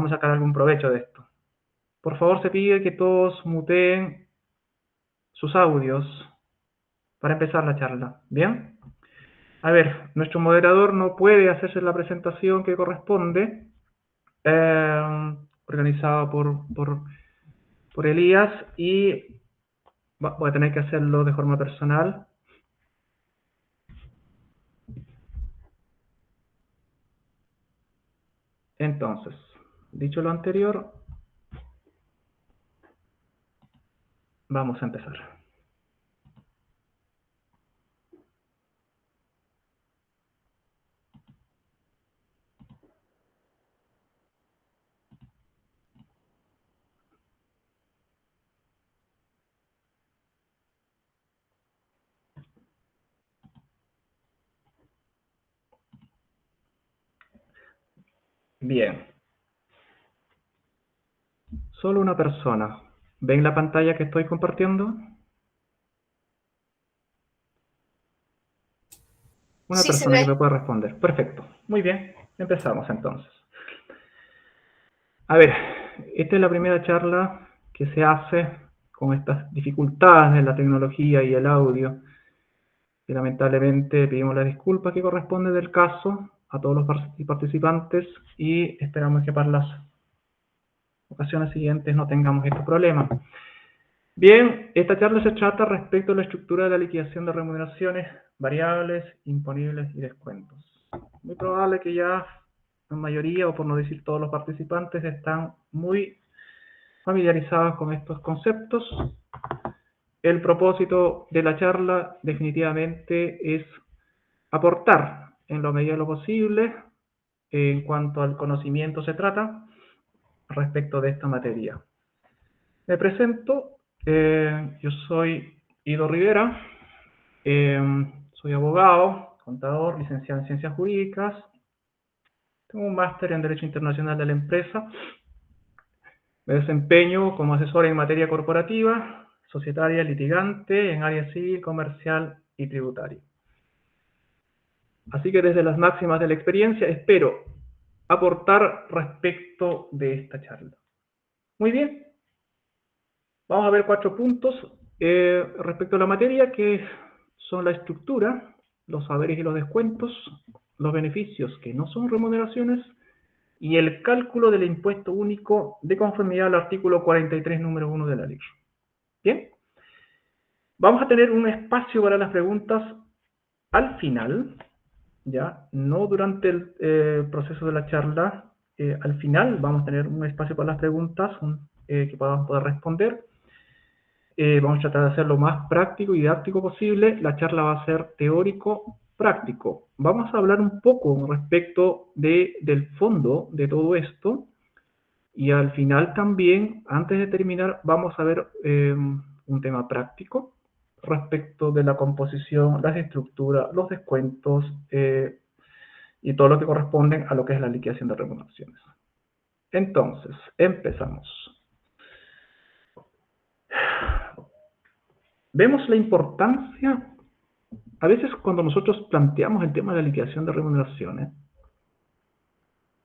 podamos sacar algún provecho de esto. Por favor, se pide que todos muteen sus audios para empezar la charla. ¿Bien? A ver, nuestro moderador no puede hacerse la presentación que corresponde, organizada por Elías, y voy a tener que hacerlo de forma personal. Entonces, dicho lo anterior, vamos a empezar. Bien. Solo una persona. ¿Ven la pantalla que estoy compartiendo? Una Sí, se persona que me ve. puede responder. Perfecto. Muy bien. Empezamos entonces. A ver, esta es la primera charla que se hace con estas dificultades de la tecnología y el audio. Y lamentablemente pedimos las disculpas que corresponden del caso a todos los participantes y esperamos que para las ocasiones siguientes no tengamos estos problemas. Bien, esta charla se trata respecto a la estructura de la liquidación de remuneraciones, variables, imponibles y descuentos. Muy probable que ya la mayoría, o por no decir todos los participantes, están muy familiarizados con estos conceptos. El propósito de la charla definitivamente es aportar en la medida de lo posible en cuanto al conocimiento se trata respecto de esta materia. Me presento, yo soy Ido Rivera, soy abogado, contador, licenciado en Ciencias Jurídicas, tengo un máster en Derecho Internacional de la Empresa, me desempeño como asesor en materia corporativa, societaria, litigante, en área civil, comercial y tributaria. Así que desde las máximas de la experiencia espero aportar respecto de esta charla. Muy bien, vamos a ver 4 puntos respecto a la materia, que son la estructura, los saberes y los descuentos, los beneficios que no son remuneraciones y el cálculo del impuesto único de conformidad al artículo 43, número 1 de la ley. Bien, vamos a tener un espacio para las preguntas al final, ya, no durante el proceso de la charla. Al final vamos a tener un espacio para las preguntas que podamos poder responder. Vamos a tratar de hacer lo más práctico y didáctico posible. La charla va a ser teórico-práctico. Vamos a hablar un poco respecto del fondo de todo esto. Y al final también, antes de terminar, vamos a ver un tema práctico respecto de la composición, las estructuras, los descuentos y todo lo que corresponde a lo que es la liquidación de remuneraciones. Entonces, empezamos. Vemos la importancia, a veces cuando nosotros planteamos el tema de la liquidación de remuneraciones,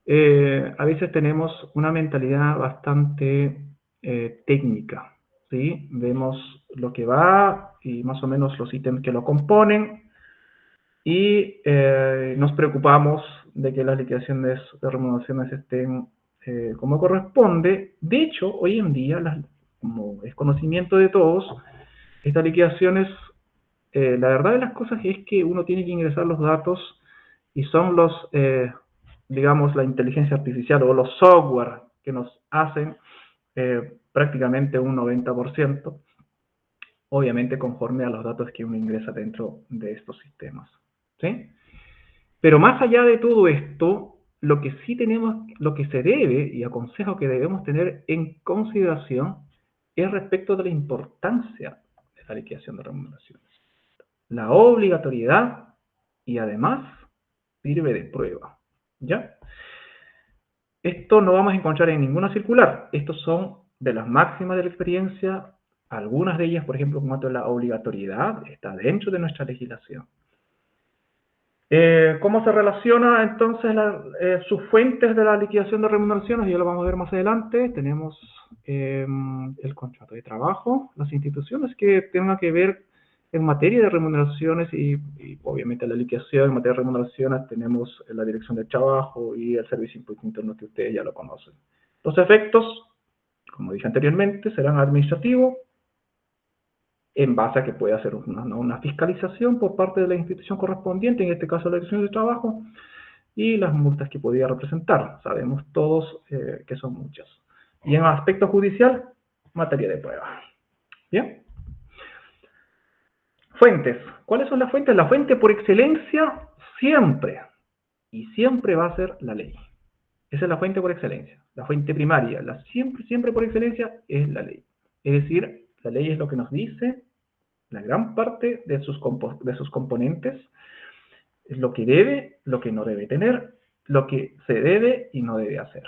a veces tenemos una mentalidad bastante técnica, ¿sí? Vemos lo que va y más o menos los ítems que lo componen y nos preocupamos de que las liquidaciones de remuneraciones estén como corresponde. De hecho, hoy en día, como es conocimiento de todos, estas liquidaciones, la verdad de las cosas es que uno tiene que ingresar los datos y son digamos, la inteligencia artificial o los software que nos hacen prácticamente un 90%, obviamente conforme a los datos que uno ingresa dentro de estos sistemas, ¿sí? Pero más allá de todo esto, lo que sí tenemos, lo que se debe y aconsejo que debemos tener en consideración es respecto de la importancia de la liquidación de remuneraciones, la obligatoriedad y además sirve de prueba, ¿ya? Esto no vamos a encontrar en ninguna circular. Estos son de las máximas de la experiencia. Algunas de ellas, por ejemplo, como la obligatoriedad, está dentro de nuestra legislación. ¿Cómo se relaciona entonces sus fuentes de la liquidación de remuneraciones? Ya lo vamos a ver más adelante. Tenemos el contrato de trabajo, las instituciones que tengan que ver en materia de remuneraciones y obviamente la liquidación en materia de remuneraciones tenemos la dirección del trabajo y el servicio de impuesto interno que ustedes ya lo conocen. Los efectos, como dije anteriormente, serán administrativos en base a que pueda hacer una fiscalización por parte de la institución correspondiente, en este caso la Dirección de Trabajo, y las multas que podría representar. Sabemos todos que son muchas. Y en aspecto judicial, materia de prueba. ¿Bien? Fuentes. ¿Cuáles son las fuentes? La fuente por excelencia siempre, y siempre va a ser la ley. Esa es la fuente por excelencia. La fuente primaria, siempre por excelencia, es la ley. Es decir, la ley es lo que nos dice la gran parte de sus componentes, es lo que debe, lo que no debe tener, lo que se debe y no debe hacer.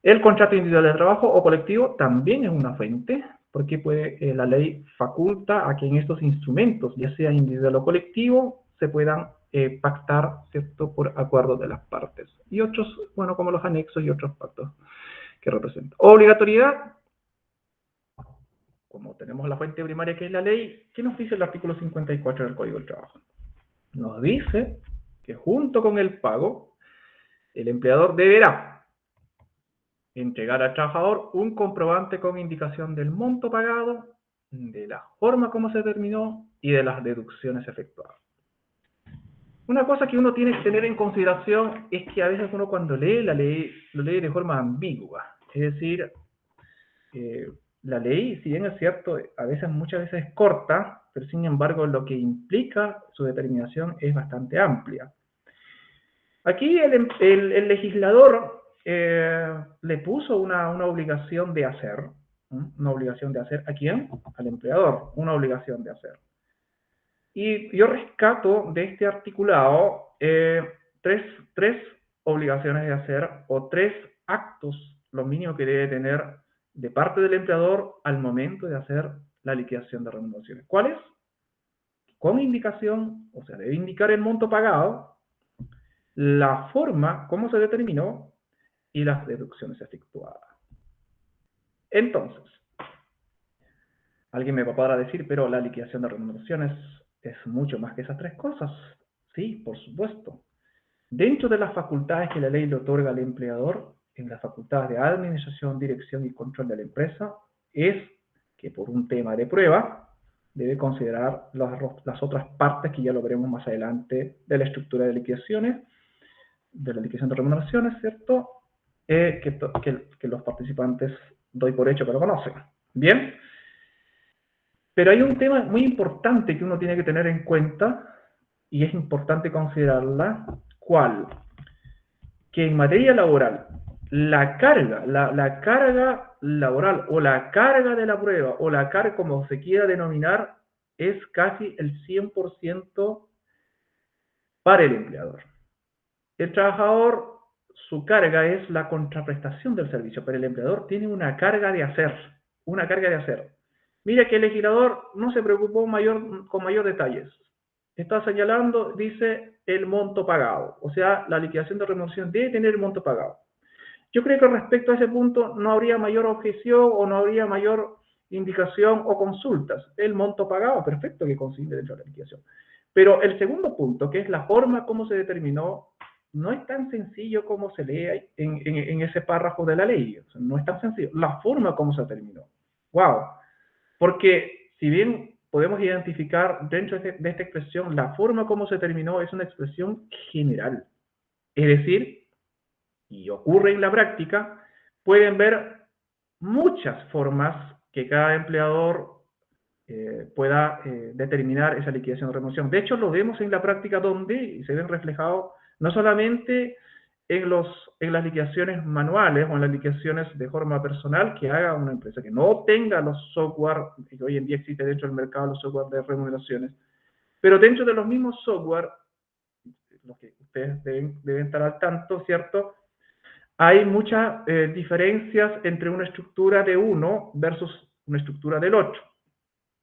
El contrato individual de trabajo o colectivo también es una fuente, porque la ley faculta a que en estos instrumentos, ya sea individual o colectivo, se puedan pactar, ¿cierto?, por acuerdo de las partes. Y otros, bueno, como los anexos y otros pactos que representan. Obligatoriedad, como tenemos la fuente primaria que es la ley, ¿qué nos dice el artículo 54 del Código del Trabajo? Nos dice que junto con el pago, el empleador deberá entregar al trabajador un comprobante con indicación del monto pagado, de la forma como se determinó y de las deducciones efectuadas. Una cosa que uno tiene que tener en consideración es que a veces uno cuando lee la ley, lo lee de forma ambigua. Es decir, la ley, si bien es cierto, a veces, muchas veces es corta, pero sin embargo lo que implica su determinación es bastante amplia. Aquí el legislador le puso una obligación de hacer. ¿Una obligación de hacer a quién? Al empleador, una obligación de hacer. Y yo rescato de este articulado tres obligaciones de hacer o tres actos, lo mínimo que debe tener de parte del empleador al momento de hacer la liquidación de remuneraciones. ¿Cuáles? Con indicación, o sea, debe indicar el monto pagado, la forma, cómo se determinó y las deducciones efectuadas. Entonces, alguien me va a poder decir, pero la liquidación de remuneraciones es mucho más que esas tres cosas. Sí, por supuesto. Dentro de las facultades que la ley le otorga al empleador, en las facultades de administración, dirección y control de la empresa, es que por un tema de prueba debe considerar las otras partes que ya lo veremos más adelante de la estructura de liquidaciones, de la liquidación de remuneraciones, ¿cierto? Que los participantes doy por hecho que lo conocen. Bien, pero hay un tema muy importante que uno tiene que tener en cuenta y es importante considerarla. ¿Cuál? Que en materia laboral, la carga laboral o la carga de la prueba o la carga como se quiera denominar es casi el 100% para el empleador. El trabajador, su carga es la contraprestación del servicio, pero el empleador tiene una carga de hacer, Mira que el legislador no se preocupó con mayor detalles. Está señalando, dice, el monto pagado. O sea, la liquidación de remuneración debe tener el monto pagado. Yo creo que respecto a ese punto no habría mayor objeción o no habría mayor indicación o consultas. El monto pagado, perfecto que consigne dentro de la liquidación. Pero el segundo punto, que es la forma como se determinó, no es tan sencillo como se lee en ese párrafo de la ley. O sea, no es tan sencillo. La forma como se determinó. ¡Wow! Porque si bien podemos identificar dentro de esta expresión, la forma como se determinó es una expresión general. Es decir, y ocurre en la práctica, pueden ver muchas formas que cada empleador pueda determinar esa liquidación de remuneración. De hecho, lo vemos en la práctica donde se ven reflejados no solamente en las liquidaciones manuales o en las liquidaciones de forma personal que haga una empresa que no tenga los software que hoy en día existe dentro del mercado, los software de remuneraciones, pero dentro de los mismos software, los que ustedes deben estar al tanto, ¿cierto? Hay muchas diferencias entre una estructura de uno versus una estructura del otro.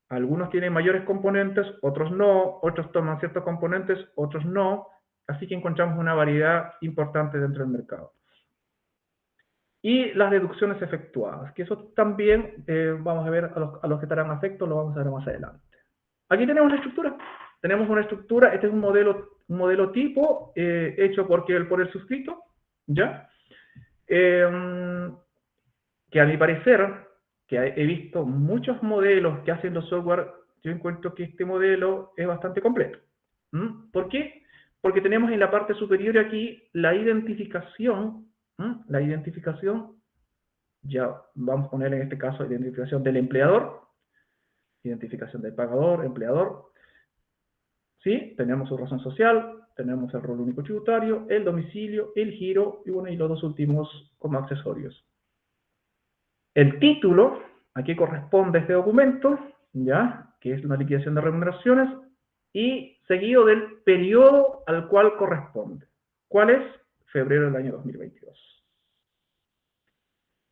Algunos tienen mayores componentes, otros no, otros toman ciertos componentes, otros no, Así que encontramos una variedad importante dentro del mercado. Y las deducciones efectuadas, que eso también vamos a ver a los que estarán afectos, lo vamos a ver más adelante. Aquí tenemos la estructura. Tenemos una estructura, este es un modelo tipo hecho por el suscrito, ¿ya? Que a mi parecer, que he visto muchos modelos que hacen los software, yo encuentro que este modelo es bastante completo. ¿Por qué? Porque tenemos en la parte superior aquí la identificación, ya vamos a poner en este caso identificación del empleador, identificación del pagador, empleador, ¿sí? Tenemos su razón social, tenemos el rol único tributario, el domicilio, el giro, y bueno, y los dos últimos como accesorios. El título, a qué corresponde este documento, ¿ya? Que es una liquidación de remuneraciones, y seguido del periodo al cual corresponde. ¿Cuál es? Febrero del año 2022.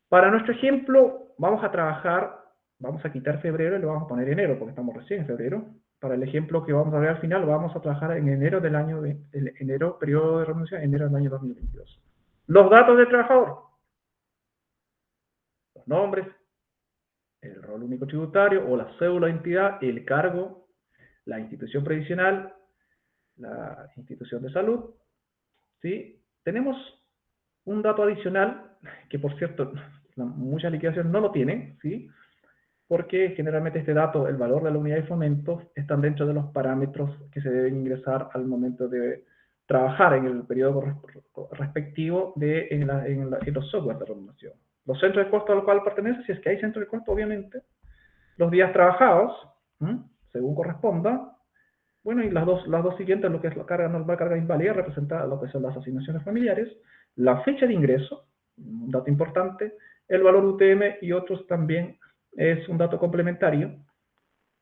Para nuestro ejemplo, vamos a quitar febrero y le vamos a poner enero, porque estamos recién en febrero. Para el ejemplo que vamos a ver al final, vamos a trabajar en enero del año, periodo de remuneración, enero del año 2022. Los datos del trabajador, los nombres, el rol único tributario o la cédula de entidad, el cargo, la institución previsional, la institución de salud, ¿sí? Tenemos un dato adicional, que por cierto, muchas liquidaciones no lo tienen, ¿sí? Porque generalmente este dato, el valor de la unidad de fomento, están dentro de los parámetros que se deben ingresar al momento de trabajar en el periodo respectivo en los software de remuneración. Los centros de costo a los cuales pertenece, si es que hay centros de costo, obviamente, los días trabajados, según corresponda, bueno, y las dos siguientes, lo que es la carga normal, carga inválida, representa lo que son las asignaciones familiares, la fecha de ingreso, un dato importante, el valor UTM y otros también es un dato complementario,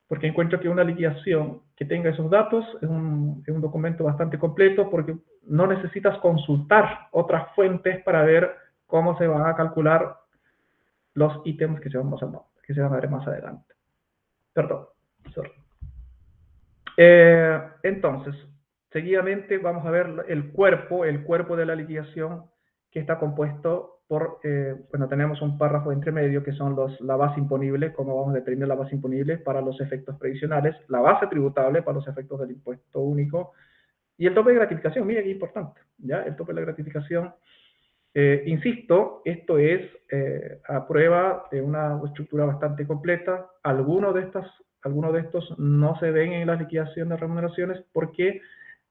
porque encuentro que una liquidación que tenga esos datos es un documento bastante completo, porque no necesitas consultar otras fuentes para ver cómo se van a calcular los ítems que se van a ver más adelante. Perdón, sorry. Entonces, seguidamente vamos a ver el cuerpo de la liquidación, que está compuesto por, bueno, tenemos un párrafo entre medio que son la base imponible, cómo vamos a determinar la base imponible para los efectos previsionales, la base tributable para los efectos del impuesto único, y el tope de gratificación. Mira qué importante, ¿ya? El tope de la gratificación, insisto, esto es a prueba de una estructura bastante completa. Algunos de estos no se ven en la liquidación de remuneraciones porque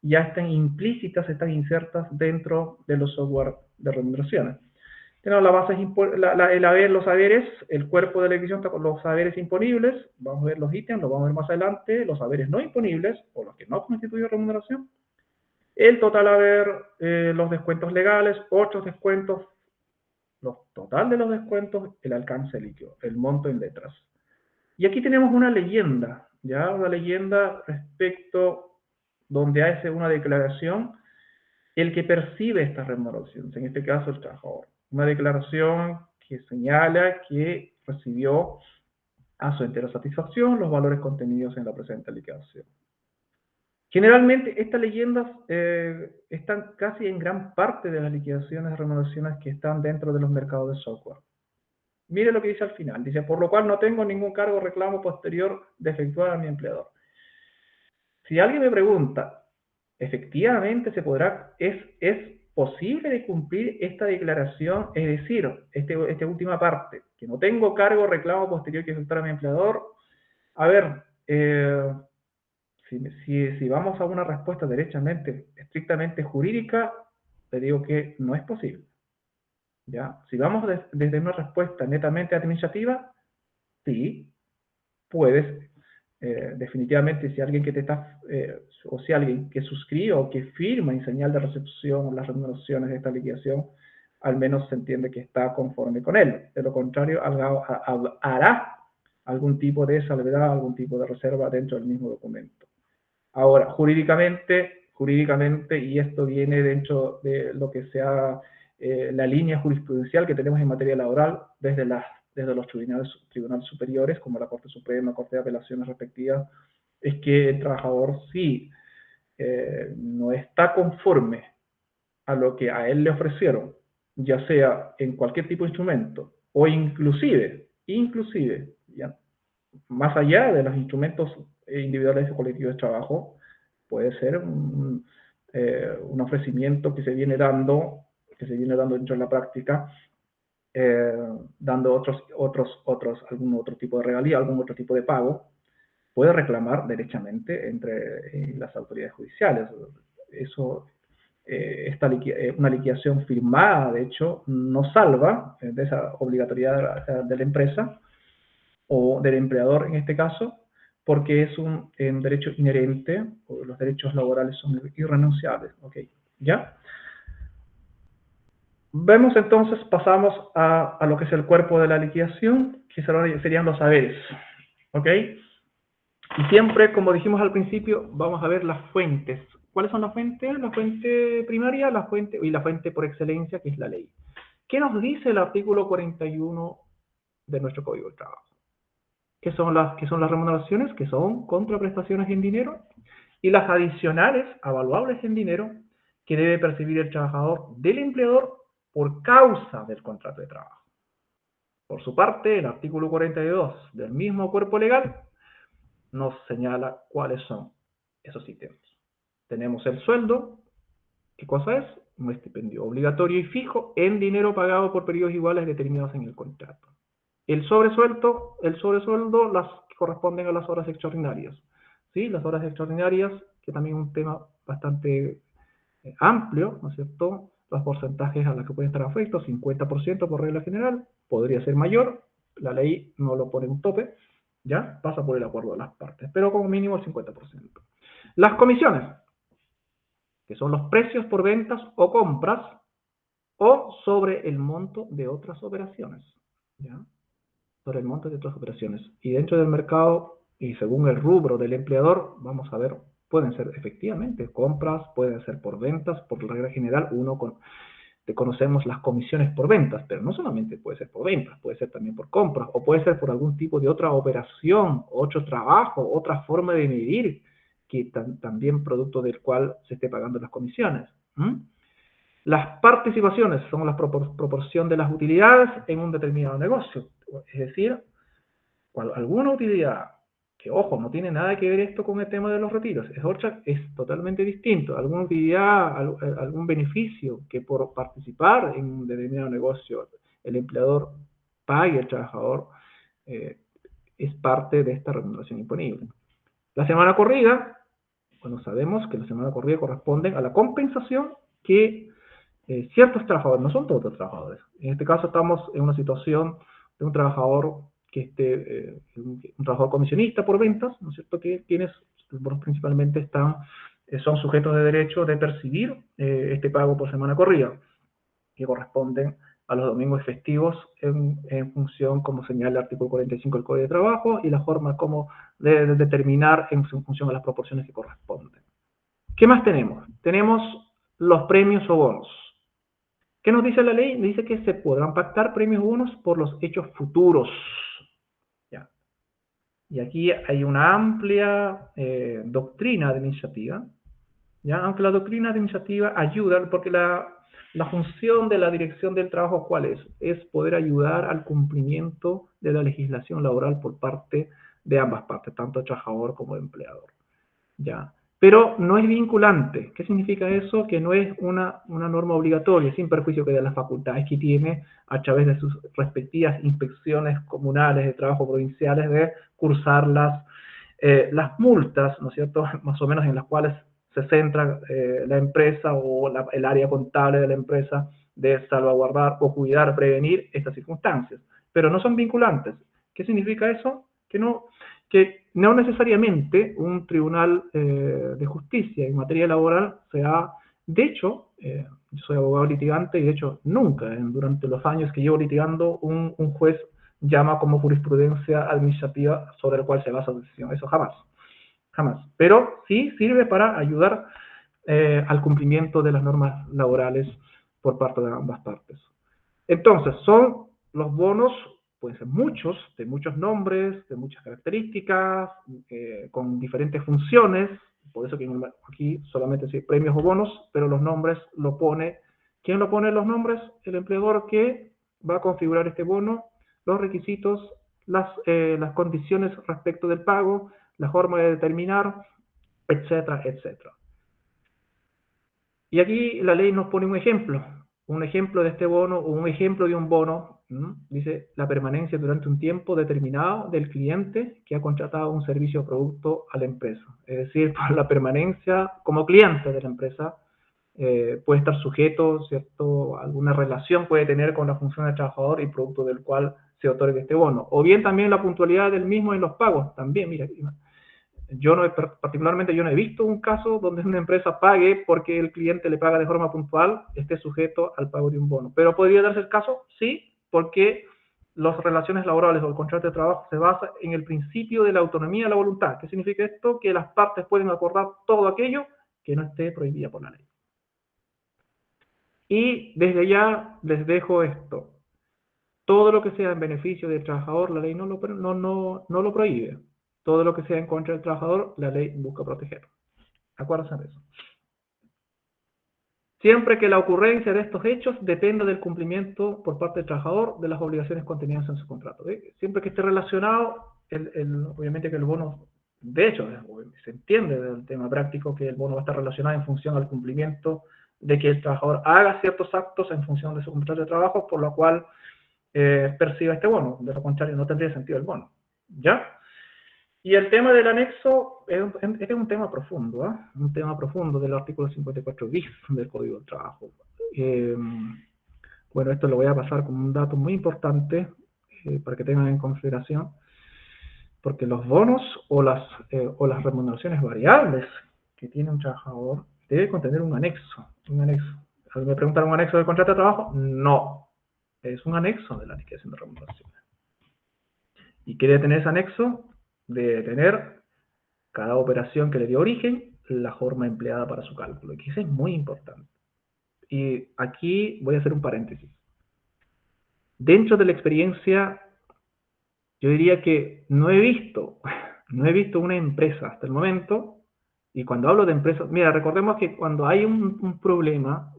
ya están implícitas, están insertas dentro de los software de remuneraciones. Tenemos la base, los saberes, el cuerpo de la liquidación está con los saberes imponibles, vamos a ver los ítems, los vamos a ver más adelante, los saberes no imponibles, o los que no constituyen remuneración, el total haber, los descuentos legales, otros descuentos, los total de los descuentos, el alcance líquido, el monto en letras. Y aquí tenemos una leyenda, ¿ya? Una leyenda respecto donde hace una declaración el que percibe estas remuneraciones, en este caso el trabajador. Una declaración que señala que recibió a su entera satisfacción los valores contenidos en la presente liquidación. Generalmente estas leyendas están casi en gran parte de las liquidaciones de remuneraciones que están dentro de los mercados de software. Mire lo que dice al final, dice, por lo cual no tengo ningún cargo o reclamo posterior de efectuar a mi empleador. Si alguien me pregunta, ¿efectivamente es posible de cumplir esta declaración? Es decir, esta última parte, que no tengo cargo o reclamo posterior que efectuar a mi empleador. A ver, si vamos a una respuesta derechamente, estrictamente jurídica, te digo que no es posible. ¿Ya? Si vamos desde una respuesta netamente administrativa, sí, puedes, definitivamente, si alguien que te está, o si alguien que suscribe o que firma en señal de recepción las remuneraciones de esta liquidación, al menos se entiende que está conforme con él. De lo contrario, hará algún tipo de salvedad, algún tipo de reserva dentro del mismo documento. Ahora, jurídicamente, y esto viene dentro de lo que sea la línea jurisprudencial que tenemos en materia laboral desde los tribunales superiores, como la Corte Suprema, Corte de Apelaciones respectivas, es que el trabajador sí no está conforme a lo que a él le ofrecieron, ya sea en cualquier tipo de instrumento, o inclusive, ya, más allá de los instrumentos individuales o colectivos de trabajo, puede ser un ofrecimiento que se viene dando dentro de la práctica, dando algún otro tipo de regalía, algún otro tipo de pago, puede reclamar derechamente entre las autoridades judiciales. Eso, una liquidación firmada, de hecho, no salva de esa obligatoriedad de la empresa o del empleador en este caso, porque es un derecho inherente, o los derechos laborales son irrenunciables. ¿Ok? ¿Ya? Vemos entonces, pasamos a lo que es el cuerpo de la liquidación, que serían los haberes. ¿Ok? Y siempre, como dijimos al principio, vamos a ver las fuentes. ¿Cuáles son las fuentes? La fuente primaria, la fuente por excelencia, que es la ley. ¿Qué nos dice el artículo 41 de nuestro Código de Trabajo? ¿Qué son las remuneraciones? Que son contraprestaciones en dinero, y las adicionales, avaluables en dinero, que debe percibir el trabajador del empleador por causa del contrato de trabajo. Por su parte, el artículo 42 del mismo cuerpo legal nos señala cuáles son esos ítems. Tenemos el sueldo. ¿Qué cosa es? Un estipendio obligatorio y fijo en dinero pagado por periodos iguales determinados en el contrato. El sobresueldo, las que corresponden a las horas extraordinarias. ¿Sí? Las horas extraordinarias, que también es un tema bastante amplio, ¿no es cierto? Los porcentajes a los que pueden estar afectos, 50% por regla general, podría ser mayor, la ley no lo pone un tope, ¿ya? Pasa por el acuerdo de las partes, pero como mínimo el 50%. Las comisiones, que son los precios por ventas o compras, o sobre el monto de otras operaciones, ¿ya? Sobre el monto de otras operaciones. Y dentro del mercado, y según el rubro del empleador, vamos a ver, pueden ser efectivamente compras, pueden ser por ventas, por regla general, conocemos las comisiones por ventas, pero no solamente puede ser por ventas, puede ser también por compras, o puede ser por algún tipo de otra operación, otro trabajo, otra forma de medir, que también producto del cual se esté pagando las comisiones. Las participaciones son la proporción de las utilidades en un determinado negocio, es decir, alguna utilidad, que ojo, no tiene nada que ver esto con el tema de los retiros, es totalmente distinto, alguna utilidad, algún beneficio que por participar en un determinado negocio el empleador pague al trabajador, es parte de esta remuneración imponible. La semana corrida, bueno, sabemos que la semana corrida corresponde a la compensación que ciertos trabajadores, no son todos los trabajadores, en este caso estamos en una situación de un trabajador un trabajador comisionista por ventas, ¿no es cierto? Que quienes principalmente son sujetos de derecho de percibir este pago por semana corrida, que corresponden a los domingos festivos en función, como señala el artículo 45 del Código de Trabajo, y la forma como de determinar en función a las proporciones que corresponden. ¿Qué más tenemos? Tenemos los premios o bonos. ¿Qué nos dice la ley? Dice que se podrán pactar premios o bonos por los hechos futuros. ¿Ya? Y aquí hay una amplia doctrina administrativa, ¿ya? Aunque la doctrina administrativa ayuda, porque la función de la dirección del trabajo, ¿cuál es? Es poder ayudar al cumplimiento de la legislación laboral por parte de ambas partes, tanto el trabajador como el empleador, ¿ya? Pero no es vinculante. ¿Qué significa eso? Que no es una norma obligatoria, sin perjuicio que de las facultades que tiene a través de sus respectivas inspecciones comunales de trabajo provinciales de cursar las multas, ¿no es cierto?, más o menos en las cuales se centra la empresa o el área contable de la empresa de salvaguardar o cuidar, prevenir estas circunstancias. Pero no son vinculantes. ¿Qué significa eso? Que no necesariamente un tribunal de justicia en materia laboral de hecho, yo soy abogado litigante y de hecho nunca, durante los años que llevo litigando, un juez llama como jurisprudencia administrativa sobre el cual se basa la decisión. Eso jamás, jamás. Pero sí sirve para ayudar al cumplimiento de las normas laborales por parte de ambas partes. Entonces, son los bonos, pueden ser muchos, de muchos nombres, de muchas características, con diferentes funciones, Por eso que aquí solamente dice premios o bonos, pero los nombres lo pone. ¿Quién lo pone los nombres? El empleador que va a configurar este bono, los requisitos, las condiciones respecto del pago, la forma de determinar, etcétera, etcétera. Y aquí la ley nos pone un ejemplo de este bono o un ejemplo de un bono. Dice la permanencia durante un tiempo determinado del cliente que ha contratado un servicio o producto a la empresa. Es decir, por la permanencia como cliente de la empresa puede estar sujeto, ¿cierto? Alguna relación puede tener con la función del trabajador y producto del cual se otorga este bono. O bien también la puntualidad del mismo en los pagos. También, mira, particularmente yo no he visto un caso donde una empresa pague porque el cliente le paga de forma puntual, esté sujeto al pago de un bono. Pero podría darse el caso, sí, porque las relaciones laborales o el contrato de trabajo se basa en el principio de la autonomía de la voluntad. ¿Qué significa esto? Que las partes pueden acordar todo aquello que no esté prohibido por la ley. Y desde ya les dejo esto. Todo lo que sea en beneficio del trabajador, la ley no lo prohíbe. Todo lo que sea en contra del trabajador, la ley busca proteger. Acuérdense de eso. Siempre que la ocurrencia de estos hechos dependa del cumplimiento por parte del trabajador de las obligaciones contenidas en su contrato. Siempre que esté relacionado, obviamente que el bono, de hecho, se entiende del tema práctico que el bono va a estar relacionado en función al cumplimiento de que el trabajador haga ciertos actos en función de su contrato de trabajo, por lo cual perciba este bono. De lo contrario, no tendría sentido el bono. ¿Ya? Y el tema del anexo es un tema profundo, un tema profundo del artículo 54 bis del Código del Trabajo. Bueno, esto lo voy a pasar como un dato muy importante para que tengan en consideración, porque los bonos o las remuneraciones variables que tiene un trabajador debe contener un anexo. ¿Me preguntan un anexo del contrato de trabajo? No, es un anexo de la liquidación de remuneraciones. ¿Y qué debe tener ese anexo? Debe tener cada operación que le dio origen, la forma empleada para su cálculo. Y que eso es muy importante. Y aquí voy a hacer un paréntesis. Dentro de la experiencia, yo diría que no he visto una empresa hasta el momento, y cuando hablo de empresas, mira, recordemos que cuando hay un problema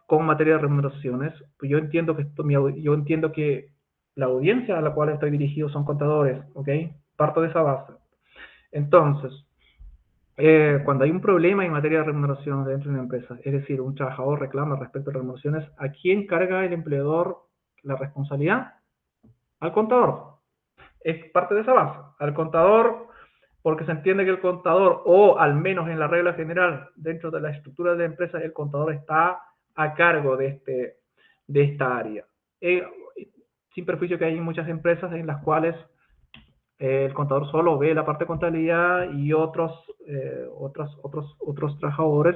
con materia de remuneraciones, pues yo entiendo que la audiencia a la cual estoy dirigido son contadores, ¿ok? Parto de esa base. Entonces, cuando hay un problema en materia de remuneración dentro de una empresa, es decir, un trabajador reclama respecto a remuneraciones, ¿a quién carga el empleador la responsabilidad? Al contador. Es parte de esa base. Al contador, porque se entiende que el contador, o al menos en la regla general, dentro de la estructura de la empresa, el contador está a cargo de esta área. Sin perjuicio que hay muchas empresas en las cuales el contador solo ve la parte de contabilidad y otros trabajadores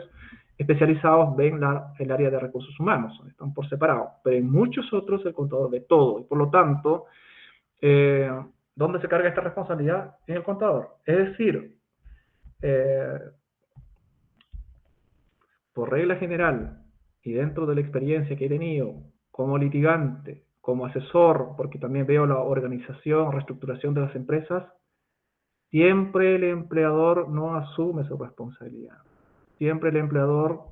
especializados ven el área de recursos humanos, están por separado, pero en muchos otros el contador ve todo, y por lo tanto, ¿dónde se carga esta responsabilidad? En el contador. Es decir, por regla general, y dentro de la experiencia que he tenido como litigante, como asesor, porque también veo la organización, reestructuración de las empresas, siempre el empleador no asume su responsabilidad. Siempre el empleador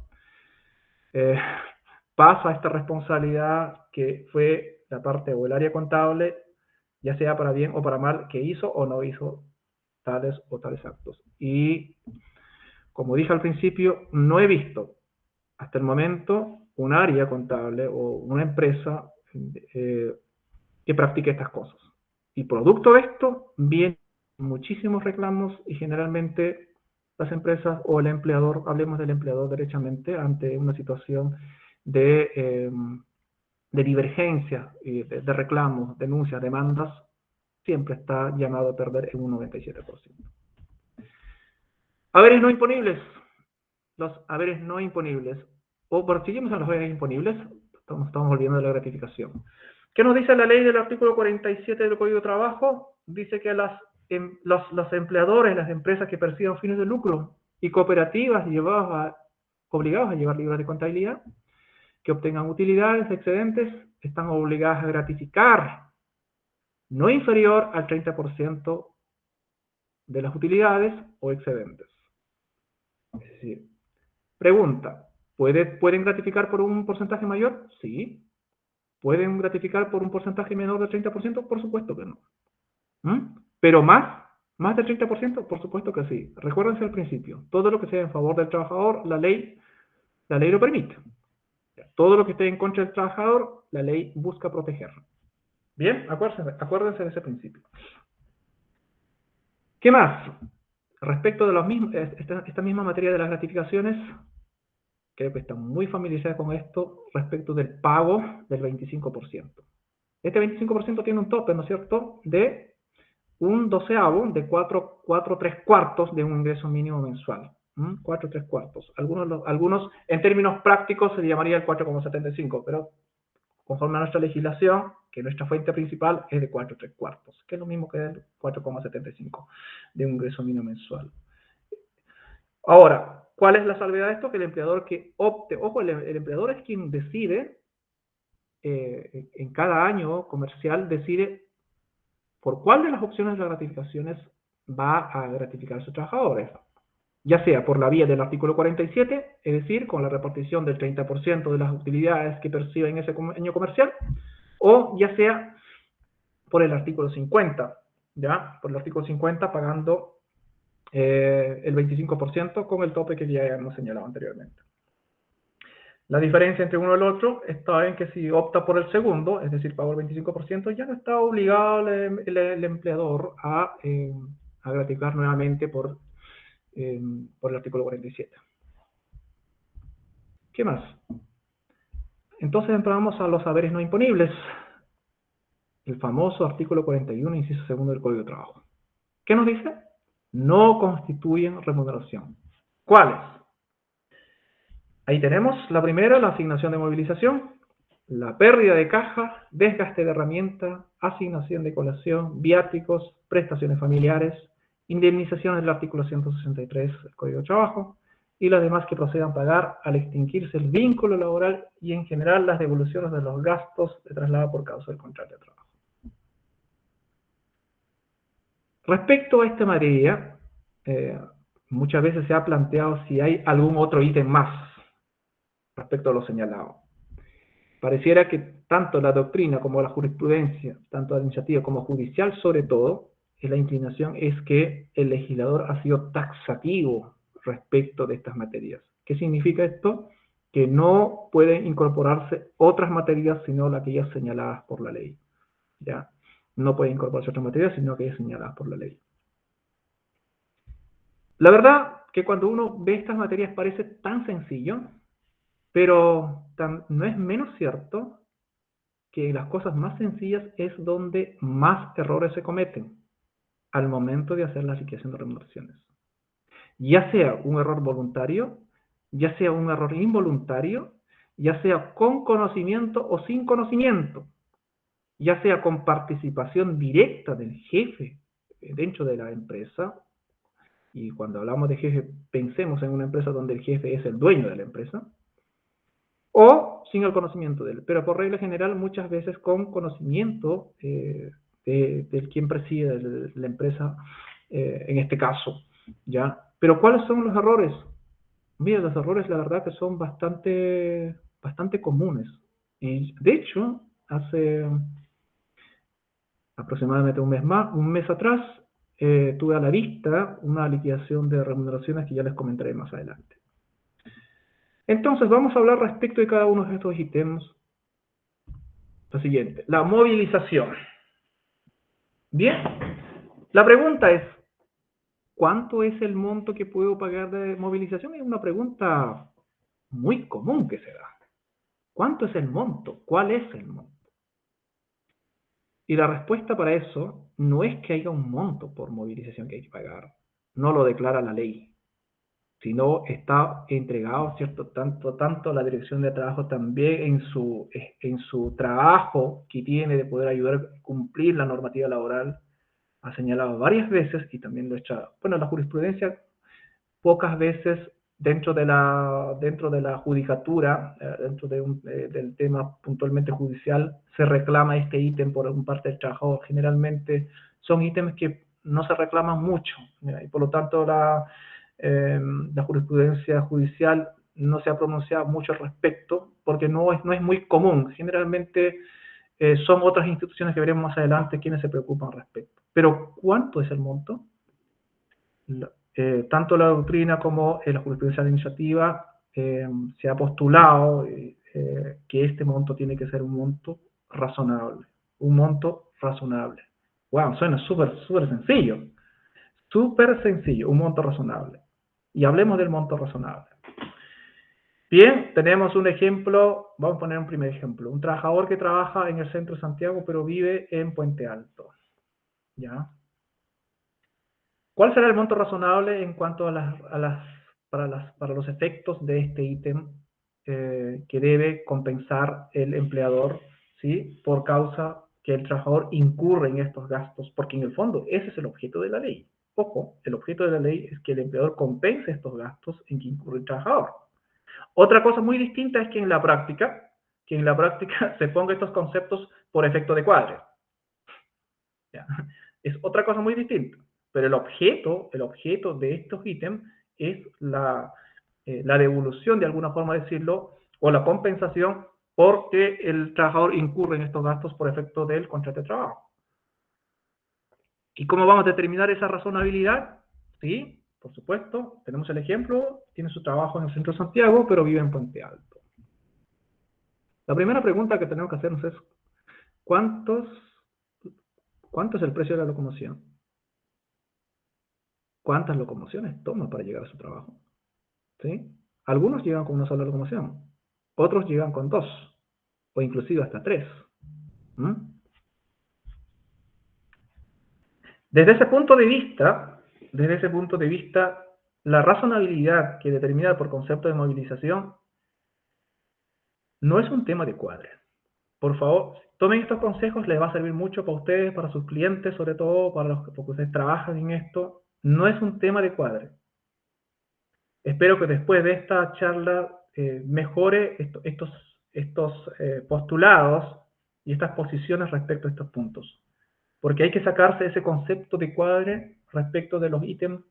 pasa esta responsabilidad que fue la parte o el área contable, ya sea para bien o para mal, que hizo o no hizo tales o tales actos. Y como dije al principio, no he visto hasta el momento un área contable o una empresa que practique estas cosas. Y producto de esto, vienen muchísimos reclamos y generalmente las empresas o el empleador, hablemos del empleador derechamente, ante una situación de divergencia, de reclamos, denuncias, demandas, siempre está llamado a perder en un 97%. Haberes no imponibles. Los haberes no imponibles. O seguimos en los haberes imponibles, estamos volviendo a la gratificación. ¿Qué nos dice la ley del artículo 47 del Código de Trabajo? Dice que los empleadores, las empresas que perciban fines de lucro y cooperativas obligados a llevar libros de contabilidad, que obtengan utilidades excedentes, están obligadas a gratificar no inferior al 30% de las utilidades o excedentes. Es decir, pregunta, ¿pueden gratificar por un porcentaje mayor? Sí. ¿Pueden gratificar por un porcentaje menor del 30%? Por supuesto que no. Pero más del 30%, por supuesto que sí. Recuérdense al principio, todo lo que sea en favor del trabajador, la ley lo permite. Todo lo que esté en contra del trabajador, la ley busca protegerlo. Bien, acuérdense de ese principio. ¿Qué más? Respecto de esta misma materia de las gratificaciones, creo que están muy familiarizados con esto, respecto del pago del 25%. Este 25% tiene un tope, ¿no es cierto?, de un doceavo, de 4/3 de un ingreso mínimo mensual. 4/3. Algunos, en términos prácticos, se llamaría el 4,75, pero conforme a nuestra legislación, que nuestra fuente principal es de 4/3, que es lo mismo que el 4,75 de un ingreso mínimo mensual. Ahora, ¿cuál es la salvedad de esto? Que el empleador que opte, ojo, el empleador es quien decide, en cada año comercial, decide por cuál de las opciones de las gratificaciones va a gratificar a sus trabajadores. Ya sea por la vía del artículo 47, es decir, con la repartición del 30% de las utilidades que perciba en ese año comercial, o ya sea por el artículo 50, ¿ya? Por el artículo 50 pagando el 25% con el tope que ya hemos señalado anteriormente. La diferencia entre uno y el otro está en que si opta por el segundo, es decir, pagó el 25%, ya no está obligado el empleador a gratificar nuevamente por el artículo 47. ¿Qué más? Entonces entramos a los saberes no imponibles, el famoso artículo 41, inciso segundo del Código de Trabajo. ¿Qué nos dice? No constituyen remuneración. ¿Cuáles? Ahí tenemos la primera, la asignación de movilización, la pérdida de caja, desgaste de herramienta, asignación de colación, viáticos, prestaciones familiares, indemnizaciones del artículo 163 del Código de Trabajo, y las demás que procedan a pagar al extinguirse el vínculo laboral y en general las devoluciones de los gastos de traslado por causa del contrato de trabajo. Respecto a esta materia, muchas veces se ha planteado si hay algún otro ítem más respecto a lo señalado. Pareciera que tanto la doctrina como la jurisprudencia, tanto administrativa como judicial sobre todo, la inclinación es que el legislador ha sido taxativo respecto de estas materias. ¿Qué significa esto? Que no pueden incorporarse otras materias sino las que ya señaladas por la ley. ¿Ya? No pueden incorporarse otras materias sino aquellas señaladas por la ley. La verdad que cuando uno ve estas materias parece tan sencillo, pero no es menos cierto que las cosas más sencillas es donde más errores se cometen al momento de hacer la liquidación de remuneraciones. Ya sea un error voluntario, ya sea un error involuntario, ya sea con conocimiento o sin conocimiento, ya sea con participación directa del jefe dentro de la empresa, y cuando hablamos de jefe, pensemos en una empresa donde el jefe es el dueño de la empresa, o sin el conocimiento de él, pero por regla general muchas veces con conocimiento del quien preside la empresa, en este caso, ¿ya? Pero ¿cuáles son los errores? Mira, los errores la verdad que son bastante comunes. Y de hecho, hace aproximadamente un mes atrás, tuve a la vista una liquidación de remuneraciones que ya les comentaré más adelante. Entonces, vamos a hablar respecto de cada uno de estos ítems. Lo siguiente, la movilización. Bien, la pregunta es, ¿cuánto es el monto que puedo pagar de movilización? Es una pregunta muy común que se da. ¿Cuánto es el monto? ¿Cuál es el monto? Y la respuesta para eso no es que haya un monto por movilización que hay que pagar. No lo declara la ley, sino está entregado, ¿cierto? Tanto la Dirección de Trabajo también en su trabajo que tiene de poder ayudar a cumplir la normativa laboral, ha señalado varias veces, y también la jurisprudencia pocas veces dentro de la judicatura, del tema puntualmente judicial, se reclama este ítem por parte del trabajador. Generalmente son ítems que no se reclaman mucho, y por lo tanto la jurisprudencia judicial no se ha pronunciado mucho al respecto, porque no es muy común. Generalmente son otras instituciones que veremos más adelante quienes se preocupan al respecto. Pero, ¿cuánto es el monto? Tanto la doctrina como la jurisprudencia de iniciativa se ha postulado que este monto tiene que ser un monto razonable. Un monto razonable. Wow, suena súper sencillo. Súper sencillo, un monto razonable. Y hablemos del monto razonable. Bien, tenemos un ejemplo, vamos a poner un primer ejemplo. Un trabajador que trabaja en el centro de Santiago, pero vive en Puente Alto. ¿Ya? ¿Cuál será el monto razonable en cuanto para los efectos de este ítem que debe compensar el empleador, ¿sí? Por causa que el trabajador incurre en estos gastos? Porque en el fondo ese es el objeto de la ley. Ojo, el objeto de la ley es que el empleador compense estos gastos en que incurre el trabajador. Otra cosa muy distinta es que en la práctica se ponga estos conceptos por efecto de cuadre. ¿Ya? Es otra cosa muy distinta. Pero el objeto de estos ítems es la devolución, de alguna forma decirlo, o la compensación porque el trabajador incurre en estos gastos por efecto del contrato de trabajo. ¿Y cómo vamos a determinar esa razonabilidad? Sí, por supuesto, tenemos el ejemplo, tiene su trabajo en el centro de Santiago, pero vive en Puente Alto. La primera pregunta que tenemos que hacernos es, ¿cuánto es el precio de la locomoción? ¿Cuántas locomociones toma para llegar a su trabajo? ¿Sí? Algunos llegan con una sola locomoción, otros llegan con dos, o inclusive hasta tres. ¿Mm? Desde ese punto de vista, la razonabilidad que determina por concepto de movilización no es un tema de cuadre. Por favor, tomen estos consejos, les va a servir mucho para ustedes, para sus clientes, sobre todo porque ustedes trabajan en esto. No es un tema de cuadre. Espero que después de esta charla mejore estos postulados y estas posiciones respecto a estos puntos. Porque hay que sacarse ese concepto de cuadre respecto de los ítems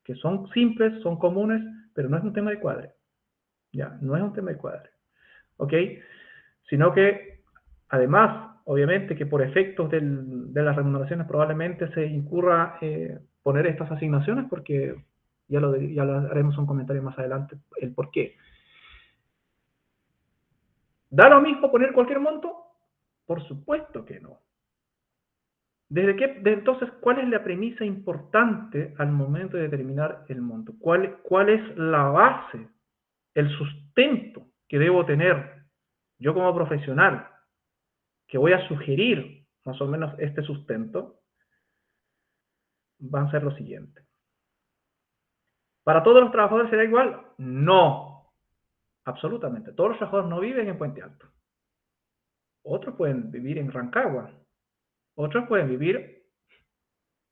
que son simples, son comunes, pero no es un tema de cuadre. Ya, no es un tema de cuadre. ¿Ok? Sino que, además, obviamente que por efectos de las remuneraciones probablemente se incurra poner estas asignaciones, porque ya lo haremos un comentario más adelante, el por qué. ¿Da lo mismo poner cualquier monto? Por supuesto que no. Entonces, ¿cuál es la premisa importante al momento de determinar el monto? ¿Cuál es la base, el sustento que debo tener yo como profesional, que voy a sugerir más o menos este sustento? Van a ser lo siguiente. ¿Para todos los trabajadores será igual? No, absolutamente. Todos los trabajadores no viven en Puente Alto. Otros pueden vivir en Rancagua. Otros pueden vivir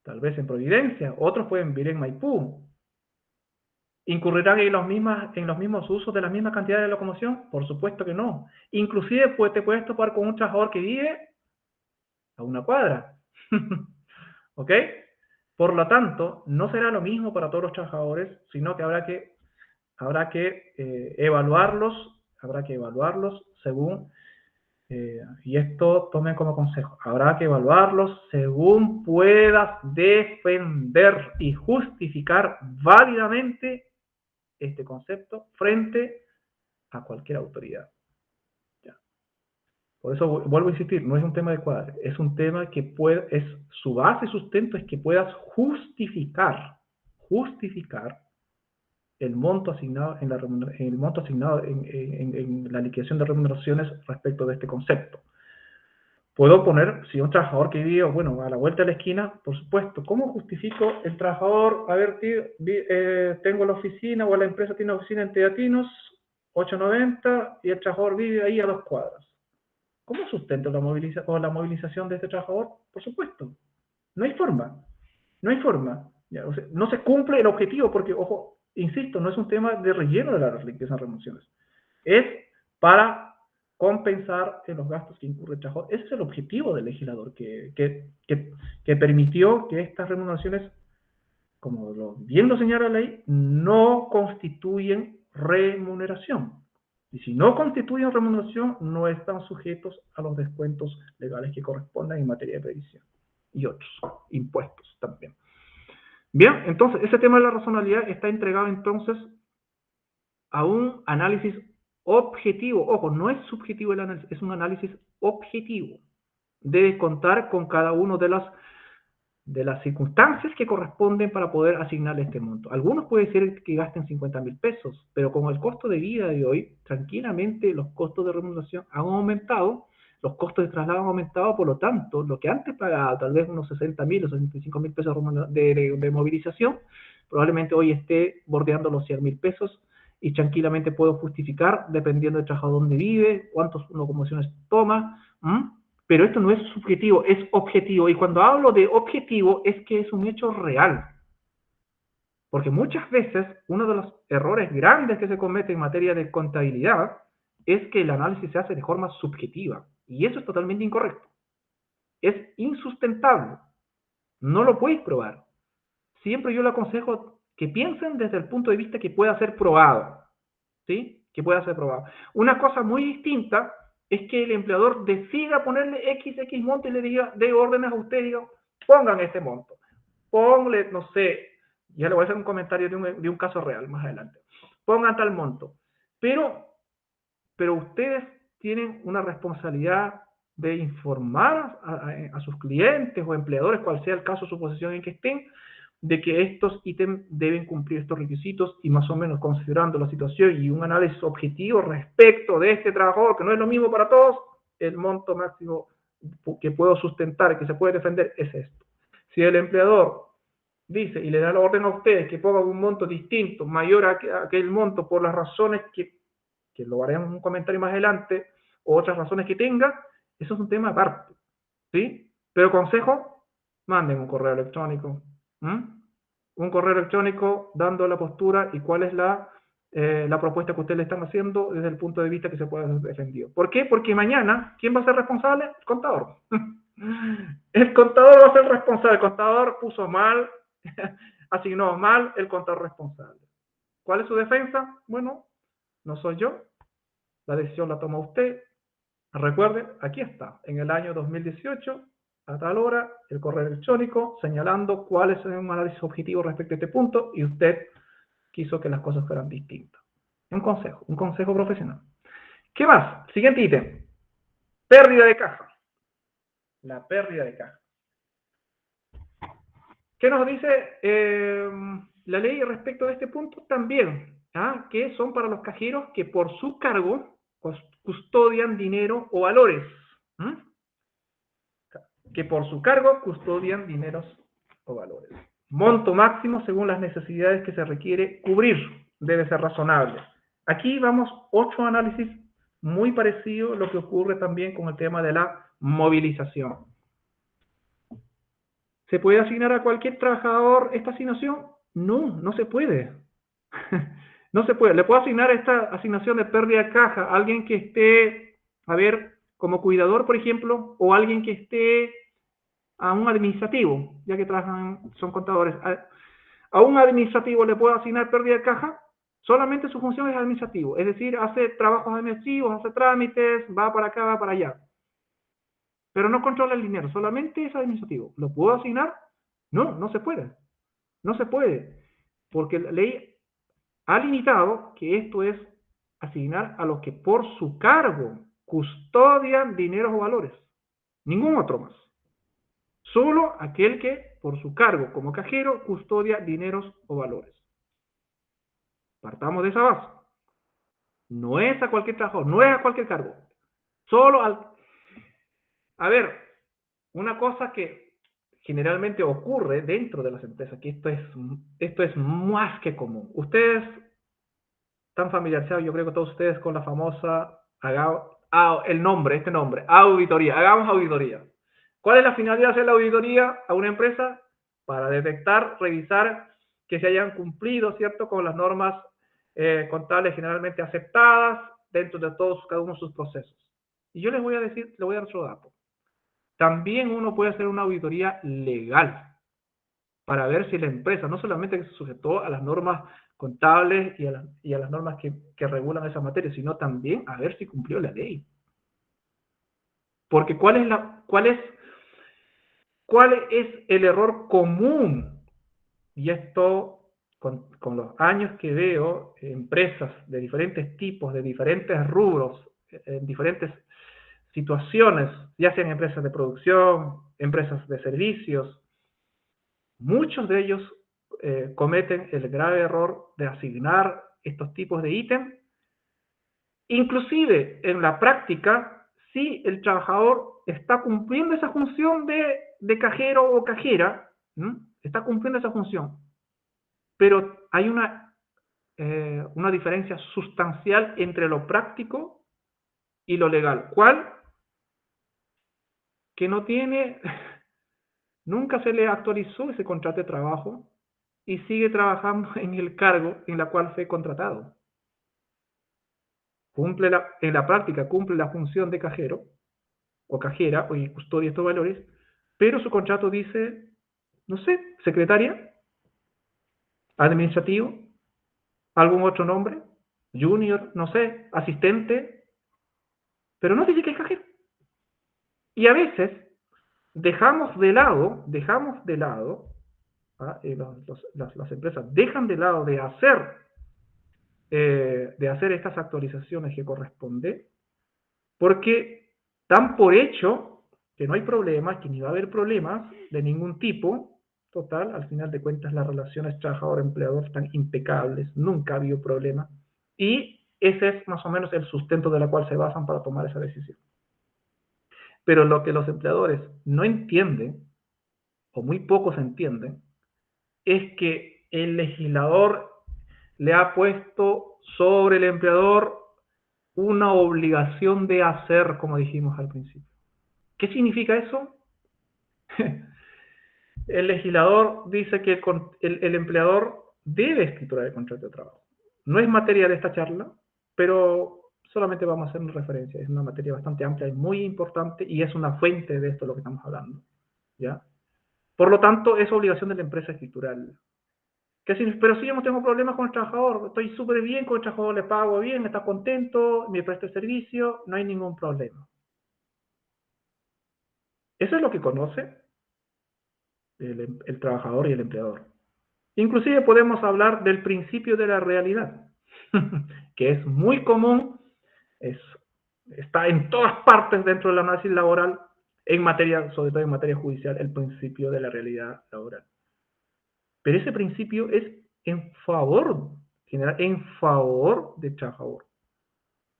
tal vez en Providencia. Otros pueden vivir en Maipú. ¿Incurrirán en los mismos usos de la misma cantidad de locomoción? Por supuesto que no. Inclusive te puedes topar con un trabajador que vive a una cuadra. ¿Ok? Por lo tanto, no será lo mismo para todos los trabajadores, sino que habrá que evaluarlos según, y esto tomen como consejo, habrá que evaluarlos según puedas defender y justificar válidamente este concepto frente a cualquier autoridad. ¿Ya? Por eso vuelvo a insistir, no es un tema de cuadre, es un tema que su base y sustento es que puedas justificar el monto asignado en la liquidación de remuneraciones respecto de este concepto. Puedo poner, si un trabajador que vive, bueno, a la vuelta de la esquina, por supuesto, ¿cómo justifico el trabajador? A ver, tío, tengo la oficina o la empresa tiene oficina en Teatinos, 890, y el trabajador vive ahí a 2 cuadras. ¿Cómo sustento la movilización de este trabajador? Por supuesto, no hay forma. No hay forma. ¿Ya? O sea, no se cumple el objetivo porque, ojo, insisto, no es un tema de relleno de la liquidación de remuneraciones. Es para compensar en los gastos que incurre el trabajador. Ese es el objetivo del legislador, que permitió que estas remuneraciones, como bien lo señala la ley, no constituyen remuneración. Y si no constituyen remuneración, no están sujetos a los descuentos legales que correspondan en materia de previsión y otros impuestos también. Bien, entonces, ese tema de la razonabilidad está entregado entonces a un análisis objetivo. Ojo, no es subjetivo el análisis, es un análisis objetivo. Debe contar con cada una de las circunstancias que corresponden para poder asignarle este monto. Algunos puede ser que gasten 50.000 pesos, pero con el costo de vida de hoy, tranquilamente los costos de remuneración han aumentado, los costos de traslado han aumentado, por lo tanto, lo que antes pagaba tal vez unos 60.000 o 65.000 pesos de movilización, probablemente hoy esté bordeando los 100.000 pesos y tranquilamente puedo justificar, dependiendo del trabajador donde vive, cuántas locomociones toma, pero esto no es subjetivo, es objetivo. Y cuando hablo de objetivo es que es un hecho real. Porque muchas veces uno de los errores grandes que se comete en materia de contabilidad es que el análisis se hace de forma subjetiva. Y eso es totalmente incorrecto. Es insustentable. No lo puedes probar. Siempre yo le aconsejo que piensen desde el punto de vista que pueda ser probado. ¿Sí? Que pueda ser probado. Una cosa muy distinta es que el empleador decida ponerle X monto y le diga, de órdenes a usted, diga, pongan este monto. Ponle, no sé, ya le voy a hacer un comentario de un caso real más adelante. Pongan tal monto. Pero ustedes tienen una responsabilidad de informar a sus clientes o empleadores, cual sea el caso, su posición en que estén, de que estos ítems deben cumplir estos requisitos y más o menos considerando la situación y un análisis objetivo respecto de este trabajador, que no es lo mismo para todos, el monto máximo que puedo sustentar, que se puede defender, es esto. Si el empleador dice y le da la orden a ustedes que pongan un monto distinto, mayor a aquel monto por las razones que lo haremos en un comentario más adelante, o otras razones que tenga, eso es un tema aparte, ¿sí? Pero consejo, manden un correo electrónico, un correo electrónico dando la postura y cuál es la propuesta que ustedes le están haciendo desde el punto de vista que se pueda ser defendido. ¿Por qué? Porque mañana, ¿quién va a ser responsable? El contador. El contador va a ser responsable. El contador puso mal, asignó mal, el contador responsable. ¿Cuál es su defensa? Bueno, no soy yo, la decisión la toma usted. Recuerden, aquí está, en el año 2018, a tal hora, el correo electrónico señalando cuál es un análisis objetivo respecto a este punto y usted quiso que las cosas fueran distintas. Un consejo profesional. ¿Qué más? Siguiente ítem. Pérdida de caja. La pérdida de caja. ¿Qué nos dice la ley respecto de este punto? También, que son para los cajeros que por su cargo custodian dinero o valores. Que por su cargo custodian dineros o valores. Monto máximo según las necesidades que se requiere cubrir. Debe ser razonable. Aquí vamos 8 análisis muy parecido a lo que ocurre también con el tema de la movilización. ¿Se puede asignar a cualquier trabajador esta asignación? No, no se puede. No se puede. ¿Le puedo asignar esta asignación de pérdida de caja a alguien que esté, a ver, como cuidador, por ejemplo, o alguien que esté a un administrativo, ya que trabajan, son contadores? ¿A un administrativo le puedo asignar pérdida de caja? Solamente su función es administrativo, es decir, hace trabajos administrativos, hace trámites, va para acá, va para allá. Pero no controla el dinero, solamente es administrativo. ¿Lo puedo asignar? No, no se puede. No se puede, porque la ley ha limitado que esto es asignar a los que por su cargo custodian dineros o valores. Ningún otro más. Solo aquel que por su cargo como cajero custodia dineros o valores. Partamos de esa base. No es a cualquier trabajador, no es a cualquier cargo. Solo al... A ver, una cosa que generalmente ocurre dentro de las empresas, que esto es más que común. Ustedes están familiarizados, yo creo que todos ustedes, con la famosa, este nombre, auditoría. Hagamos auditoría. ¿Cuál es la finalidad de hacer la auditoría a una empresa? Para detectar, revisar que se hayan cumplido, ¿cierto?, con las normas contables generalmente aceptadas dentro de todos, cada uno de sus procesos. Y yo les voy a decir, les voy a dar otro dato. También uno puede hacer una auditoría legal para ver si la empresa no solamente se sujetó a las normas contables y a las normas que regulan esa materia, sino también a ver si cumplió la ley. Porque ¿cuál es el error común? Y esto, con los años que veo, empresas de diferentes tipos, de diferentes rubros, en diferentes situaciones, ya sean empresas de producción, empresas de servicios, muchos de ellos cometen el grave error de asignar estos tipos de ítems. Inclusive, en la práctica, si el trabajador está cumpliendo esa función de cajero o cajera, ¿m? Está cumpliendo esa función, pero hay una diferencia sustancial entre lo práctico y lo legal. ¿Cuál? Que no tiene, nunca se le actualizó ese contrato de trabajo y sigue trabajando en el cargo en la cual fue contratado. En la práctica cumple la función de cajero o cajera o custodia estos valores, pero su contrato dice, no sé, secretaria, administrativo, algún otro nombre, junior, no sé, asistente, pero no dice que es cajero. Y a veces dejamos de lado, ¿ah? Las empresas dejan de lado de hacer estas actualizaciones que corresponde, porque dan por hecho que no hay problemas, que ni va a haber problemas de ningún tipo. Total, al final de cuentas las relaciones trabajador-empleador están impecables, nunca ha habido problemas, y ese es más o menos el sustento de la cual se basan para tomar esa decisión. Pero lo que los empleadores no entienden, o muy pocos entienden, es que el legislador le ha puesto sobre el empleador una obligación de hacer, como dijimos al principio. ¿Qué significa eso? El legislador dice que el empleador debe escriturar el contrato de trabajo. No es materia de esta charla, pero solamente vamos a hacer una referencia. Es una materia bastante amplia y muy importante y es una fuente de esto de lo que estamos hablando, ¿ya? Por lo tanto, es obligación de la empresa escriturarla. Pero si yo no tengo problemas con el trabajador, estoy súper bien con el trabajador, le pago bien, está contento, me presta el servicio, no hay ningún problema. Eso es lo que conoce el trabajador y el empleador. Inclusive podemos hablar del principio de la realidad, que es muy común, está en todas partes dentro del análisis laboral, sobre todo en materia judicial, el principio de la realidad laboral. Pero ese principio es en favor, en favor del trabajador.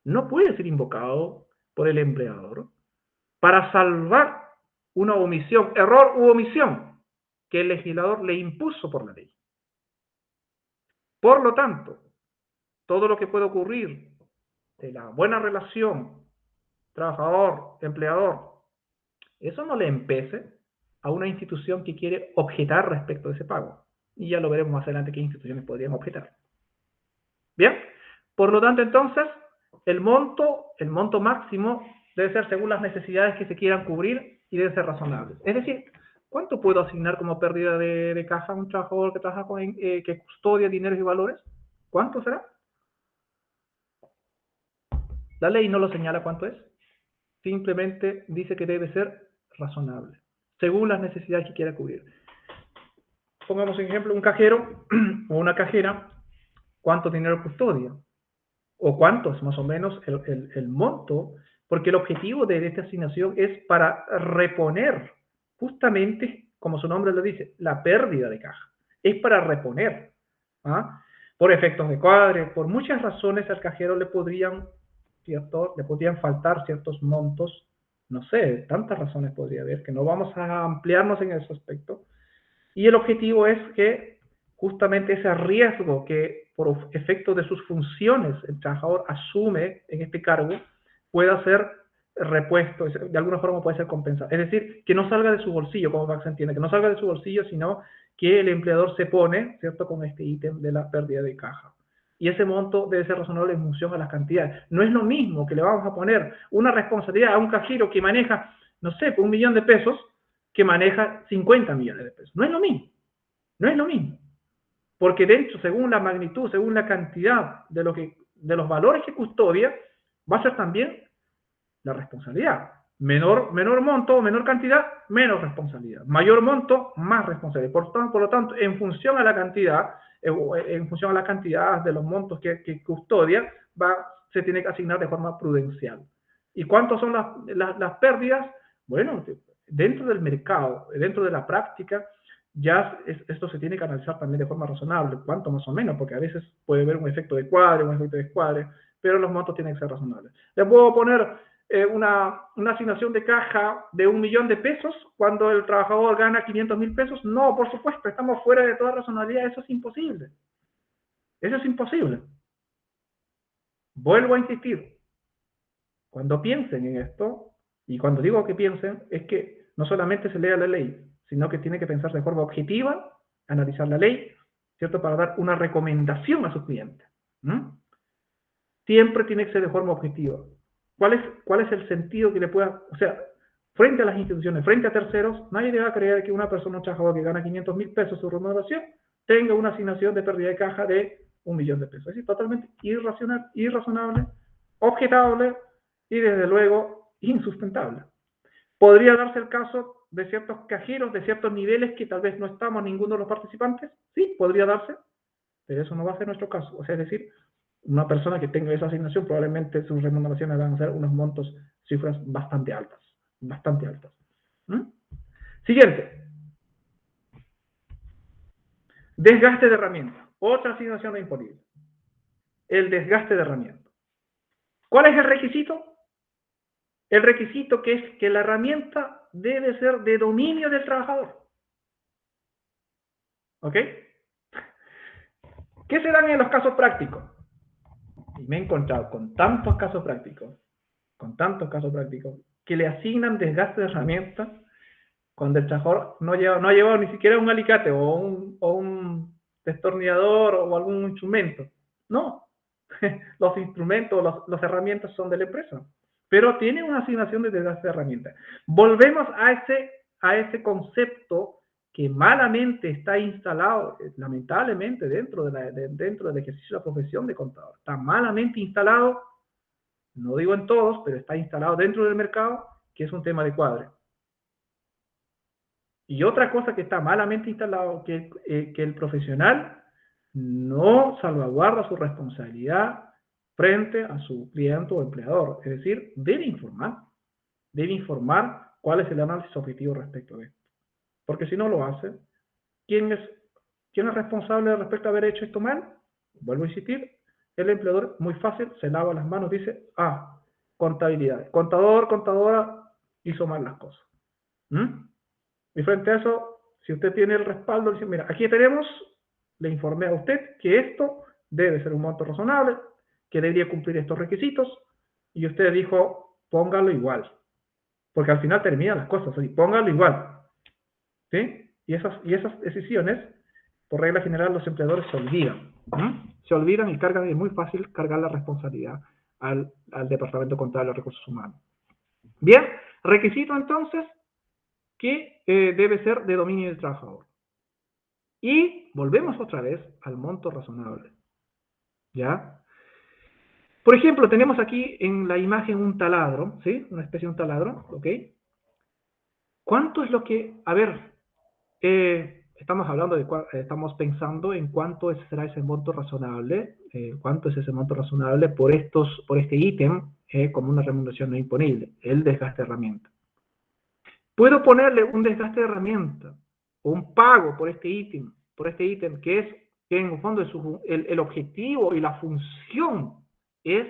No puede ser invocado por el empleador para salvar una omisión, error u omisión que el legislador le impuso por la ley. Por lo tanto, todo lo que puede ocurrir de la buena relación trabajador-empleador, eso no le empece a una institución que quiere objetar respecto de ese pago. Y ya lo veremos más adelante qué instituciones podrían objetar. Bien, por lo tanto entonces, el monto máximo debe ser según las necesidades que se quieran cubrir y debe ser razonable. Es decir, ¿cuánto puedo asignar como pérdida de caja a un trabajador que trabaja que custodia dineros y valores? ¿Cuánto será? La ley no lo señala cuánto es. Simplemente dice que debe ser razonable, según las necesidades que quiera cubrir. Pongamos en ejemplo un cajero o una cajera, ¿cuánto dinero custodia? O cuántos, más o menos, el monto, porque el objetivo de esta asignación es para reponer, justamente, como su nombre lo dice, la pérdida de caja. Es para reponer, ¿ah? Por efectos de cuadre, por muchas razones al cajero le podrían faltar ciertos montos, no sé, tantas razones podría haber, que no vamos a ampliarnos en ese aspecto. Y el objetivo es que justamente ese riesgo que por efecto de sus funciones el trabajador asume en este cargo pueda ser repuesto, de alguna forma puede ser compensado. Es decir, que no salga de su bolsillo, como Max entiende, que no salga de su bolsillo, sino que el empleador se pone, ¿cierto?, con este ítem de la pérdida de caja. y ese monto debe ser razonable en función a las cantidades. No es lo mismo que le vamos a poner una responsabilidad a un cajero que maneja, no sé, 1.000.000 de pesos, que maneja 50 millones de pesos. No es lo mismo, no es lo mismo. Porque de hecho, según la magnitud, según la cantidad de los valores que custodia, va a ser también la responsabilidad. Menor monto, menor cantidad, menos responsabilidad. Mayor monto, más responsabilidad. Por lo tanto, en función a la cantidad, en función a la cantidad de los montos que custodia, se tiene que asignar de forma prudencial. ¿Y cuántas son las pérdidas? Bueno, dentro del mercado, dentro de la práctica, esto se tiene que analizar también de forma razonable. ¿Cuánto más o menos? Porque a veces puede haber un efecto de cuadre, un efecto de descuadre, pero los montos tienen que ser razonables. Les puedo poner una asignación de caja de 1.000.000 de pesos cuando el trabajador gana 500.000 pesos. No, por supuesto, estamos fuera de toda razonabilidad. Eso es imposible. Eso es imposible. Vuelvo a insistir. Cuando piensen en esto, y cuando digo que piensen, es que no solamente se lea la ley, sino que tiene que pensar de forma objetiva, analizar la ley, ¿cierto? Para dar una recomendación a sus clientes. Siempre tiene que ser de forma objetiva. ¿Cuál es el sentido que le pueda, o sea, frente a las instituciones, frente a terceros, nadie le va a creer que una persona, un trabajador que gana 500.000 pesos su remuneración, tenga una asignación de pérdida de caja de 1.000.000 de pesos? Es decir, totalmente irracional, irrazonable, objetable y desde luego insustentable. ¿Podría darse el caso de ciertos cajeros, de ciertos niveles que tal vez no estamos ninguno de los participantes? Sí, podría darse, pero eso no va a ser nuestro caso. O sea, es decir, una persona que tenga esa asignación, probablemente sus remuneraciones van a ser unos montos, cifras bastante altas. Bastante altas. Siguiente. Desgaste de herramienta. Otra asignación imponible. El desgaste de herramienta. ¿Cuál es el requisito? El requisito que es que la herramienta debe ser de dominio del trabajador. ¿Ok? ¿Qué se dan en los casos prácticos? Y me he encontrado con tantos casos prácticos, que le asignan desgaste de herramientas cuando el trabajador no ha llevado ni siquiera un alicate o un destornillador o algún instrumento. No, los instrumentos, las herramientas son de la empresa, pero tiene una asignación de desgaste de herramientas. Volvemos a ese concepto que malamente está instalado, lamentablemente, dentro del ejercicio de la profesión de contador. Está malamente instalado, no digo en todos, pero está instalado dentro del mercado, que es un tema de cuadre. Y otra cosa que está malamente instalado, que el profesional no salvaguarda su responsabilidad frente a su cliente o empleador. Es decir, debe informar cuál es el análisis objetivo respecto de esto. Porque si no lo hace, ¿quién es responsable respecto a haber hecho esto mal? Vuelvo a insistir, el empleador, muy fácil, se lava las manos, dice, contabilidad. Contador, contadora, hizo mal las cosas. Y frente a eso, si usted tiene el respaldo, dice, mira, aquí tenemos, le informé a usted que esto debe ser un monto razonable, que debería cumplir estos requisitos, y usted dijo, póngalo igual. Porque al final terminan las cosas, así, póngalo igual. ¿Sí? Y esas decisiones, por regla general, los empleadores se olvidan. Se olvidan y cargan, es muy fácil cargar la responsabilidad al Departamento Contable de Recursos Humanos. Bien, requisito entonces, que debe ser de dominio del trabajador. Y volvemos otra vez al monto razonable. ¿Ya? Por ejemplo, tenemos aquí en la imagen un taladro, ¿sí? Una especie de un taladro, ¿ok? ¿Cuánto es lo que, a ver, estamos pensando en cuánto será ese monto razonable, cuánto es ese monto razonable por este ítem como una remuneración no imponible, el desgaste de herramienta. Puedo ponerle un desgaste de herramienta o un pago por este ítem que en el fondo el objetivo y la función es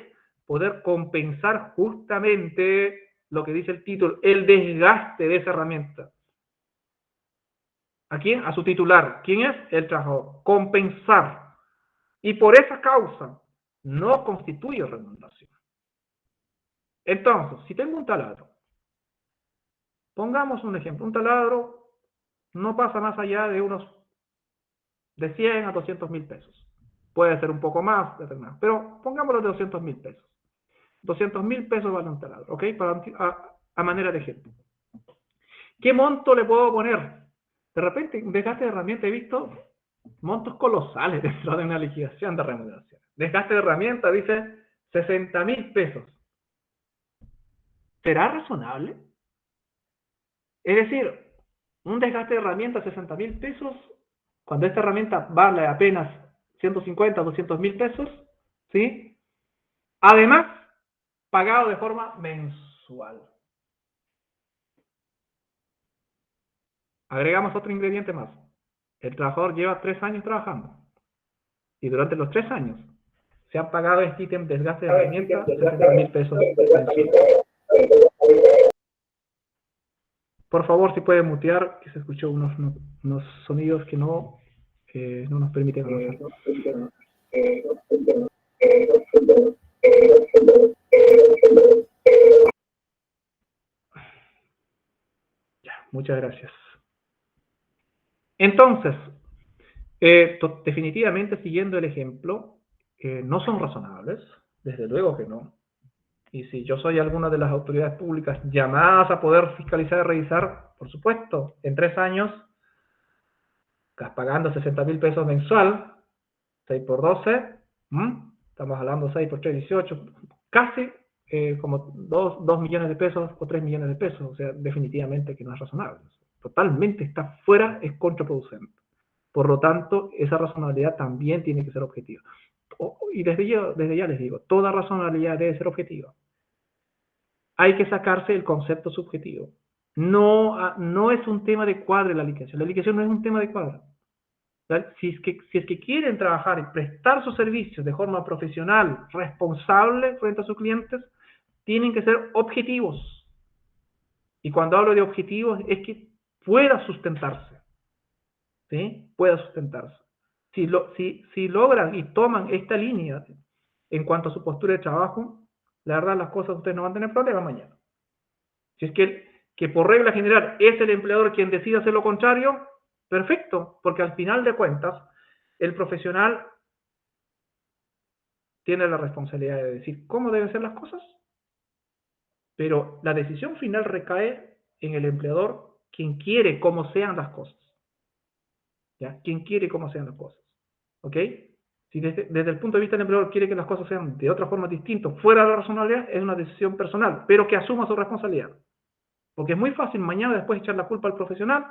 poder compensar justamente lo que dice el título, el desgaste de esa herramienta. ¿A quién? A su titular. ¿Quién es? El trabajador. Compensar. Y por esa causa no constituye remuneración. Entonces, si tengo un taladro, pongamos un ejemplo, un taladro no pasa más allá de 100 a 200.000 pesos. Puede ser un poco más, pero pongámoslo de 200.000 pesos. 200.000 pesos vale un taladro, ¿ok? A manera de ejemplo. ¿Qué monto le puedo poner? De repente, un desgaste de herramienta, he visto montos colosales dentro de una liquidación de remuneración. Desgaste de herramienta, dice 60.000 pesos. ¿Será razonable? Es decir, un desgaste de herramienta de 60.000 pesos, cuando esta herramienta vale apenas 150, 200.000 pesos, ¿sí? Además, pagado de forma mensual. Agregamos otro ingrediente más. El trabajador lleva 3 años trabajando. Y durante los 3 años se han pagado este ítem de desgaste de herramienta 60.000 pesos mensuales. Por favor, si puede mutear, que se escuchó unos sonidos que no nos permiten avanzar. Ya, muchas gracias. Entonces, definitivamente siguiendo el ejemplo, no son razonables, desde luego que no. Y si yo soy alguna de las autoridades públicas llamadas a poder fiscalizar y revisar, por supuesto, en 3 años, pagando 60.000 pesos mensual, 6 por 12, estamos hablando 6 por 3, 18, casi como 2 millones de pesos o 3 millones de pesos, o sea, definitivamente que no es razonable. Totalmente está fuera, es contraproducente. Por lo tanto, esa razonabilidad también tiene que ser objetiva. Y desde ya les digo, toda razonabilidad debe ser objetiva. Hay que sacarse el concepto subjetivo. No es un tema de cuadre la liquidación. La liquidación no es un tema de cuadre. Si es que quieren trabajar y prestar sus servicios de forma profesional, responsable frente a sus clientes, tienen que ser objetivos. Y cuando hablo de objetivos es que pueda sustentarse. ¿Sí? Pueda sustentarse. Si logran y toman esta línea en cuanto a su postura de trabajo, la verdad las cosas ustedes no van a tener problemas mañana. Si es que por regla general es el empleador quien decide hacer lo contrario, perfecto, porque al final de cuentas el profesional tiene la responsabilidad de decir cómo deben ser las cosas, pero la decisión final recae en el empleador, quien quiere cómo sean las cosas. ¿Ya? Quien quiere cómo sean las cosas. ¿Ok? Si desde el punto de vista del empleador quiere que las cosas sean de otra forma distintas, fuera de la razonabilidad, es una decisión personal, pero que asuma su responsabilidad. Porque es muy fácil mañana después echar la culpa al profesional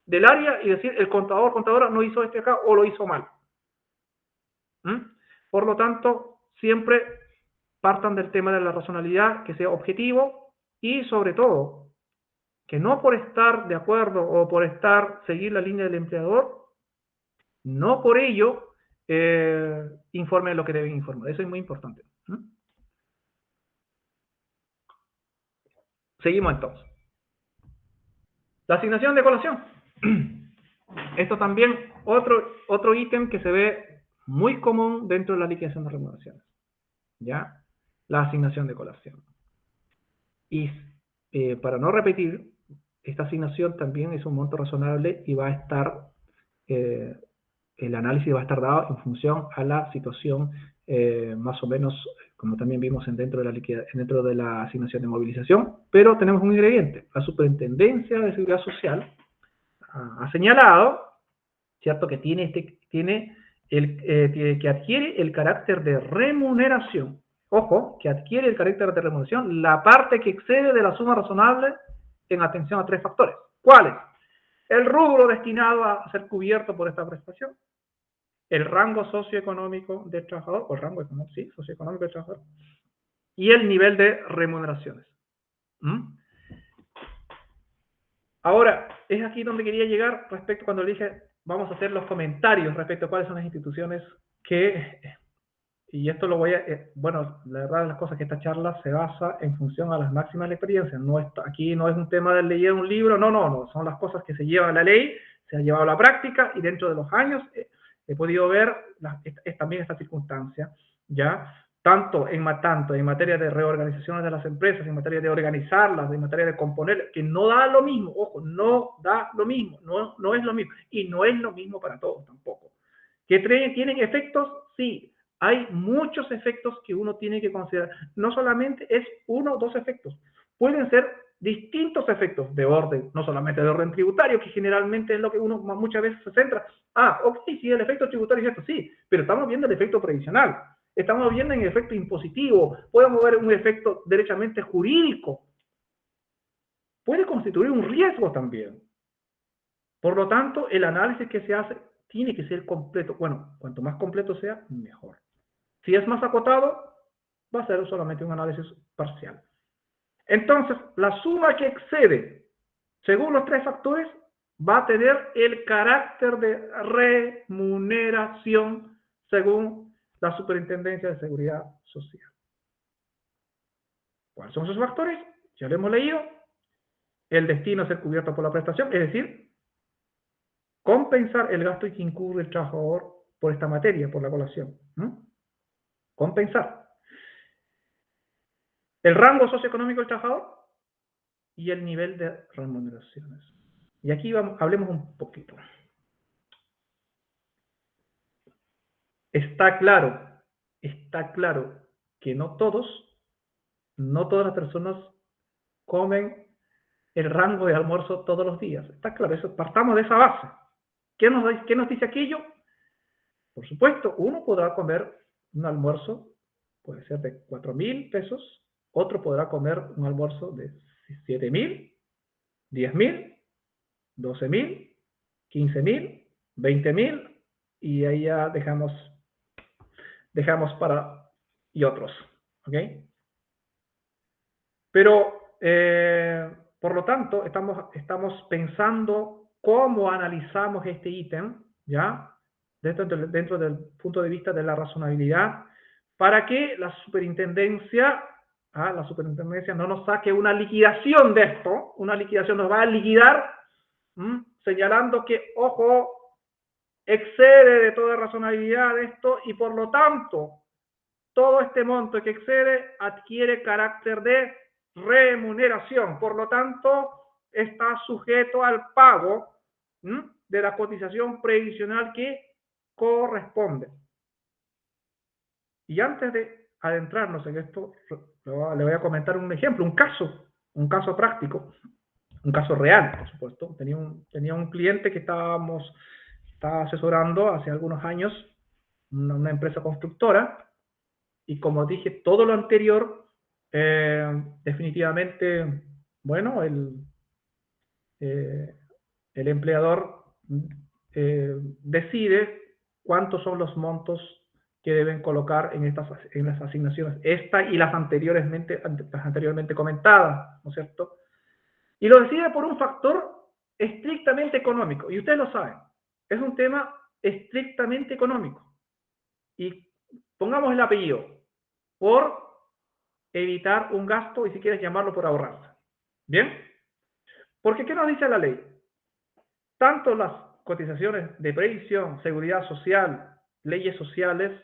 del área y decir el contador, contadora no hizo este acá o lo hizo mal. Por lo tanto, siempre partan del tema de la razonabilidad, que sea objetivo y sobre todo, que no por estar de acuerdo o por seguir la línea del empleador, no por ello informen lo que deben informar. Eso es muy importante. Seguimos entonces. La asignación de colación. Esto también, otro ítem que se ve muy común dentro de la liquidación de remuneraciones. ¿Ya? La asignación de colación. Y para no repetir, esta asignación también es un monto razonable y va a estar, el análisis va a estar dado en función a la situación, más o menos, como también vimos dentro de la asignación de movilización, pero tenemos un ingrediente. La Superintendencia de Seguridad Social ha señalado, ¿cierto?, que que adquiere el carácter de remuneración. Ojo, que adquiere el carácter de remuneración la parte que excede de la suma razonable en atención a 3 factores. ¿Cuáles? El rubro destinado a ser cubierto por esta prestación, el rango socioeconómico del trabajador, o el rango económico, sí, socioeconómico del trabajador, y el nivel de remuneraciones. Ahora, es aquí donde quería llegar respecto cuando le dije, vamos a hacer los comentarios respecto a cuáles son las instituciones que, y esto lo voy a, bueno, la verdad de las cosas que esta charla se basa en función a las máximas de la experiencia. Aquí no es un tema de leer un libro, no, son las cosas que se llevan a la ley, se ha llevado a la práctica y dentro de los años he podido ver también esta circunstancia, ¿ya? Tanto en materia de reorganizaciones de las empresas, en materia de organizarlas, en materia de componer, que no da lo mismo, ojo, no da lo mismo, no es lo mismo, y no es lo mismo para todos tampoco. ¿Que tienen efectos? Sí. Hay muchos efectos que uno tiene que considerar. No solamente es uno o dos efectos. Pueden ser distintos efectos de orden, no solamente de orden tributario, que generalmente es lo que uno muchas veces se centra. Ah, ok, sí, el efecto tributario es esto, sí, pero estamos viendo el efecto previsional. Estamos viendo el efecto impositivo. Podemos ver un efecto derechamente jurídico. Puede constituir un riesgo también. Por lo tanto, el análisis que se hace tiene que ser completo. Bueno, cuanto más completo sea, mejor. Si es más acotado, va a ser solamente un análisis parcial. Entonces, la suma que excede, según los tres factores, va a tener el carácter de remuneración según la Superintendencia de Seguridad Social. ¿Cuáles son esos factores? Ya lo hemos leído. El destino a ser cubierto por la prestación, es decir, compensar el gasto que incurre el trabajador por esta materia, por la colación. Compensar. El rango socioeconómico del trabajador y el nivel de remuneraciones. Y aquí hablemos un poquito. Está claro que no todas las personas comen el rango de almuerzo todos los días. Está claro, eso, partamos de esa base. ¿Qué nos dice aquello? Por supuesto, uno podrá comer un almuerzo, puede ser de 4.000 pesos, otro podrá comer un almuerzo de 7.000, 10.000, 12.000, 15.000, 20.000, y ahí ya dejamos para y otros, ¿ok? Pero, por lo tanto, estamos pensando cómo analizamos este ítem, ¿ya? Dentro del punto de vista de la razonabilidad, para que la superintendencia no nos saque una liquidación de esto, una liquidación nos va a liquidar, señalando que, ojo, excede de toda razonabilidad esto y por lo tanto todo este monto que excede adquiere carácter de remuneración, por lo tanto está sujeto al pago de la cotización previsional que corresponde. Y antes de adentrarnos en esto, le voy a comentar un ejemplo, un caso práctico, un caso real, por supuesto. Tenía un cliente que estaba asesorando hace algunos años, una empresa constructora, y como dije, todo lo anterior, definitivamente, bueno, el empleador decide cuántos son los montos que deben colocar en las asignaciones, esta y las anteriormente comentadas, ¿no es cierto? Y lo decide por un factor estrictamente económico, y ustedes lo saben, es un tema estrictamente económico. Y pongamos el apellido, por evitar un gasto y si quieres llamarlo por ahorrarse. ¿Bien? Porque ¿qué nos dice la ley? Tanto las cotizaciones de previsión, seguridad social, leyes sociales,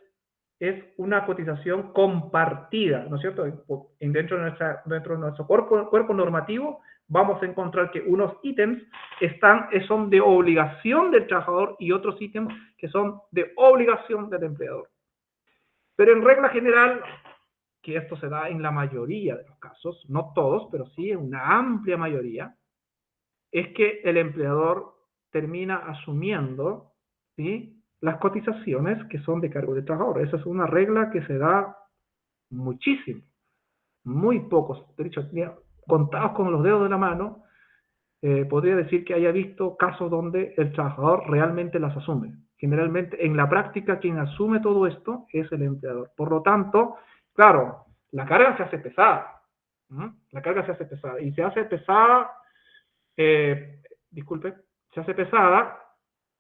es una cotización compartida, ¿no es cierto? Dentro de nuestro cuerpo normativo vamos a encontrar que unos ítems son de obligación del trabajador y otros ítems que son de obligación del empleador. Pero en regla general, que esto se da en la mayoría de los casos, no todos, pero sí en una amplia mayoría, es que el empleador termina asumiendo, ¿sí?, las cotizaciones que son de cargo del trabajador. Esa es una regla que se da muchísimo, muy pocos, de hecho, contados con los dedos de la mano, podría decir que haya visto casos donde el trabajador realmente las asume. Generalmente, en la práctica, quien asume todo esto es el empleador. Por lo tanto, claro, la carga se hace pesada. La carga se hace pesada. Y se hace pesada,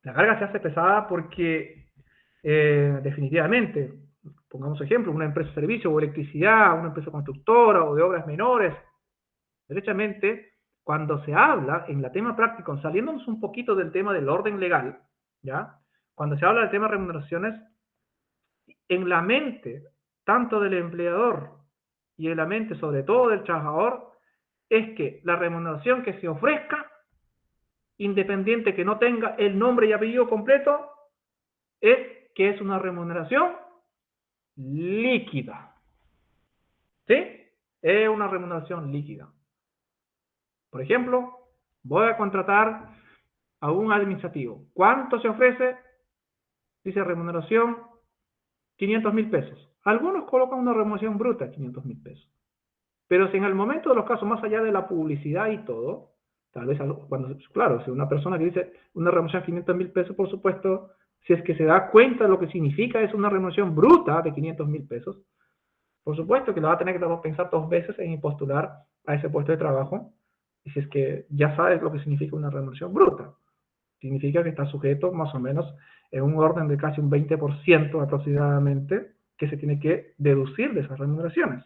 la carga se hace pesada porque definitivamente, pongamos ejemplo, una empresa de servicio o electricidad, una empresa constructora o de obras menores, derechamente, cuando se habla en la tema práctico, saliéndonos un poquito del tema del orden legal, ¿ya? Cuando se habla del tema de remuneraciones, en la mente, tanto del empleador y en la mente, sobre todo del trabajador, es que la remuneración que se ofrezca, independiente que no tenga el nombre y apellido completo, es que es una remuneración líquida. ¿Sí? Es una remuneración líquida. Por ejemplo, voy a contratar a un administrativo. ¿Cuánto se ofrece? Dice remuneración 500.000 pesos. Algunos colocan una remuneración bruta de 500.000 pesos. Pero si en el momento de los casos, más allá de la publicidad y todo, tal vez cuando, claro, si una persona que dice una remuneración de 500.000 pesos, por supuesto, si es que se da cuenta de lo que significa es una remuneración bruta de 500.000 pesos, por supuesto que lo va a tener que pensar dos veces en postular a ese puesto de trabajo. Y si es que ya sabes lo que significa una remuneración bruta, significa que está sujeto más o menos en un orden de casi un 20% aproximadamente que se tiene que deducir de esas remuneraciones,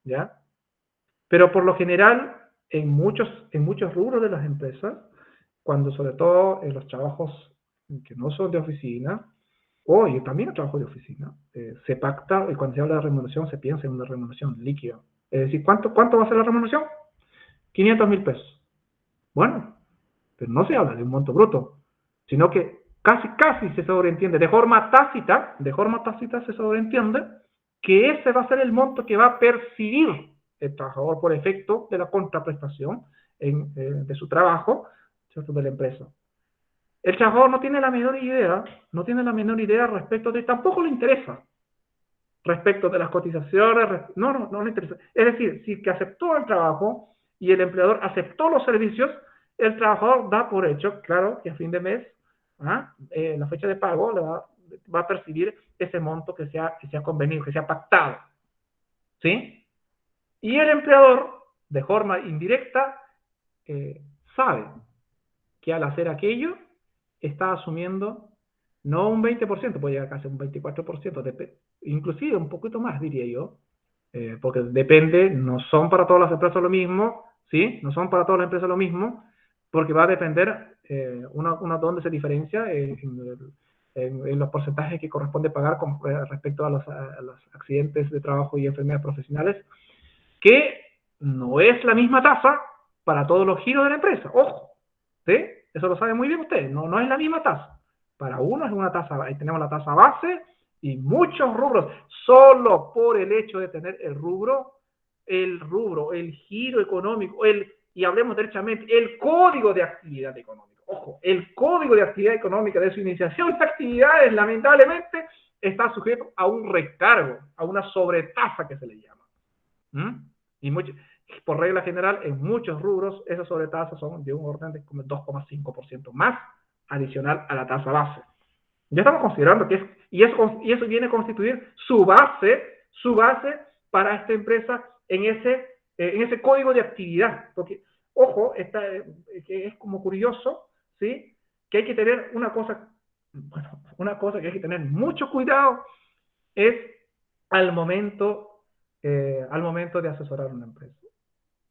¿ya? Pero por lo general, en muchos rubros de las empresas, cuando sobre todo en los trabajos que no son de oficina, o yo también trabajo de oficina, se pacta, y cuando se habla de remuneración se piensa en una remuneración líquida. Es decir, ¿cuánto va a ser la remuneración? 500.000 pesos. Bueno, pero no se habla de un monto bruto, sino que casi se sobreentiende, de forma tácita se sobreentiende que ese va a ser el monto que va a percibir el trabajador por efecto de la contraprestación de su trabajo, ¿cierto?, de la empresa. El trabajador no tiene la menor idea respecto de, tampoco le interesa, respecto de las cotizaciones, no le interesa. Es decir, si que aceptó el trabajo y el empleador aceptó los servicios, el trabajador da por hecho, claro, que a fin de mes, la fecha de pago, va a percibir ese monto que se ha convenido, que se ha pactado. ¿Sí? Y el empleador, de forma indirecta, sabe que al hacer aquello, está asumiendo no un 20%, puede llegar casi a un 24%, inclusive un poquito más, diría yo, porque depende, no son para todas las empresas lo mismo, ¿sí? No son para todas las empresas lo mismo, porque va a depender dónde se diferencia en los porcentajes que corresponde pagar respecto a los accidentes de trabajo y enfermedades profesionales, que no es la misma tasa para todos los giros de la empresa. Ojo, ¿sí? Eso lo sabe muy bien usted, no es la misma tasa. Para uno es una tasa, ahí tenemos la tasa base y muchos rubros, solo por el hecho de tener el giro económico, y hablemos derechamente, el código de actividad económica. Ojo, el código de actividad económica de su iniciación de actividades, lamentablemente, está sujeto a un recargo, a una sobretasa que se le llama. Y por regla general, en muchos rubros, esas sobretasas son de un orden de 2,5% más adicional a la tasa base. Ya estamos considerando que y eso viene a constituir su base para esta empresa en ese código de actividad. Porque, ojo, que es como curioso, ¿sí? Que hay que tener una cosa que hay que tener mucho cuidado es al momento de asesorar a una empresa.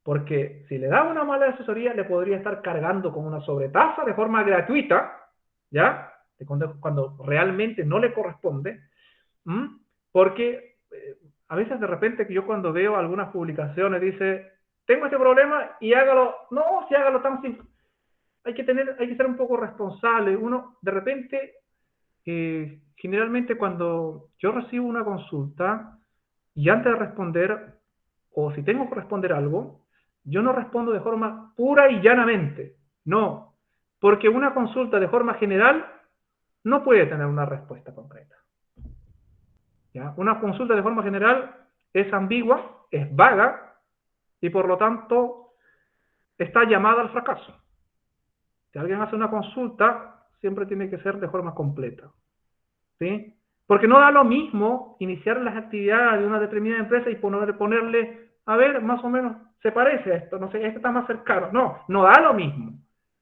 Porque si le da una mala asesoría, le podría estar cargando con una sobretasa de forma gratuita, ¿ya? Cuando realmente no le corresponde, porque a veces de repente que yo cuando veo algunas publicaciones dice, tengo este problema y hágalo, no, si hágalo tan simple. Hay que ser un poco responsable. Uno, de repente, generalmente cuando yo recibo una consulta y antes de responder, o si tengo que responder algo, yo no respondo de forma pura y llanamente. No, porque una consulta de forma general no puede tener una respuesta concreta. ¿Ya? Una consulta de forma general es ambigua, es vaga y por lo tanto está llamada al fracaso. Si alguien hace una consulta, siempre tiene que ser de forma completa. ¿Sí? Porque no da lo mismo iniciar las actividades de una determinada empresa y ponerle, a ver, más o menos, se parece a esto, no sé, este está más cercano. No da lo mismo,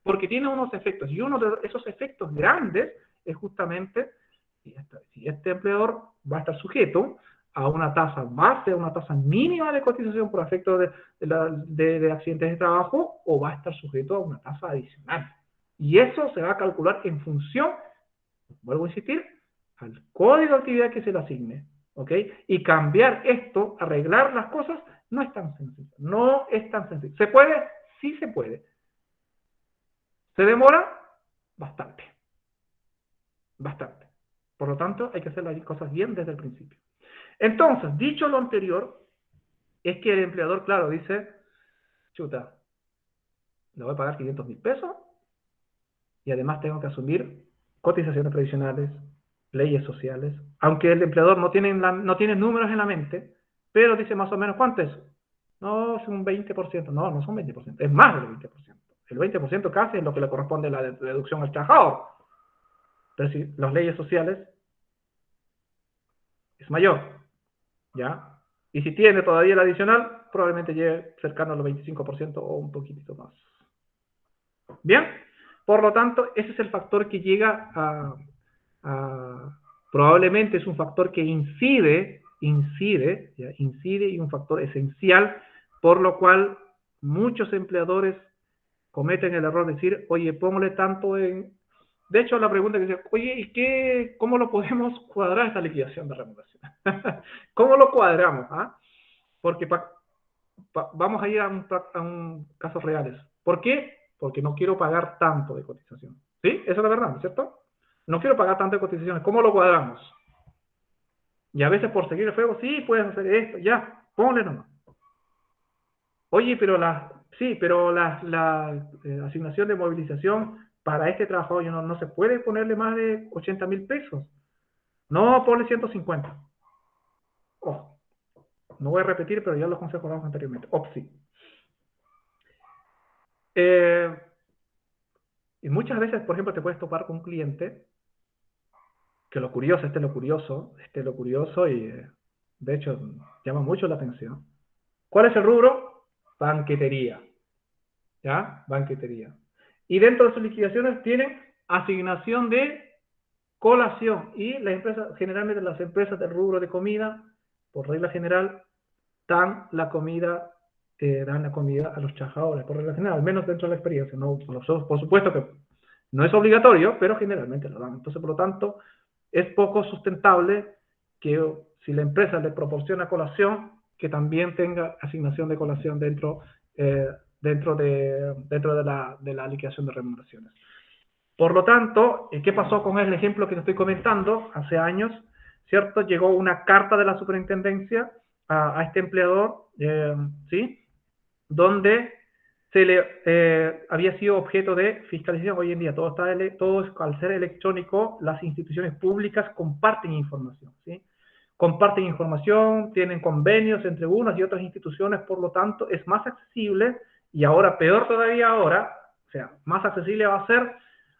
porque tiene unos efectos, y uno de esos efectos grandes es justamente si este empleador va a estar sujeto a una tasa base, a una tasa mínima de cotización por efecto de accidentes de trabajo, o va a estar sujeto a una tasa adicional. Y eso se va a calcular en función, vuelvo a insistir, al código de actividad que se le asigne, ¿ok? Y cambiar esto, arreglar las cosas, no es tan sencillo. No es tan sencillo. ¿Se puede? Sí se puede. ¿Se demora? Bastante. Bastante. Por lo tanto, hay que hacer las cosas bien desde el principio. Entonces, dicho lo anterior, es que el empleador, claro, dice, chuta, le voy a pagar 500.000 pesos y además tengo que asumir cotizaciones previsionales, leyes sociales, aunque el empleador no tiene números en la mente, pero dice más o menos cuánto es. No, es un 20%, no, no son 20%, es más del 20%. El 20% casi es lo que le corresponde a la deducción al trabajador. Pero si las leyes sociales es mayor, ¿ya? Y si tiene todavía el adicional, probablemente llegue cercano al 25% o un poquitito más. Bien, por lo tanto, ese es el factor que llega probablemente es un factor que incide y un factor esencial, por lo cual muchos empleadores cometen el error de decir, oye, póngale tanto en... De hecho, la pregunta que dice, oye, ¿y cómo lo podemos cuadrar esta liquidación de remuneración? ¿Cómo lo cuadramos? ¿Ah? Porque vamos a ir a un casos reales. ¿Por qué? Porque no quiero pagar tanto de cotización. ¿Sí? Esa es la verdad, ¿cierto? No quiero pagar tanto de cotizaciones. ¿Cómo lo cuadramos? Y a veces por seguir el juego, sí, puedes hacer esto, ya, ponle nomás. Oye, pero la asignación de movilización para este trabajador no se puede ponerle más de 80.000 pesos. No, ponle 150. Oh, no voy a repetir, pero ya los consejos damos anteriormente. OPSI. Y muchas veces, por ejemplo, te puedes topar con un cliente que lo curioso, lo curioso y de hecho llama mucho la atención. ¿Cuál es el rubro? Banquetería. ¿Ya? Banquetería. Y dentro de sus liquidaciones tienen asignación de colación. Y las empresas, generalmente las empresas del rubro de comida, por regla general, dan la comida a los trabajadores, por regla general, al menos dentro de la experiencia. No, por supuesto que no es obligatorio, pero generalmente lo dan. Entonces, por lo tanto, es poco sustentable que si la empresa le proporciona colación, que también tenga asignación de colación dentro de la liquidación de remuneraciones. Por lo tanto, ¿qué pasó con el ejemplo que te estoy comentando? Hace años, ¿cierto? Llegó una carta de la superintendencia a este empleador, ¿sí? Donde había sido objeto de fiscalización. Hoy en día todo al ser electrónico, las instituciones públicas comparten información, ¿sí? Comparten información, tienen convenios entre unas y otras instituciones, por lo tanto es más accesible y ahora, peor todavía ahora, o sea, más accesible va a ser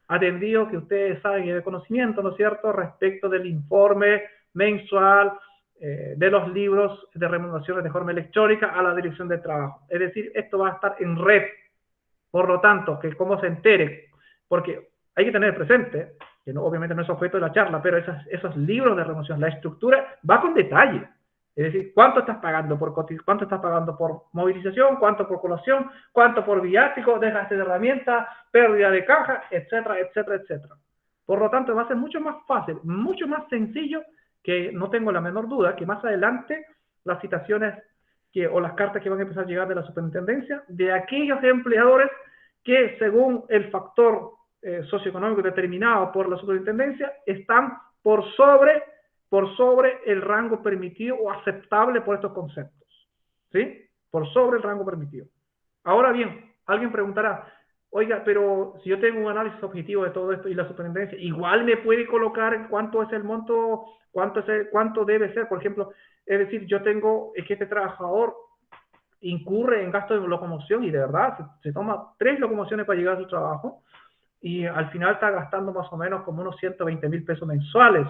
atendido que ustedes saben y de conocimiento, ¿no es cierto?, respecto del informe mensual de los libros de remuneraciones de forma electrónica a la dirección de trabajo. Es decir, esto va a estar en red. Por lo tanto, que cómo se entere, porque hay que tener presente, que obviamente no es objeto de la charla, pero esos libros de remuneración, la estructura va con detalle. Es decir, ¿cuánto estás pagando por movilización? ¿Cuánto por colación? ¿Cuánto por viático? Desgaste de herramientas, pérdida de caja, etcétera, etcétera, etcétera. Por lo tanto, va a ser mucho más fácil, mucho más sencillo, que no tengo la menor duda que más adelante las citaciones o las cartas que van a empezar a llegar de la superintendencia, de aquellos empleadores que según el factor socioeconómico determinado por la superintendencia están por sobre el rango permitido o aceptable por estos conceptos. ¿Sí? Por sobre el rango permitido. Ahora bien, alguien preguntará, oiga, pero si yo tengo un análisis objetivo de todo esto y la superintendencia, igual me puede colocar en cuánto es el monto, cuánto debe ser, por ejemplo, es decir, yo tengo, es que este trabajador incurre en gastos de locomoción y de verdad se toma 3 locomociones para llegar a su trabajo y al final está gastando más o menos como unos 120.000 pesos mensuales.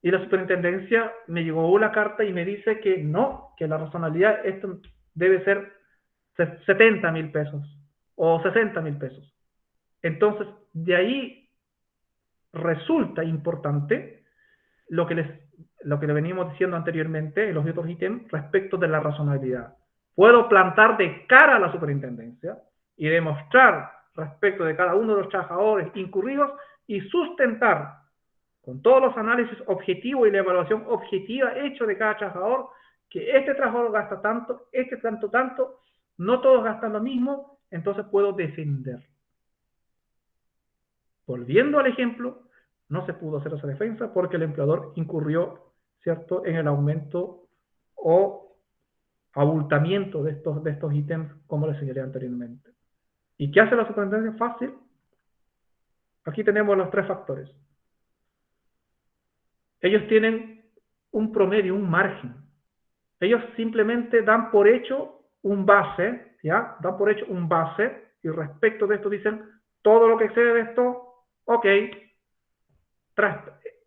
Y la superintendencia me llegó la carta y me dice que no, que la razonabilidad esto debe ser 70.000 pesos o 60.000 pesos. Entonces, de ahí resulta importante lo que le venimos diciendo anteriormente en los otros ítems respecto de la razonabilidad. Puedo plantar de cara a la superintendencia y demostrar respecto de cada uno de los trabajadores incurridos y sustentar con todos los análisis objetivos y la evaluación objetiva hecho de cada trabajador que este trabajador gasta tanto, este tanto, no todos gastan lo mismo, entonces puedo defender. Volviendo al ejemplo, no se pudo hacer esa defensa porque el empleador incurrió, ¿cierto?, en el aumento o abultamiento de estos ítems, como les señalé anteriormente. ¿Y qué hace la superintendencia? Fácil. Aquí tenemos los tres factores. Ellos tienen un promedio, un margen. Ellos simplemente dan por hecho un base, ¿ya? Dan por hecho un base, y respecto de esto dicen, todo lo que excede de esto, ok,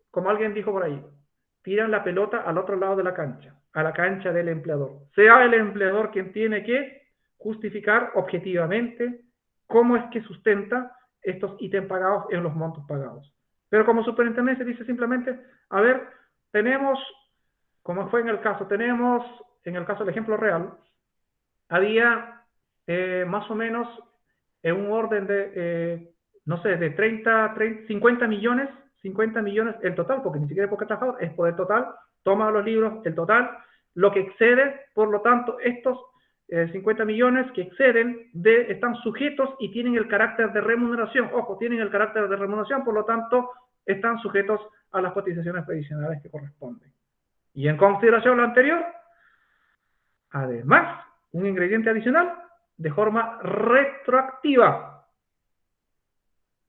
como alguien dijo por ahí, tiran la pelota al otro lado de la cancha, a la cancha del empleador. Sea el empleador quien tiene que justificar objetivamente cómo es que sustenta estos ítems pagados en los montos pagados. Pero como superintendencia dice simplemente, a ver, tenemos, como fue en el caso, tenemos, en el caso del ejemplo real, había más o menos en un orden de, no sé, de 50 millones el total, porque ni siquiera es por trabajador, es por el total, toma los libros, el total, lo que excede, por lo tanto, estos 50 millones que exceden están sujetos y tienen el carácter de remuneración, ojo, tienen el carácter de remuneración, por lo tanto, están sujetos a las cotizaciones previsionales que corresponden. Y en consideración a lo anterior, además, un ingrediente adicional, de forma retroactiva.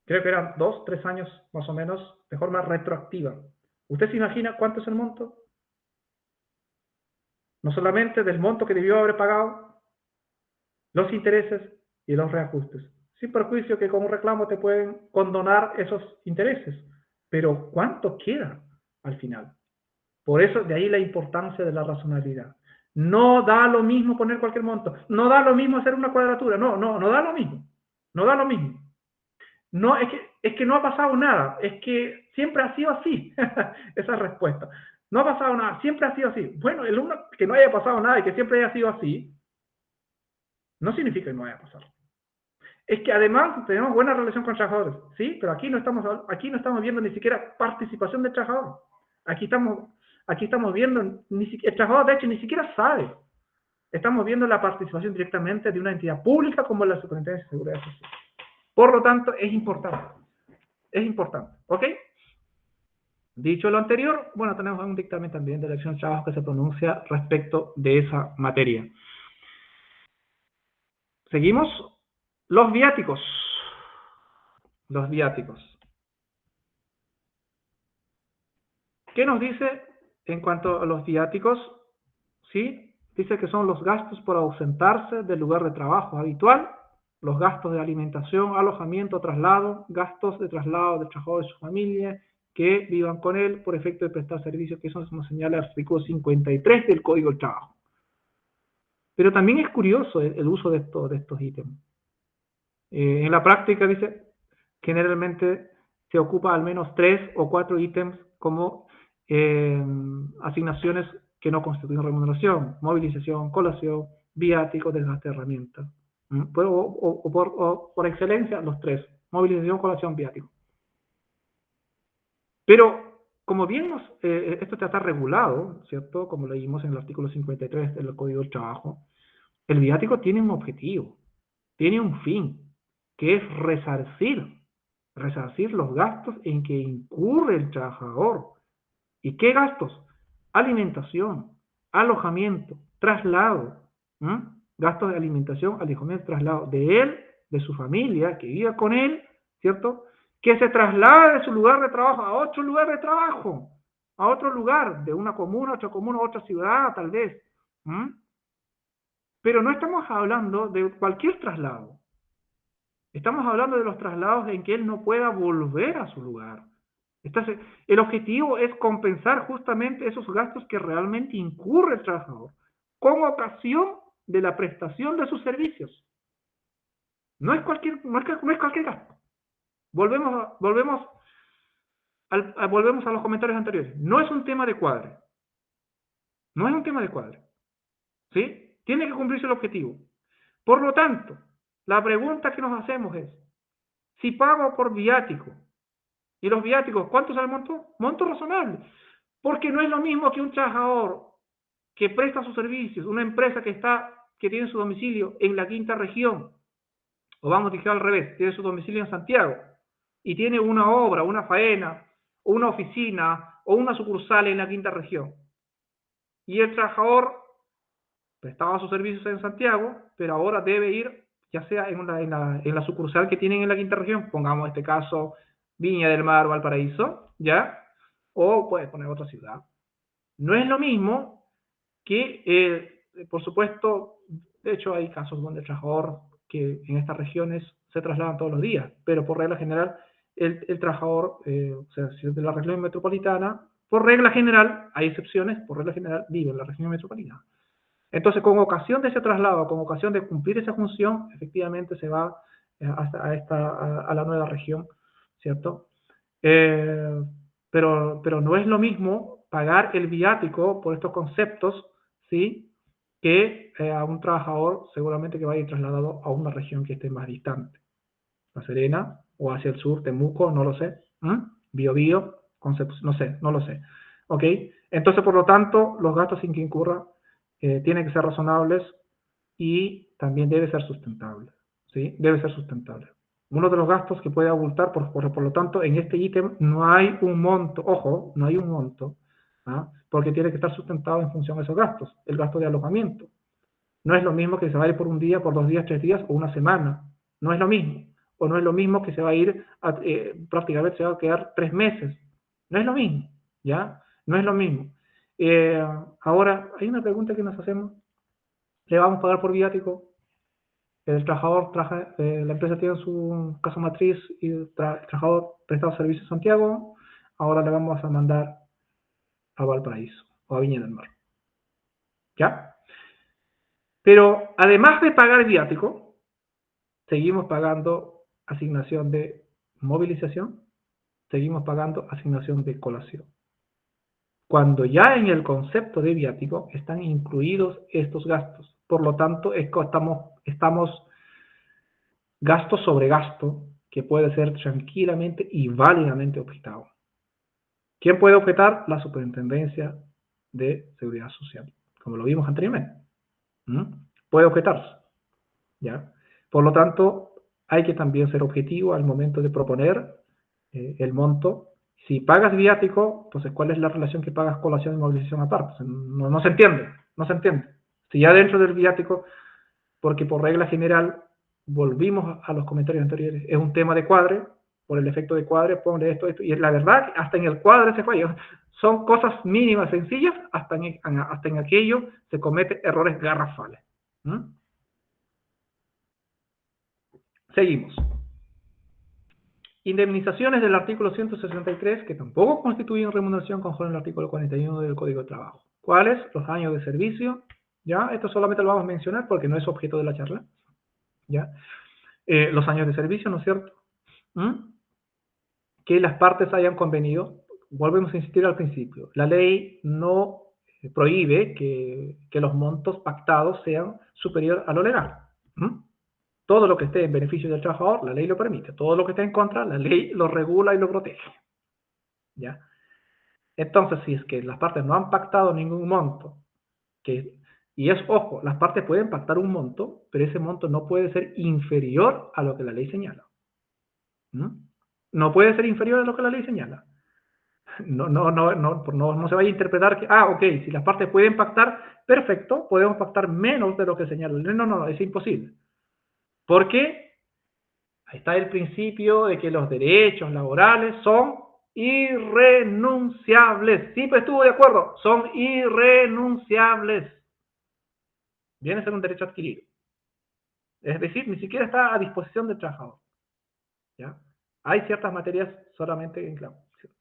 Creo que eran 2, 3 años más o menos, de forma retroactiva. ¿Usted se imagina cuánto es el monto? No solamente del monto que debió haber pagado, los intereses y los reajustes. Sin perjuicio que con un reclamo te pueden condonar esos intereses. Pero ¿cuánto queda al final? Por eso, de ahí la importancia de la razonabilidad. No da lo mismo poner cualquier monto. No da lo mismo hacer una cuadratura. No da lo mismo. No da lo mismo. No, es que no ha pasado nada. Es que siempre ha sido así. Esa respuesta. No ha pasado nada. Siempre ha sido así. Bueno, el uno que no haya pasado nada y que siempre haya sido así, no significa que no vaya a pasar. Es que además tenemos buena relación con trabajadores. Sí, pero aquí no estamos viendo ni siquiera participación del trabajador. Aquí estamos viendo, el trabajador de hecho ni siquiera sabe. Estamos viendo la participación directamente de una entidad pública como la Superintendencia de Seguridad Social. Por lo tanto, es importante. Es importante, ¿ok? Dicho lo anterior, bueno, tenemos un dictamen también de la Dirección de Trabajo que se pronuncia respecto de esa materia. Seguimos. Los viáticos. Los viáticos. ¿Qué nos dice en cuanto a los viáticos? ¿Sí? Dice que son los gastos por ausentarse del lugar de trabajo habitual, los gastos de alimentación, alojamiento, traslado, gastos de traslado del trabajador y su familia que vivan con él por efecto de prestar servicios, que eso nos señala el artículo 53 del Código del Trabajo. Pero también es curioso el uso de estos ítems. En la práctica dice, generalmente se ocupa al menos 3 o 4 ítems como asignaciones que no constituyen remuneración, movilización, colación, viático, desgaste de herramientas. Por excelencia, los 3, movilización, colación, viático. Pero, como bien esto ya está regulado, ¿cierto? Como leímos en el artículo 53 del Código del Trabajo, el viático tiene un objetivo, tiene un fin, que es resarcir los gastos en que incurre el trabajador. ¿Y qué gastos? Alimentación, alojamiento, traslado, gastos de alimentación, alojamiento, traslado de él, de su familia, que viva con él, ¿cierto? Que se traslade de su lugar de trabajo a otro lugar de trabajo, a otro lugar, de una comuna a otra ciudad, tal vez. Pero no estamos hablando de cualquier traslado. Estamos hablando de los traslados en que él no pueda volver a su lugar. Entonces, el objetivo es compensar justamente esos gastos que realmente incurre el trabajador con ocasión de la prestación de sus servicios. No es cualquier gasto. Volvemos a los comentarios anteriores. No es un tema de cuadre. No es un tema de cuadre. ¿Sí? Tiene que cumplirse el objetivo. Por lo tanto, la pregunta que nos hacemos es, si pago por viático, y los viáticos, ¿cuánto es el monto? Monto razonable. Porque no es lo mismo que un trabajador que presta sus servicios, una empresa que tiene su domicilio en la quinta región, o vamos a decir al revés, tiene su domicilio en Santiago, y tiene una obra, una faena, o una oficina, o una sucursal en la quinta región. Y el trabajador prestaba sus servicios en Santiago, pero ahora debe ir, ya sea en la sucursal que tienen en la quinta región, pongamos en este caso Viña del Mar, Valparaíso, ¿ya? O puedes poner otra ciudad. No es lo mismo que, por supuesto, de hecho hay casos donde el trabajador que en estas regiones se trasladan todos los días, pero por regla general, el trabajador, o sea, si es de la región metropolitana, por regla general, hay excepciones, por regla general, vive en la región metropolitana. Entonces, con ocasión de ese traslado, con ocasión de cumplir esa función, efectivamente se va a la nueva región, ¿cierto? Eh, pero no es lo mismo pagar el viático por estos conceptos, ¿sí? Que a un trabajador seguramente que vaya trasladado a una región que esté más distante. La Serena o hacia el sur, Temuco, no lo sé. Biobío, no sé, no lo sé. ¿Ok? Entonces, por lo tanto, los gastos sin que incurra tienen que ser razonables y también debe ser sustentable. ¿Sí? Debe ser sustentable. Uno de los gastos que puede abultar, por lo tanto, en este ítem no hay un monto, ojo, no hay un monto, ¿ah? Porque tiene que estar sustentado en función de esos gastos. El gasto de alojamiento. No es lo mismo que se va a ir por un día, por 2 días, 3 días o una semana. No es lo mismo. O no es lo mismo que se va a ir, prácticamente se va a quedar 3 meses. No es lo mismo, ¿ya? No es lo mismo. Ahora, hay una pregunta que nos hacemos. ¿Le vamos a pagar por viático? El trabajador, la empresa tiene su casa matriz y el trabajador prestado servicio en Santiago. Ahora le vamos a mandar a Valparaíso o a Viña del Mar. ¿Ya? Pero además de pagar viático, seguimos pagando asignación de movilización, seguimos pagando asignación de colación. Cuando ya en el concepto de viático están incluidos estos gastos. Por lo tanto, estamos gasto sobre gasto que puede ser tranquilamente y válidamente objetado. ¿Quién puede objetar? La Superintendencia de Seguridad Social, como lo vimos anteriormente. Puede objetarse, ¿ya? Por lo tanto, hay que también ser objetivo al momento de proponer el monto. Si pagas viático, entonces, ¿cuál es la relación que pagas colación y movilización aparte? No se entiende, no se entiende. Si ya dentro del viático, porque por regla general, volvimos a los comentarios anteriores, es un tema de cuadre, por el efecto de cuadre, ponle esto, y la verdad, hasta en el cuadre se falla. Son cosas mínimas, sencillas, hasta en aquello se cometen errores garrafales. Seguimos. Indemnizaciones del artículo 163, que tampoco constituyen remuneración conforme al artículo 41 del Código de Trabajo. ¿Cuáles? Los años de servicio. ¿Ya? Esto solamente lo vamos a mencionar porque no es objeto de la charla. ¿Ya? Los años de servicio, ¿no es cierto? Que las partes hayan convenido. Volvemos a insistir al principio. La ley no prohíbe que los montos pactados sean superiores a lo legal. Todo lo que esté en beneficio del trabajador, la ley lo permite. Todo lo que esté en contra, la ley lo regula y lo protege. ¿Ya? Entonces, si es que las partes no han pactado ningún monto, y es, ojo, las partes pueden pactar un monto, pero ese monto no puede ser inferior a lo que la ley señala. No puede ser inferior a lo que la ley señala. No se vaya a interpretar que, ok, si las partes pueden pactar, perfecto, podemos pactar menos de lo que señala. No, es imposible. ¿Por qué? Ahí está el principio de que los derechos laborales son irrenunciables. Siempre estuvo de acuerdo, son irrenunciables. Viene a ser un derecho adquirido. Es decir, ni siquiera está a disposición del trabajador. ¿Ya? Hay ciertas materias solamente, claro,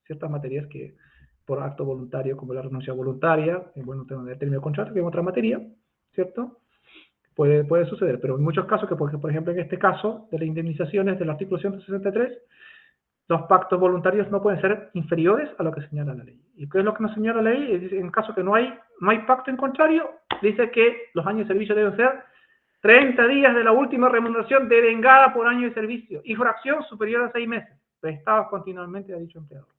ciertas materias que por acto voluntario, como la renuncia voluntaria, bueno, tengo el término de contrato, que es otra materia, ¿cierto? Puede suceder, pero en muchos casos, por ejemplo en este caso de las indemnizaciones del artículo 163, los pactos voluntarios no pueden ser inferiores a lo que señala la ley. ¿Y qué es lo que nos señala la ley? En caso que no hay pacto en contrario, dice que los años de servicio deben ser 30 días de la última remuneración devengada por año de servicio y fracción superior a 6 meses, prestados continuamente a dicho empleador,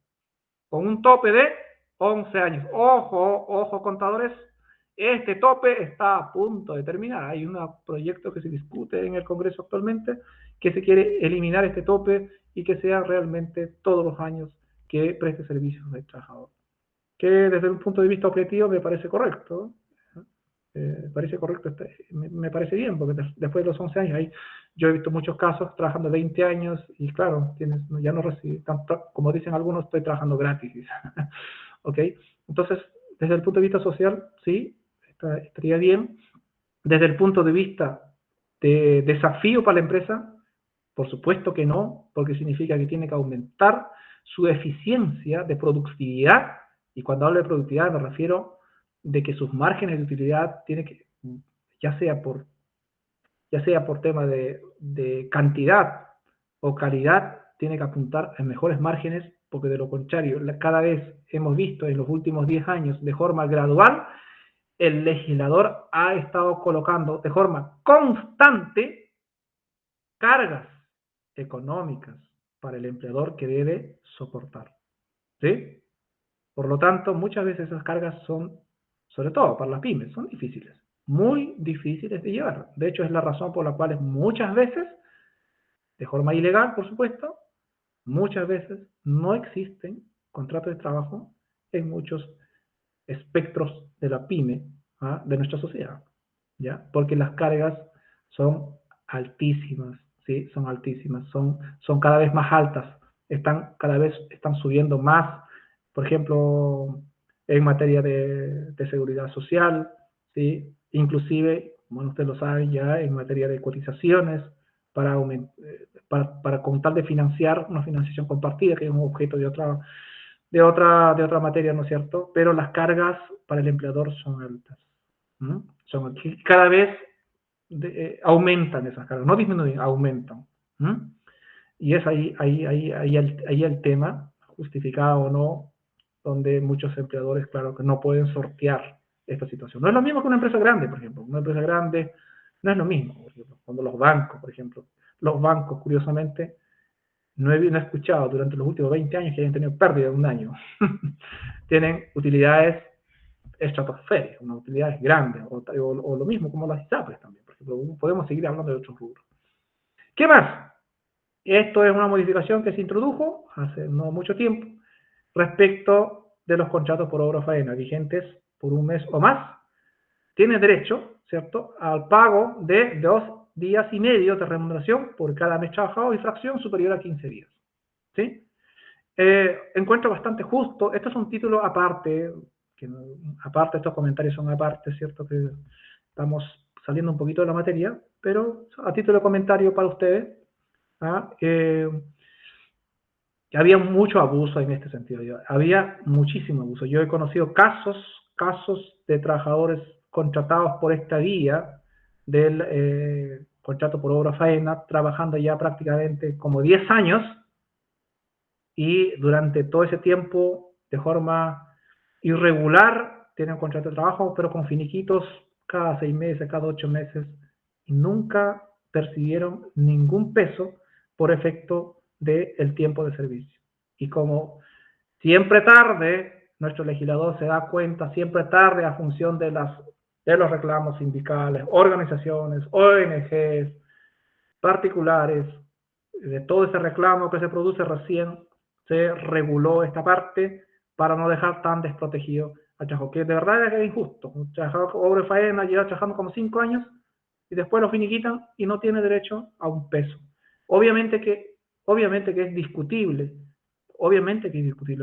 con un tope de 11 años. Ojo, contadores, este tope está a punto de terminar. Hay un proyecto que se discute en el Congreso actualmente que se quiere eliminar este tope y que sea realmente todos los años que preste servicios al trabajador. Que desde un punto de vista objetivo me parece correcto. Parece correcto, me parece bien, porque después de los 11 años, yo he visto muchos casos trabajando 20 años y claro, ya no recibes, como dicen algunos, estoy trabajando gratis. ¿Ok? Entonces, desde el punto de vista social, sí, estaría bien. Desde el punto de vista de desafío para la empresa, por supuesto que no, porque significa que tiene que aumentar su eficiencia de productividad, y cuando hablo de productividad me refiero de que sus márgenes de utilidad tiene que, ya sea por tema de cantidad o calidad, tiene que apuntar a mejores márgenes, porque de lo contrario, cada vez hemos visto en los últimos 10 años de forma gradual, el legislador ha estado colocando de forma constante cargas económicas para el empleador que debe soportar. ¿Sí? Por lo tanto, muchas veces esas cargas son, sobre todo para las pymes, son difíciles, muy difíciles de llevar. De hecho, es la razón por la cual muchas veces, de forma ilegal, por supuesto, muchas veces no existen contratos de trabajo en muchos espectros de la pyme, ¿ah?, de nuestra sociedad, ¿ya? Porque las cargas son altísimas, ¿sí? Son altísimas, son cada vez más altas, cada vez están subiendo más, por ejemplo, en materia de seguridad social, ¿sí? Inclusive, bueno, ustedes lo saben ya, en materia de cotizaciones, para con tal de financiar una financiación compartida, que es un objeto de otra materia, ¿no es cierto? Pero las cargas para el empleador son altas. ¿No? Cada vez aumentan esas cargas, no disminuyen, aumentan. ¿No? Y es ahí el tema, justificado o no, donde muchos empleadores, claro, que no pueden sortear esta situación. No es lo mismo que una empresa grande, por ejemplo. Una empresa grande no es lo mismo, por ejemplo, cuando los bancos, por ejemplo, curiosamente, no he escuchado durante los últimos 20 años que hayan tenido pérdida de un año. Tienen utilidades estratosféricas, unas utilidades grandes, o lo mismo como las ISAPRES también, por ejemplo. Podemos seguir hablando de otros rubros. ¿Qué más? Esto es una modificación que se introdujo hace no mucho tiempo respecto de los contratos por obra o faena vigentes por un mes o más. Tienes derecho, ¿cierto?, al pago de 2,5 días de remuneración por cada mes trabajado y fracción superior a 15 días. ¿Sí? Encuentro bastante justo. Esto es un título aparte, aparte estos comentarios son aparte, ¿cierto?, que estamos saliendo un poquito de la materia, pero a título de comentario para ustedes, ¿ah? Había mucho abuso en este sentido. Había muchísimo abuso. Yo he conocido casos de trabajadores contratados por esta vía del contrato por obra faena, trabajando ya prácticamente como 10 años, y durante todo ese tiempo, de forma irregular, tienen un contrato de trabajo, pero con finiquitos cada 6 meses, cada 8 meses, y nunca percibieron ningún peso por efecto del tiempo de servicio. Y como siempre tarde, nuestro legislador se da cuenta, siempre tarde, a función de los reclamos sindicales, organizaciones, ONGs, particulares, de todo ese reclamo que se produce, recién se reguló esta parte para no dejar tan desprotegido al trabajador, que de verdad es injusto. Un trabajador obra y faena lleva trabajando como 5 años y después lo finiquitan y no tiene derecho a un peso. Obviamente que es discutible,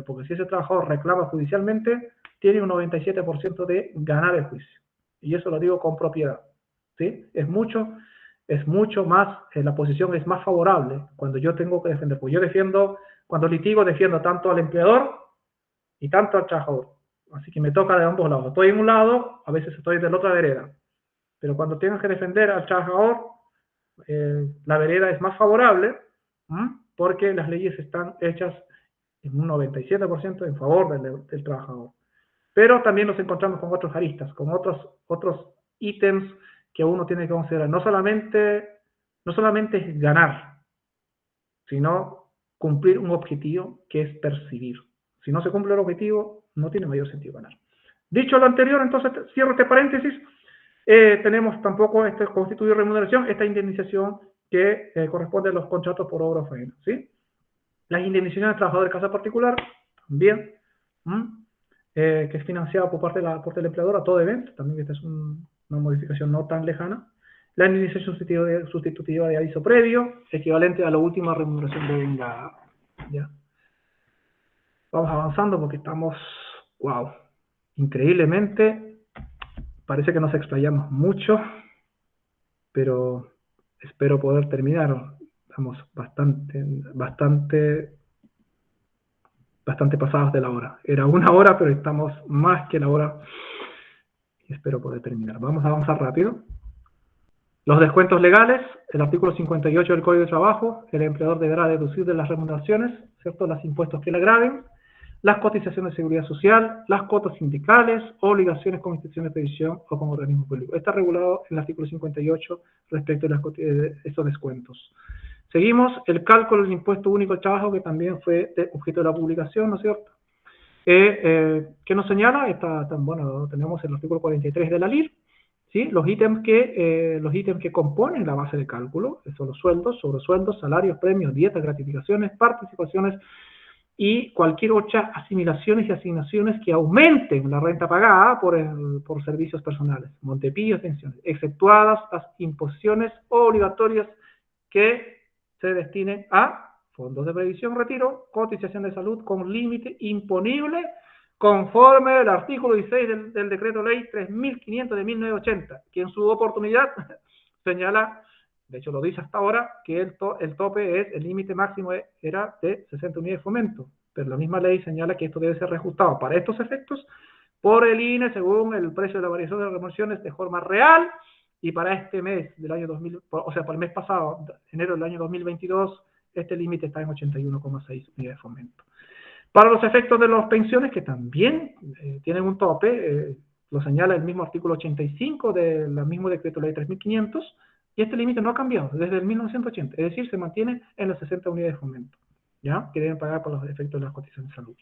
porque si ese trabajador reclama judicialmente, tiene un 97% de ganar el juicio. Y eso lo digo con propiedad. ¿Sí? Es mucho más, la posición es más favorable cuando yo tengo que defender. Pues yo cuando litigo, defiendo tanto al empleador y tanto al trabajador. Así que me toca de ambos lados. Estoy en un lado, a veces estoy de la otra vereda. Pero cuando tengo que defender al trabajador, la vereda es más favorable, porque las leyes están hechas en un 97% en favor del trabajador. Pero también nos encontramos con otros aristas, con otros ítems que uno tiene que considerar. No solamente es ganar, sino cumplir un objetivo, que es percibir. Si no se cumple el objetivo, no tiene mayor sentido ganar. Dicho lo anterior, entonces cierro este paréntesis. Tenemos tampoco constituir remuneración, esta indemnización que corresponde a los contratos por obra o faena, ¿sí? Las indemnizaciones de trabajadores de casa particular Bien. Que es financiado por parte del empleador a todo evento. También esta es una modificación no tan lejana. La indemnización sustitutiva de aviso previo, equivalente a la última remuneración de vengada. ¿Ya? Vamos avanzando porque estamos, wow, increíblemente, parece que nos explayamos mucho, pero espero poder terminar. Estamos bastante pasados de la hora. Era 1 hora, pero estamos más que la hora y espero poder terminar. Vamos a avanzar rápido. Los descuentos legales, el artículo 58 del Código de Trabajo, el empleador deberá deducir de las remuneraciones, ¿cierto?, los impuestos que le agraven, las cotizaciones de seguridad social, las cuotas sindicales, obligaciones con instituciones de previsión o con organismos públicos. Está regulado en el artículo 58 respecto a estos descuentos. Seguimos, el cálculo del impuesto único al trabajo, que también fue objeto de la publicación, ¿no es cierto? ¿Qué nos señala? Bueno, tenemos el artículo 43 de la LIR, ¿sí? Los ítems que componen la base de cálculo son los sueldos, sobresueldos, salarios, premios, dietas, gratificaciones, participaciones y cualquier otra asimilaciones y asignaciones que aumenten la renta pagada por servicios personales, montepillos, pensiones, exceptuadas las imposiciones obligatorias que se destinen a fondos de previsión, retiro, cotización de salud con límite imponible conforme al artículo 16 del decreto ley 3.500 de 1980, que en su oportunidad señala, de hecho lo dice hasta ahora, que el tope el límite máximo era de 60 unidades de fomento, pero la misma ley señala que esto debe ser reajustado para estos efectos por el INE según el precio de la variación de las remuneraciones de forma real, y para este mes del año 2000, o sea, para el mes pasado, enero del año 2022, este límite está en 81,6 unidades de fomento. Para los efectos de las pensiones, que también tienen un tope, lo señala el mismo artículo 85 del mismo decreto ley 3.500, y este límite no ha cambiado desde el 1980, es decir, se mantiene en las 60 unidades de fomento, ¿ya? Que deben pagar por los efectos de las cotizaciones de salud.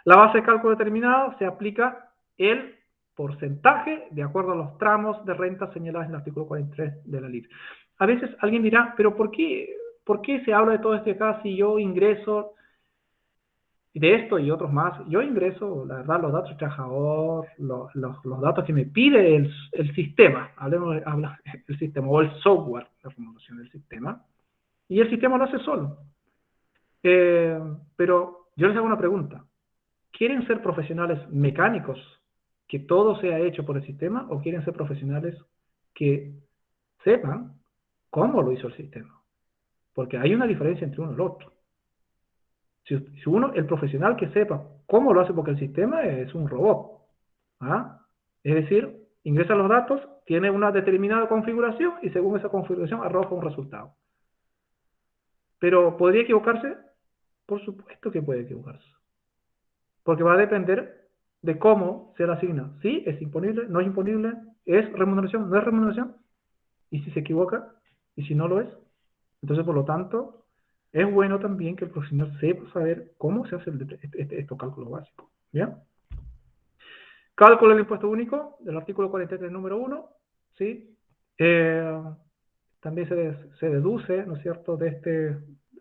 La base de cálculo determinada se aplica el porcentaje de acuerdo a los tramos de renta señalados en el artículo 43 de la LIR. A veces alguien dirá, pero ¿por qué se habla de todo esto acá si yo ingreso de esto y otros más? Yo ingreso, la verdad, los datos de trabajador, los datos que me pide el sistema, el sistema o el software, la formulación del sistema, y el sistema lo hace solo. Pero yo les hago una pregunta. ¿Quieren ser profesionales mecánicos, que todo sea hecho por el sistema, o quieren ser profesionales que sepan cómo lo hizo el sistema? Porque hay una diferencia entre uno y el otro. Si el profesional que sepa cómo lo hace, porque el sistema es un robot, ¿ah? Es decir, ingresa los datos, tiene una determinada configuración y según esa configuración arroja un resultado. Pero ¿podría equivocarse? Por supuesto que puede equivocarse. Porque va a depender de cómo se le asigna. ¿Sí? ¿Es imponible? ¿No es imponible? ¿Es remuneración? ¿No es remuneración? ¿Y si se equivoca? ¿Y si no lo es? Entonces, por lo tanto, es bueno también que el profesional sepa saber cómo se hace estos cálculos básicos. ¿Bien? Cálculo del impuesto único, del artículo 43, número 1. ¿Sí? También se deduce, ¿no es cierto?,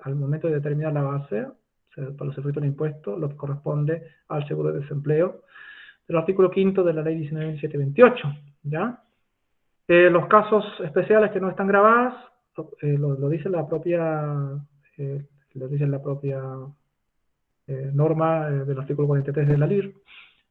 al momento de determinar la base, para los efectos del impuesto, lo que corresponde al seguro de desempleo, del artículo 5 de la ley 19.728, ¿ya? Los casos especiales que no están grabadas, lo dice la propia, norma del artículo 43 de la LIR,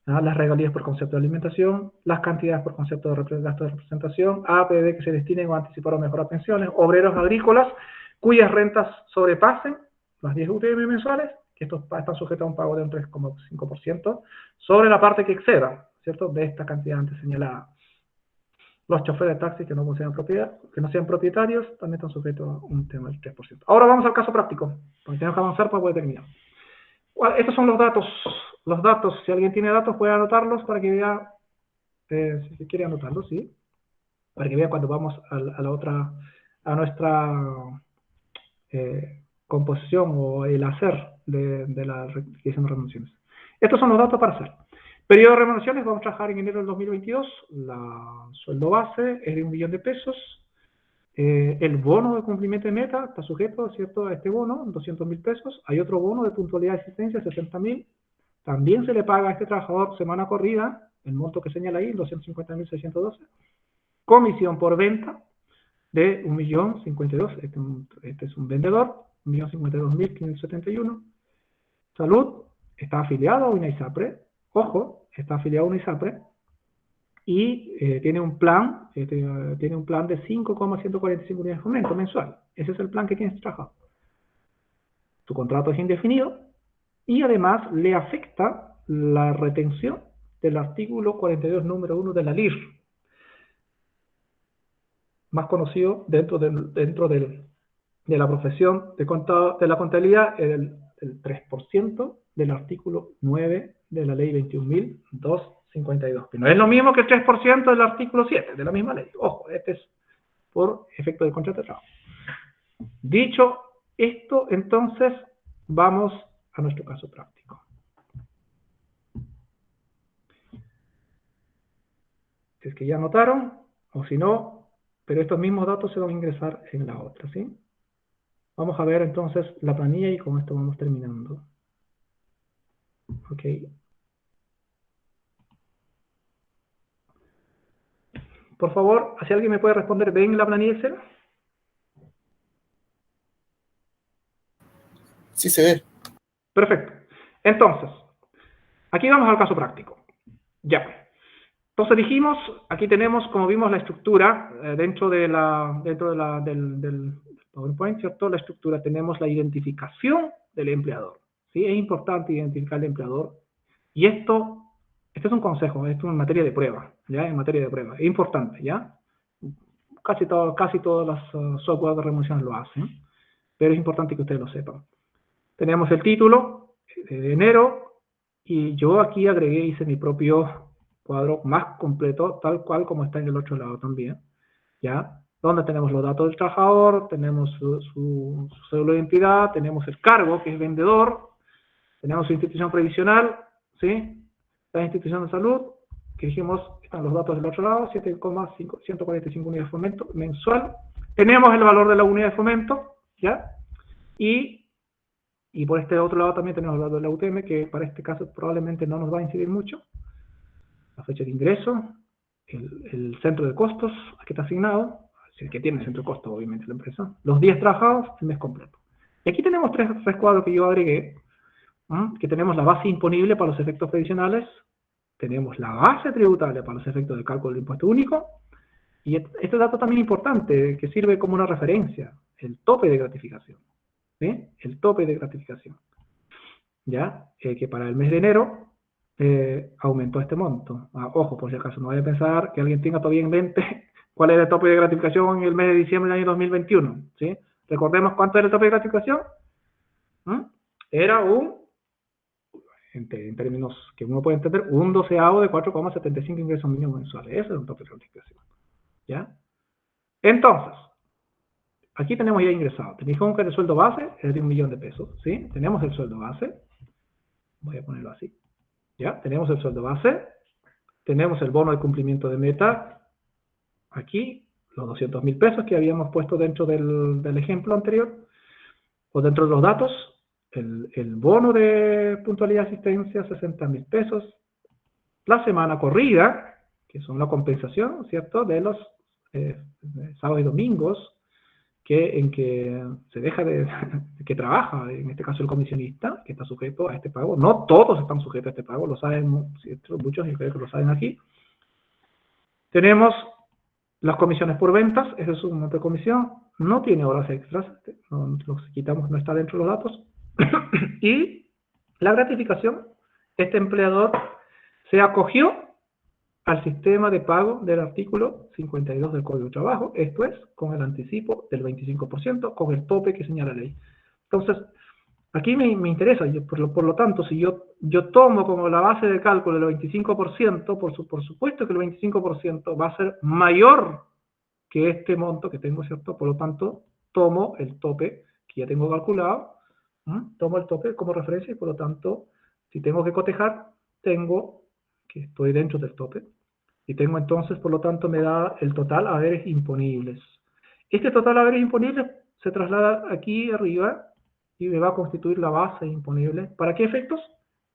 ¿ah? Las regalías por concepto de alimentación, las cantidades por concepto de gasto de representación, APB que se destinen o anticipar o mejorar pensiones, obreros agrícolas cuyas rentas sobrepasen las 10 UTM mensuales, que estos están sujetos a un pago de un 3,5% sobre la parte que exceda, ¿cierto?, de esta cantidad antes señalada. Los choferes de taxi que no sean propietarios también están sujetos a un tema del 3%. Ahora vamos al caso práctico, porque tenemos que avanzar para poder terminar. Estos son los datos. Los datos, si alguien tiene datos, puede anotarlos para que vea, si quiere anotarlos, sí, para que vea cuando vamos a nuestra composición o el hacer de la requisición de remuneraciones. Estos son los datos para hacer. Periodo de remuneraciones, vamos a trabajar en enero del 2022, la sueldo base es de 1 millón de pesos, el bono de cumplimiento de meta está sujeto, ¿cierto?, a este bono, 200.000 pesos. Hay otro bono de puntualidad de asistencia, 60.000. También se le paga a este trabajador semana corrida, el monto que señala ahí, 250.612. Comisión por venta de 1.052.000. Este es un vendedor, 1.052.571. Salud está afiliado a una ISAPRE. Ojo, está afiliado a una ISAPRE. Y tiene un plan de 5,145 unidades de fomento mensual. Ese es el plan que tienes trabajado. Tu contrato es indefinido y además le afecta la retención del artículo 42, número 1 de la LIR, más conocido dentro de la profesión de la contabilidad, el 3% del artículo 9 de la ley 21.252, que no es lo mismo que el 3% del artículo 7 de la misma ley. Ojo, este es por efecto del contrato de trabajo. Dicho esto, entonces, vamos a nuestro caso práctico. Si es que ya anotaron, o si no, pero estos mismos datos se van a ingresar en la otra, ¿sí? Vamos a ver entonces la planilla y con esto vamos terminando. Ok. Por favor, si alguien me puede responder, ¿ven la planilla Excel? Sí se ve. Perfecto. Entonces, aquí vamos al caso práctico. Ya. Entonces dijimos, aquí tenemos, como vimos, la estructura dentro del PowerPoint, ¿cierto? La estructura, tenemos la identificación del empleador. ¿Sí? Es importante identificar al empleador. Y este es un consejo, esto es en materia de prueba, ¿ya? En materia de prueba. Es importante, ¿ya? Casi todas las software de remuneración lo hacen, pero es importante que ustedes lo sepan. Tenemos el título de enero y yo aquí agregué, hice mi propio cuadro más completo, tal cual como está en el otro lado también, ¿ya? Donde tenemos los datos del trabajador, tenemos su cédula de identidad, tenemos el cargo, que es vendedor, tenemos su institución previsional, ¿sí? La institución de salud, que dijimos, están los datos del otro lado, 7,145 unidades de fomento mensual. Tenemos el valor de la unidad de fomento, ¿ya? Y por este otro lado también tenemos el valor de la UTM, que para este caso probablemente no nos va a incidir mucho. La fecha de ingreso, el centro de costos, que está asignado, si es que tiene centro de costos, obviamente, la empresa. Los días trabajados, el mes completo. Y aquí tenemos tres cuadros que yo agregué, que tenemos la base imponible para los efectos previsionales, tenemos la base tributaria para los efectos de cálculo del impuesto único, y este dato también importante, que sirve como una referencia, el tope de gratificación. ¿Sí? El tope de gratificación. ¿Ya? Que para el mes de enero aumentó este monto. Ojo, por si acaso, no vaya a pensar que alguien tenga todavía en mente cuál era el tope de gratificación en el mes de diciembre del año 2021. ¿Sí? Recordemos cuánto era el tope de gratificación. Era en términos que uno puede entender, un doceavo de 4,75 ingresos mínimos mensuales. Ese es un tope de gratificación. ¿Ya? Entonces, aquí tenemos ya ingresado. Tenemos que el sueldo base es de 1.000.000 de pesos. ¿Sí? Tenemos el sueldo base. Voy a ponerlo así. ¿Ya? Tenemos el sueldo base. Tenemos el bono de cumplimiento de meta. Aquí, los 200.000 pesos que habíamos puesto dentro del ejemplo anterior. O dentro de los datos, el bono de puntualidad y asistencia, 60.000 pesos. La semana corrida, que son la compensación, ¿cierto? De los sábados y domingos, en que se deja que trabaja, en este caso el comisionista, que está sujeto a este pago. No todos están sujetos a este pago, lo saben, ¿cierto? Muchos, y creo que lo saben aquí. Tenemos las comisiones por ventas, ese es un monto de comisión, no tiene horas extras, los quitamos, no está dentro de los datos. Y la gratificación, este empleador se acogió al sistema de pago del artículo 52 del Código de Trabajo, esto es, con el anticipo del 25%, con el tope que señala la ley. Entonces, aquí me interesa, por lo tanto, si yo tomo como la base de cálculo el 25%, por supuesto que el 25% va a ser mayor que este monto que tengo, ¿cierto? Por lo tanto, tomo el tope que ya tengo calculado, tomo el tope como referencia y por lo tanto, si tengo que cotejar, tengo que estoy dentro del tope. Y tengo entonces, por lo tanto, me da el total a haberes imponibles. Este total haberes imponibles se traslada aquí arriba y me va a constituir la base imponible. ¿Para qué efectos?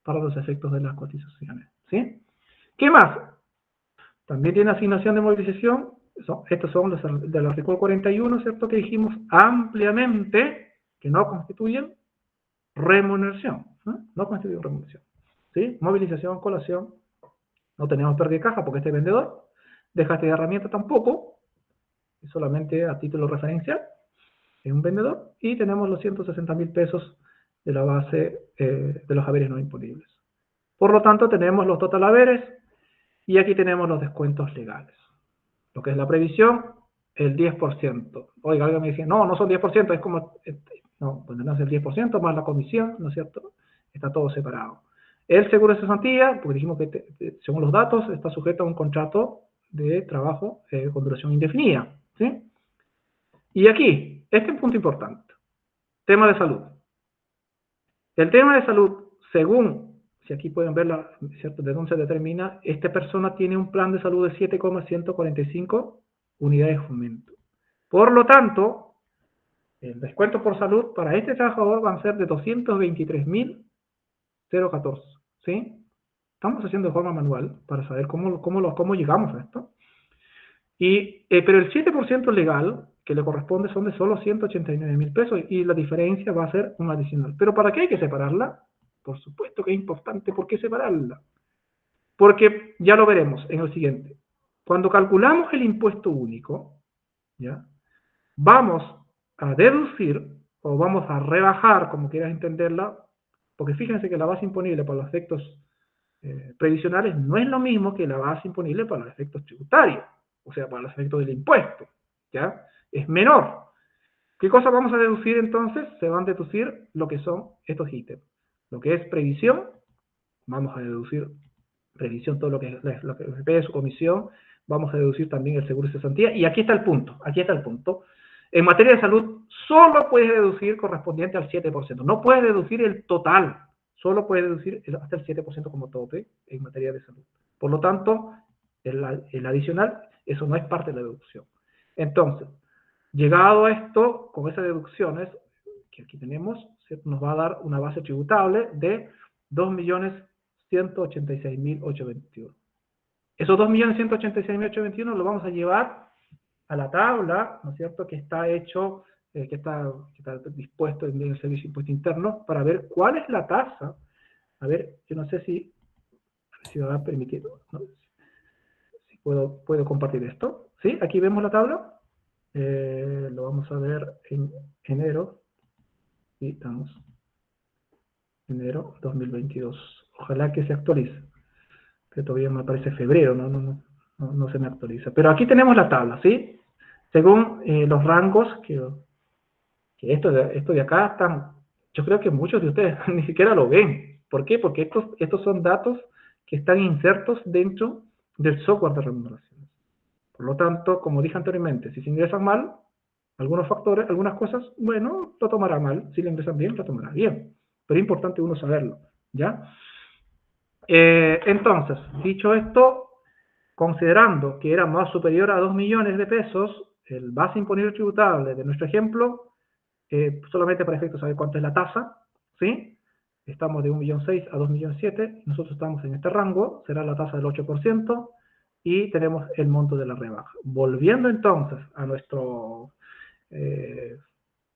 Para los efectos de las cotizaciones, ¿sí? ¿Qué más? También tiene asignación de movilización. Estos son los del artículo 41, ¿cierto? Que dijimos ampliamente que no constituyen remuneración. No constituyen remuneración. ¿Sí? Movilización, colación. No tenemos pérdida de caja porque este vendedor. Dejaste de herramienta tampoco. Solamente a título referencial. Es un vendedor. Y tenemos los 160.000 pesos de la base de los haberes no imponibles. Por lo tanto, tenemos los total haberes y aquí tenemos los descuentos legales. Lo que es la previsión, el 10%. Oiga, alguien me dice, no, no son 10%, es como, no, pues no es el 10% más la comisión, ¿no es cierto? Está todo separado. El seguro de cesantía, porque dijimos que según los datos, está sujeto a un contrato de trabajo con duración indefinida, ¿sí? Y aquí, este es un punto importante. Tema de salud. El tema de salud, según, si aquí pueden ver, ¿cierto?, de dónde se determina, esta persona tiene un plan de salud de 7,145 unidades de fomento. Por lo tanto, el descuento por salud para este trabajador va a ser de 223.014, ¿sí? Estamos haciendo de forma manual para saber cómo llegamos a esto. Pero el 7% legal que le corresponde son de solo 189.000 pesos y la diferencia va a ser un adicional. ¿Pero para qué hay que separarla? Por supuesto que es importante. ¿Por qué separarla? Porque ya lo veremos en el siguiente. Cuando calculamos el impuesto único, ¿ya?, vamos a deducir o vamos a rebajar, como quieras entenderla, porque fíjense que la base imponible para los efectos previsionales no es lo mismo que la base imponible para los efectos tributarios, o sea, para los efectos del impuesto, ¿ya? Es menor. ¿Qué cosa vamos a deducir entonces? Se van a deducir lo que son estos ítems. Lo que es previsión, vamos a deducir previsión, todo lo que es su comisión, vamos a deducir también el seguro de cesantía, y aquí está el punto. En materia de salud, solo puedes deducir correspondiente al 7%, no puedes deducir el total, solo puedes deducir hasta el 7% como tope en materia de salud. Por lo tanto, el adicional, eso no es parte de la deducción. Entonces, llegado a esto, con esas deducciones que aquí tenemos, nos va a dar una base tributable de 2.186.821. Esos 2.186.821 los vamos a llevar a la tabla, ¿no es cierto?, que está hecho, que está dispuesto en el Servicio de Impuesto Interno para ver cuál es la tasa. A ver, yo no sé si me va a permitir, ¿no?, si puedo compartir esto. ¿Sí? Aquí vemos la tabla. Lo vamos a ver en enero. Y estamos enero 2022. Ojalá que se actualice. Que todavía me aparece febrero, no se me actualiza. Pero aquí tenemos la tabla, ¿sí? Según los rangos, que esto de acá están, yo creo que muchos de ustedes ni siquiera lo ven. ¿Por qué? Porque estos son datos que están insertos dentro del software de remuneración. Por lo tanto, como dije anteriormente, si se ingresan mal, algunos factores, algunas cosas, bueno, lo tomará mal. Si lo ingresan bien, lo tomará bien. Pero es importante uno saberlo, ¿ya? Entonces, dicho esto, considerando que era más superior a 2 millones de pesos, el base imponible tributable de nuestro ejemplo, solamente para efectos saber cuánto es la tasa, ¿sí? Estamos de 1.600.000 a 2.700.000, nosotros estamos en este rango, será la tasa del 8%, y tenemos el monto de la rebaja. Volviendo entonces a nuestro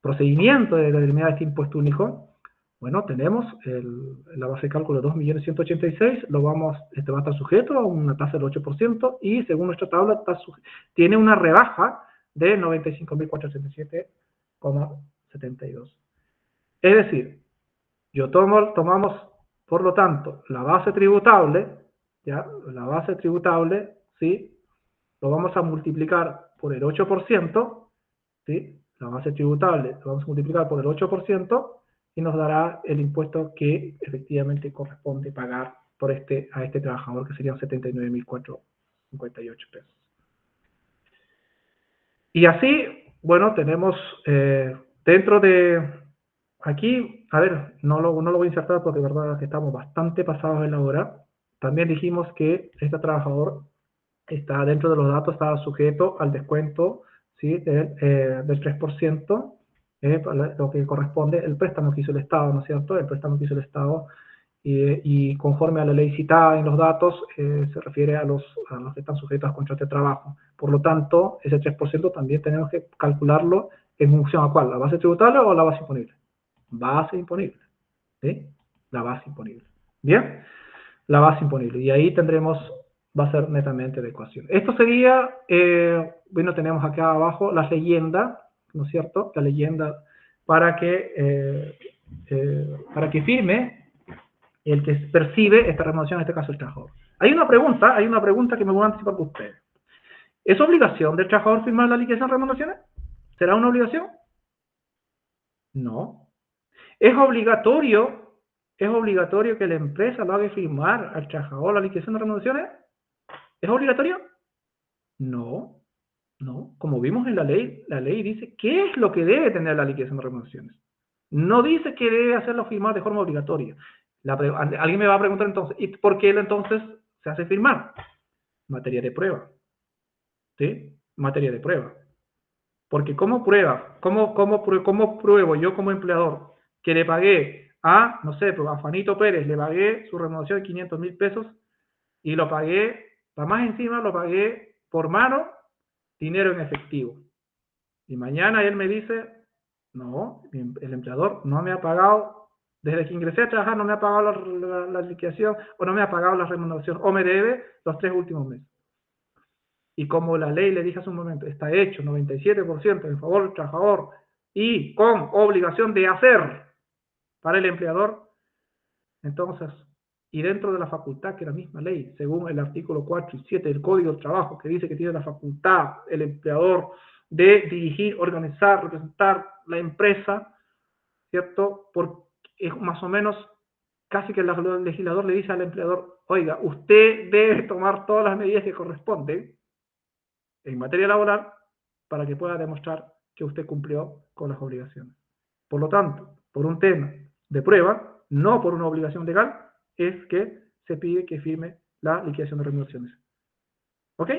procedimiento de determinar este impuesto único, bueno, tenemos la base de cálculo de 2.186.000, va a estar sujeto a una tasa del 8%, y según nuestra tabla tiene una rebaja de 95.487,72. Es decir, tomamos, por lo tanto, la base tributable, ¿ya? La base tributable, ¿sí?, lo vamos a multiplicar por el 8%, ¿sí? La base tributable lo vamos a multiplicar por el 8% y nos dará el impuesto que efectivamente corresponde pagar a este trabajador, que serían 79.458 pesos. Y así, bueno, tenemos dentro de aquí, a ver, no lo voy a insertar porque de verdad que estamos bastante pasados en la hora. También dijimos que este trabajador está dentro de los datos, está sujeto al descuento, ¿sí? Del 3%, lo que corresponde el préstamo que hizo el Estado, ¿no es cierto? El préstamo que hizo el Estado, y conforme a la ley citada en los datos, se refiere a los que están sujetos a contrato de trabajo. Por lo tanto, ese 3% también tenemos que calcularlo en función a ¿cuál? ¿La base tributaria o la base imponible? Base imponible, ¿sí? La base imponible. ¿Bien? La base imponible. Y ahí tendremos, va a ser netamente de ecuación. Esto sería, bueno, tenemos acá abajo la leyenda, ¿no es cierto? La leyenda para que firme el que percibe esta remuneración, en este caso el trabajador. Hay una pregunta que me voy a anticipar por ustedes. ¿Es obligación del trabajador firmar la liquidación de remuneraciones? ¿Será una obligación? No. ¿Es obligatorio que la empresa lo haga firmar al trabajador la liquidación de remuneraciones? ¿Es obligatorio? No, no. Como vimos en la ley dice qué es lo que debe tener la liquidación de remuneraciones. No dice que debe hacerlo firmar de forma obligatoria. Alguien me va a preguntar entonces, ¿y por qué entonces se hace firmar? Materia de prueba. ¿Sí? Materia de prueba. Porque ¿cómo prueba? ¿Cómo pruebo yo como empleador que le pagué a, no sé, a Juanito Pérez, le pagué su remuneración de 500.000 pesos y lo pagué, para más encima lo pagué por mano, dinero en efectivo? Y mañana él me dice, no, el empleador no me ha pagado, desde que ingresé a trabajar no me ha pagado la liquidación, o no me ha pagado la remuneración, o me debe los 3 últimos meses. Y como la ley, le dije hace un momento, está hecho 97% en favor del trabajador y con obligación de hacer para el empleador, entonces, y dentro de la facultad que la misma ley, según el artículo 4 y 7 del Código del Trabajo, que dice que tiene la facultad el empleador de dirigir, organizar, representar la empresa, ¿cierto? Porque es más o menos casi que el legislador le dice al empleador, oiga, usted debe tomar todas las medidas que corresponden en materia laboral para que pueda demostrar que usted cumplió con las obligaciones. Por lo tanto, por un tema de prueba, no por una obligación legal, es que se pide que firme la liquidación de remuneraciones. ¿Ok?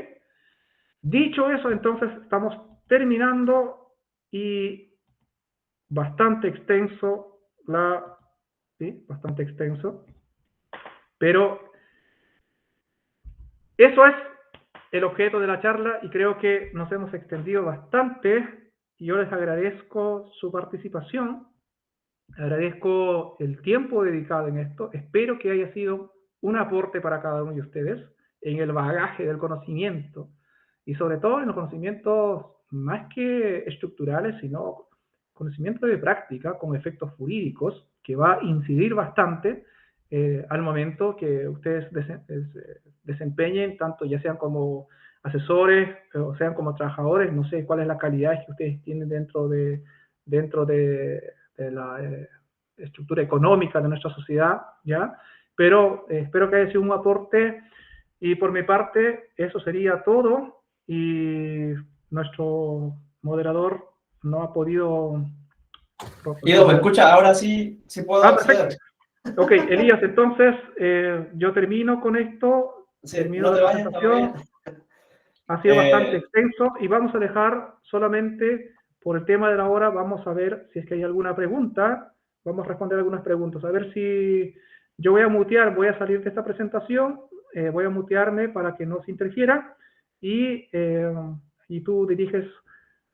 Dicho eso, entonces estamos terminando, y bastante extenso ¿sí? Bastante extenso, pero eso es el objeto de la charla y creo que nos hemos extendido bastante y yo les agradezco su participación, agradezco el tiempo dedicado en esto, espero que haya sido un aporte para cada uno de ustedes en el bagaje del conocimiento y sobre todo en los conocimientos más que estructurales, sino conocimiento de práctica con efectos jurídicos que va a incidir bastante al momento que ustedes desempeñen, tanto ya sean como asesores o sean como trabajadores. No sé cuál es la calidad que ustedes tienen dentro de la estructura económica de nuestra sociedad, ¿ya? Pero espero que haya sido un aporte y por mi parte eso sería todo, y nuestro moderador no ha podido Guido, ¿me proceder. escucha? Ahora sí, sí puedo Perfecto. acceder. Ok, Elías, entonces yo termino con esto, Sí, termino no la te vayas todavía. presentación. Ha sido bastante Eh, extenso y vamos a dejar solamente por el tema de la hora, vamos a ver si es que hay alguna pregunta, vamos a responder algunas preguntas, a ver si yo voy a mutear, voy a salir de esta presentación, voy a mutearme para que no se interfiera y tú diriges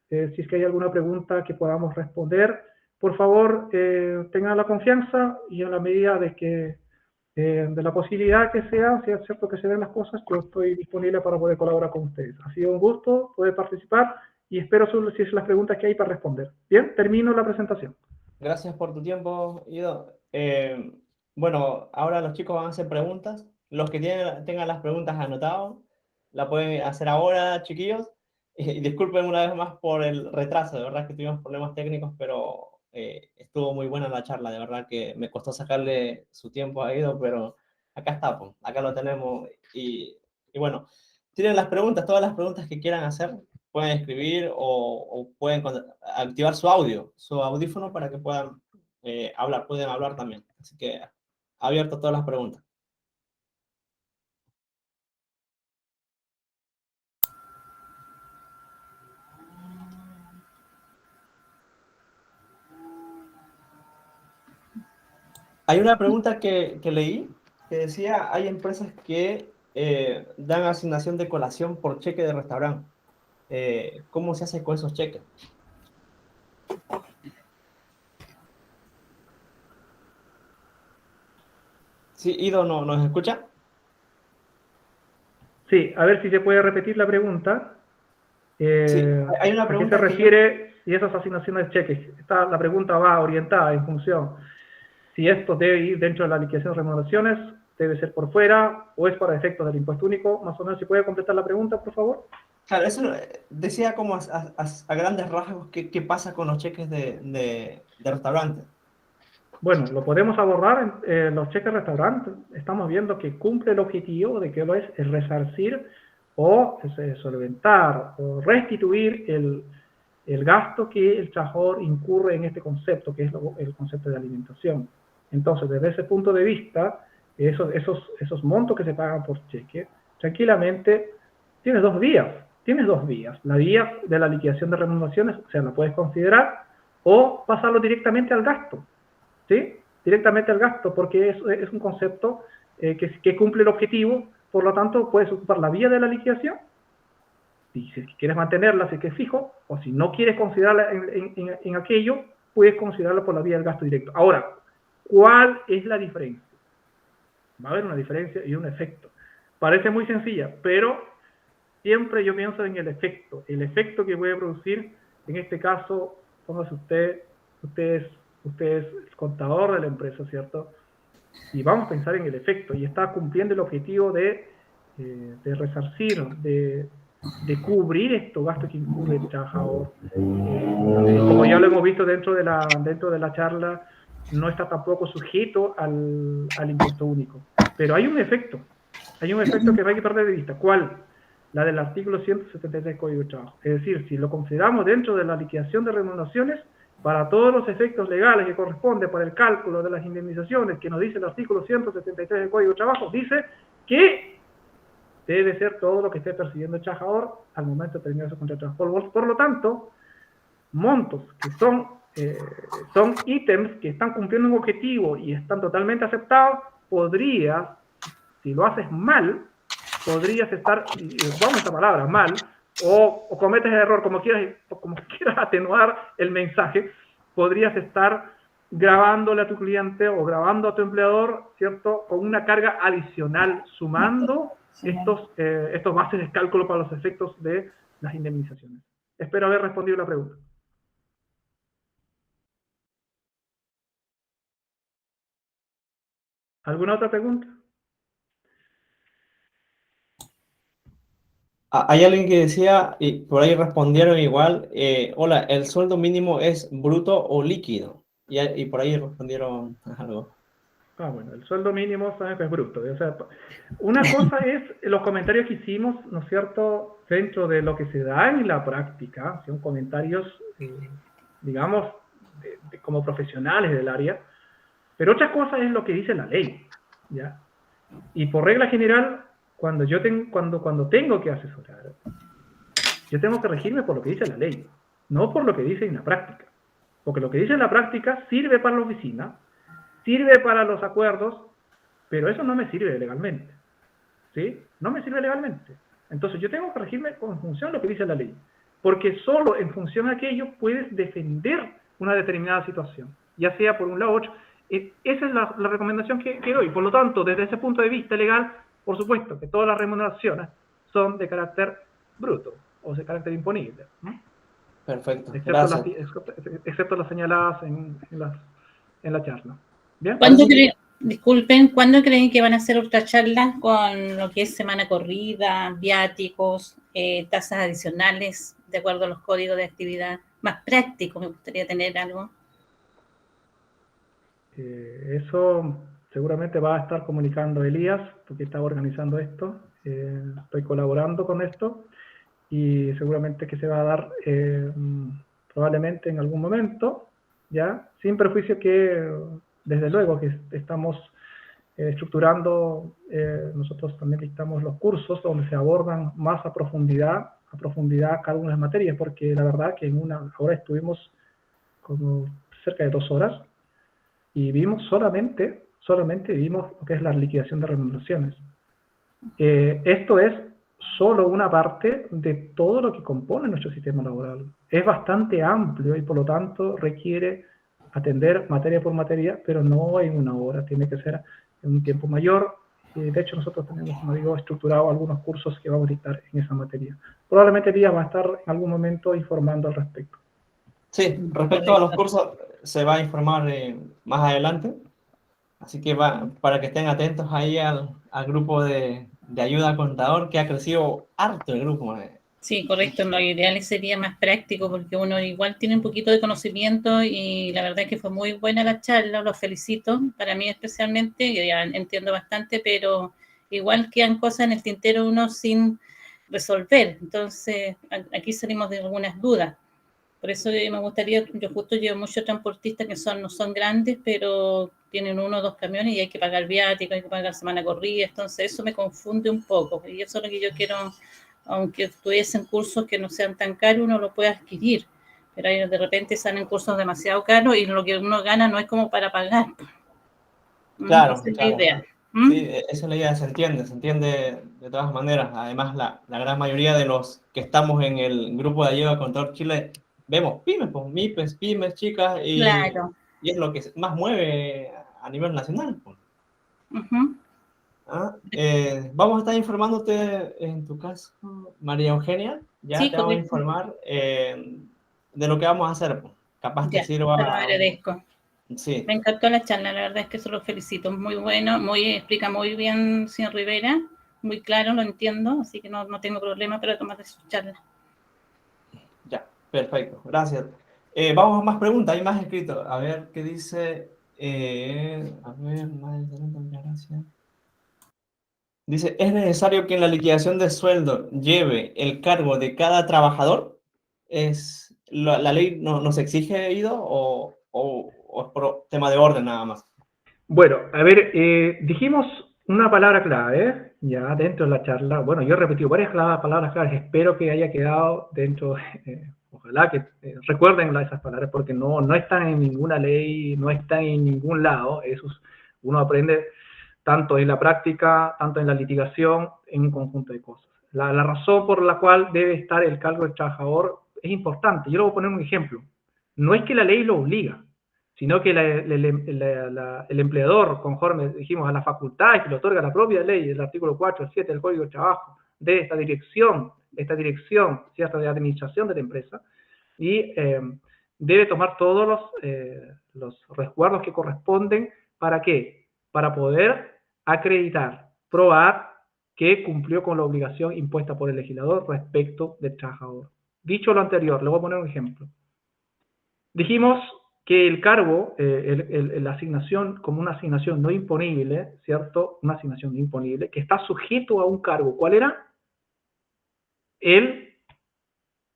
si es que hay alguna pregunta que podamos responder. Por favor, tengan la confianza y a la medida de la posibilidad que sea, si es cierto que se den las cosas, yo estoy disponible para poder colaborar con ustedes. Ha sido un gusto poder participar y espero si es las preguntas que hay para responder. Bien, termino la presentación. Gracias por tu tiempo, Guido. Bueno, ahora los chicos van a hacer preguntas. Los que tengan las preguntas anotadas, la pueden hacer ahora, chiquillos. Y disculpen una vez más por el retraso, de verdad que tuvimos problemas técnicos, pero estuvo muy buena la charla, de verdad que me costó sacarle su tiempo a Guido, pero acá está, pues, acá lo tenemos. Y bueno, tienen las preguntas, todas las preguntas que quieran hacer, pueden escribir o pueden activar su audífono para que puedan hablar, pueden hablar también. Así que abierto a todas las preguntas. Hay una pregunta que leí que decía, hay empresas que dan asignación de colación por cheque de restaurante. ¿Cómo se hace con esos cheques? Sí, Ido, ¿no nos escucha? Sí, a ver si se puede repetir la pregunta. Sí, hay una ¿A qué se pregunta que yo... refiere si esas asignaciones de cheques? La pregunta va orientada en función si esto debe ir dentro de la liquidación de remuneraciones, debe ser por fuera o es para efectos del impuesto único. Más o menos, si puede completar la pregunta, por favor. Claro, eso decía como a grandes rasgos qué pasa con los cheques de restaurante. Bueno, lo podemos abordar en los cheques restaurantes. Estamos viendo que cumple el objetivo de que lo es resarcir o solventar o restituir el gasto que el trabajador incurre en este concepto, que es el concepto de alimentación. Entonces, desde ese punto de vista, esos montos que se pagan por cheque, tranquilamente tienes dos vías. Tienes dos vías. La vía de la liquidación de remuneraciones, o sea, la puedes considerar, o pasarlo directamente al gasto. ¿Sí? Directamente al gasto, porque es un concepto que cumple el objetivo, por lo tanto puedes ocupar la vía de la liquidación, y si quieres mantenerla, si es fijo, o si no quieres considerarla en aquello, puedes considerarlo por la vía del gasto directo. Ahora, ¿cuál es la diferencia? Va a haber una diferencia y un efecto. Parece muy sencilla, pero siempre yo pienso en el efecto que puede producir, en este caso, póngase usted es el contador de la empresa, ¿cierto? Y vamos a pensar en el efecto, y está cumpliendo el objetivo de resarcir, de cubrir estos gastos que incurre el trabajador. Como ya lo hemos visto dentro de la charla, no está tampoco sujeto al impuesto único. Pero hay un efecto que no hay que perder de vista. ¿Cuál? La del artículo 173 del Código de Trabajo. Es decir, si lo consideramos dentro de la liquidación de remuneraciones, para todos los efectos legales que corresponden para el cálculo de las indemnizaciones que nos dice el artículo 173 del Código de Trabajo, dice que debe ser todo lo que esté percibiendo el trabajador al momento de terminar su contrato de trabajo. Por lo tanto, montos que son ítems que están cumpliendo un objetivo y están totalmente aceptados, si lo haces mal, podrías estar, vamos a esta palabra, mal, o cometes el error, como quieras atenuar el mensaje, podrías estar grabándole a tu cliente o grabando a tu empleador, ¿cierto?, con una carga adicional, sumando estos bases de cálculo para los efectos de las indemnizaciones. Espero haber respondido la pregunta. ¿Alguna otra pregunta? Hay alguien que decía, y por ahí respondieron igual, hola, ¿el sueldo mínimo es bruto o líquido? Y por ahí respondieron algo. Bueno, el sueldo mínimo sabes que es bruto. O sea, una cosa es los comentarios que hicimos, ¿no es cierto?, dentro de lo que se da en la práctica, son comentarios, digamos, como profesionales del área, pero otra cosa es lo que dice la ley, ¿ya? Y por regla general, cuando tengo que asesorar, yo tengo que regirme por lo que dice la ley, no por lo que dice en la práctica. Porque lo que dice en la práctica sirve para la oficina, sirve para los acuerdos, pero eso no me sirve legalmente. ¿Sí? No me sirve legalmente. Entonces yo tengo que regirme con función de lo que dice la ley. Porque solo en función de aquello puedes defender una determinada situación, ya sea por un lado u otro. Esa es la recomendación que doy. Por lo tanto, desde ese punto de vista legal, por supuesto que todas las remuneraciones son de carácter bruto o de carácter imponible, ¿no? Perfecto, Excepto gracias. excepto las señaladas en la charla. ¿Bien? Disculpen, ¿cuándo creen que van a hacer otra charla con lo que es semana corrida, viáticos, tasas adicionales, de acuerdo a los códigos de actividad? Más práctico, me gustaría tener algo. Eso seguramente va a estar comunicando Elías, porque está organizando esto. Estoy colaborando con esto y seguramente que se va a dar probablemente en algún momento, ¿ya? Sin perjuicio que, desde luego, que estamos estructurando, nosotros también dictamos los cursos donde se abordan más a profundidad cada una de las materias, porque la verdad que ahora estuvimos como cerca de 2 horas, y vimos solamente vimos lo que es la liquidación de remuneraciones. Esto es solo una parte de todo lo que compone nuestro sistema laboral. Es bastante amplio y por lo tanto requiere atender materia por materia, pero no en una hora, tiene que ser en un tiempo mayor. De hecho, nosotros tenemos, como digo, estructurado algunos cursos que vamos a dictar en esa materia. Probablemente Díaz va a estar en algún momento informando al respecto. Sí, respecto a los cursos, se va a informar más adelante. Así que para que estén atentos ahí al grupo de ayuda al contador, que ha crecido harto el grupo. Sí, correcto. Lo ideal sería más práctico porque uno igual tiene un poquito de conocimiento y la verdad es que fue muy buena la charla, los felicito. Para mí especialmente, yo ya entiendo bastante, pero igual quedan cosas en el tintero uno sin resolver. Entonces, aquí salimos de algunas dudas. Por eso me gustaría, yo justo llevo muchos transportistas que no son grandes, pero tienen 1 o 2 camiones y hay que pagar viático, hay que pagar semana corrida, entonces eso me confunde un poco. Y eso es lo que yo quiero, aunque estuviesen cursos que no sean tan caros, uno lo puede adquirir, pero ahí de repente salen cursos demasiado caros y lo que uno gana no es como para pagar. Claro, Esa es la claro. idea. Sí, esa es la idea, se entiende de todas maneras. Además, la gran mayoría de los que estamos en el grupo de ayuda al contador Chile, vemos pymes, pues, MIPES, pymes, chicas, Claro. y es lo que más mueve a nivel nacional. Pues. Vamos a estar informándote en tu caso, María Eugenia. Ya Sí, te vamos a correcto. informar de lo que vamos a hacer. Pues. Capaz te Ya, te lo sirva. agradezco. Sí. Me encantó la charla, la verdad es que eso lo felicito. Muy bueno, explica muy bien, señor Rivera, muy claro, lo entiendo, así que no tengo problema para tomar su charla. Ya, perfecto, gracias. Vamos a más preguntas, hay más escritos. A ver qué dice. A ver, más gracias. Dice, ¿es necesario que en la liquidación de sueldo lleve el cargo de cada trabajador? ¿La ley nos exige, Ido, o es por tema de orden nada más? Bueno, a ver, dijimos una palabra clave ya dentro de la charla. Bueno, yo he repetido varias palabras claves, espero que haya quedado dentro, ojalá que recuerden esas palabras, porque no están en ninguna ley, no están en ningún lado. Uno aprende tanto en la práctica, tanto en la litigación, en un conjunto de cosas. La razón por la cual debe estar el cargo del trabajador es importante. Yo le voy a poner un ejemplo. No es que la ley lo obliga, sino que el empleador, conforme dijimos a la facultad que le otorga la propia ley, el artículo 4 al 7 del Código de Trabajo, de esta dirección, ¿cierto?, de administración de la empresa, y debe tomar todos los resguardos que corresponden. ¿Para qué? Para poder acreditar, probar que cumplió con la obligación impuesta por el legislador respecto del trabajador. Dicho lo anterior, le voy a poner un ejemplo. Dijimos que el cargo, la asignación como una asignación no imponible, ¿cierto? Una asignación no imponible, que está sujeto a un cargo. ¿Cuál era?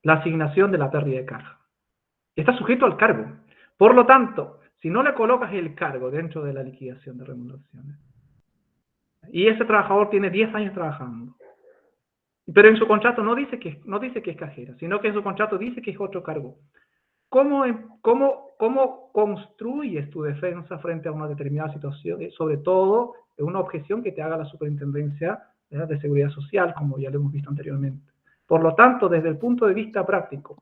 La asignación de la pérdida de carga. Está sujeto al cargo. Por lo tanto, si no le colocas el cargo dentro de la liquidación de remuneraciones, y ese trabajador tiene 10 años trabajando, pero en su contrato no dice que es cajera, sino que en su contrato dice que es otro cargo. ¿Cómo construyes tu defensa frente a una determinada situación? Sobre todo, una objeción que te haga la Superintendencia de Seguridad Social, como ya lo hemos visto anteriormente. Por lo tanto, desde el punto de vista práctico,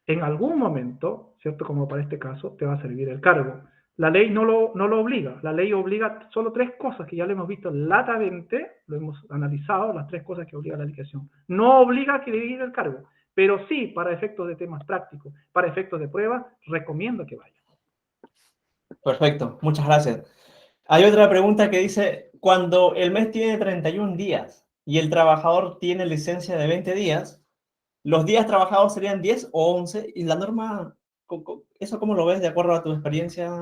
en algún momento, ¿cierto?, como para este caso, te va a servir el cargo. La ley no lo obliga. La ley obliga solo 3 cosas que ya lo hemos visto latamente, lo hemos analizado, las 3 cosas que obliga la liquidación. No obliga a que le diga el cargo, pero sí, para efectos de temas prácticos, para efectos de prueba, recomiendo que vaya. Perfecto, muchas gracias. Hay otra pregunta que dice, cuando el mes tiene 31 días y el trabajador tiene licencia de 20 días, ¿los días trabajados serían 10 o 11? ¿Y la norma, eso cómo lo ves de acuerdo a tu experiencia?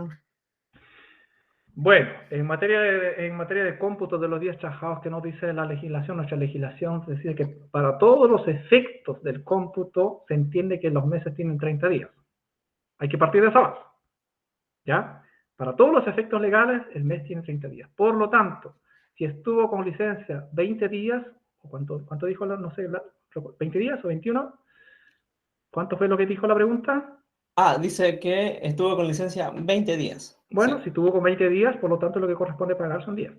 Bueno, en materia de cómputo de los días trabajados que nos dice la legislación, nuestra legislación decide que para todos los efectos del cómputo se entiende que los meses tienen 30 días. Hay que partir de esa base. ¿Ya? Para todos los efectos legales, el mes tiene 30 días. Por lo tanto, si estuvo con licencia 20 días, o ¿cuánto dijo no sé, 20 días o 21? ¿Cuánto fue lo que dijo la pregunta? Dice que estuvo con licencia 20 días. Bueno, Sí. si tuvo con 20 días, por lo tanto lo que corresponde pagar son 10.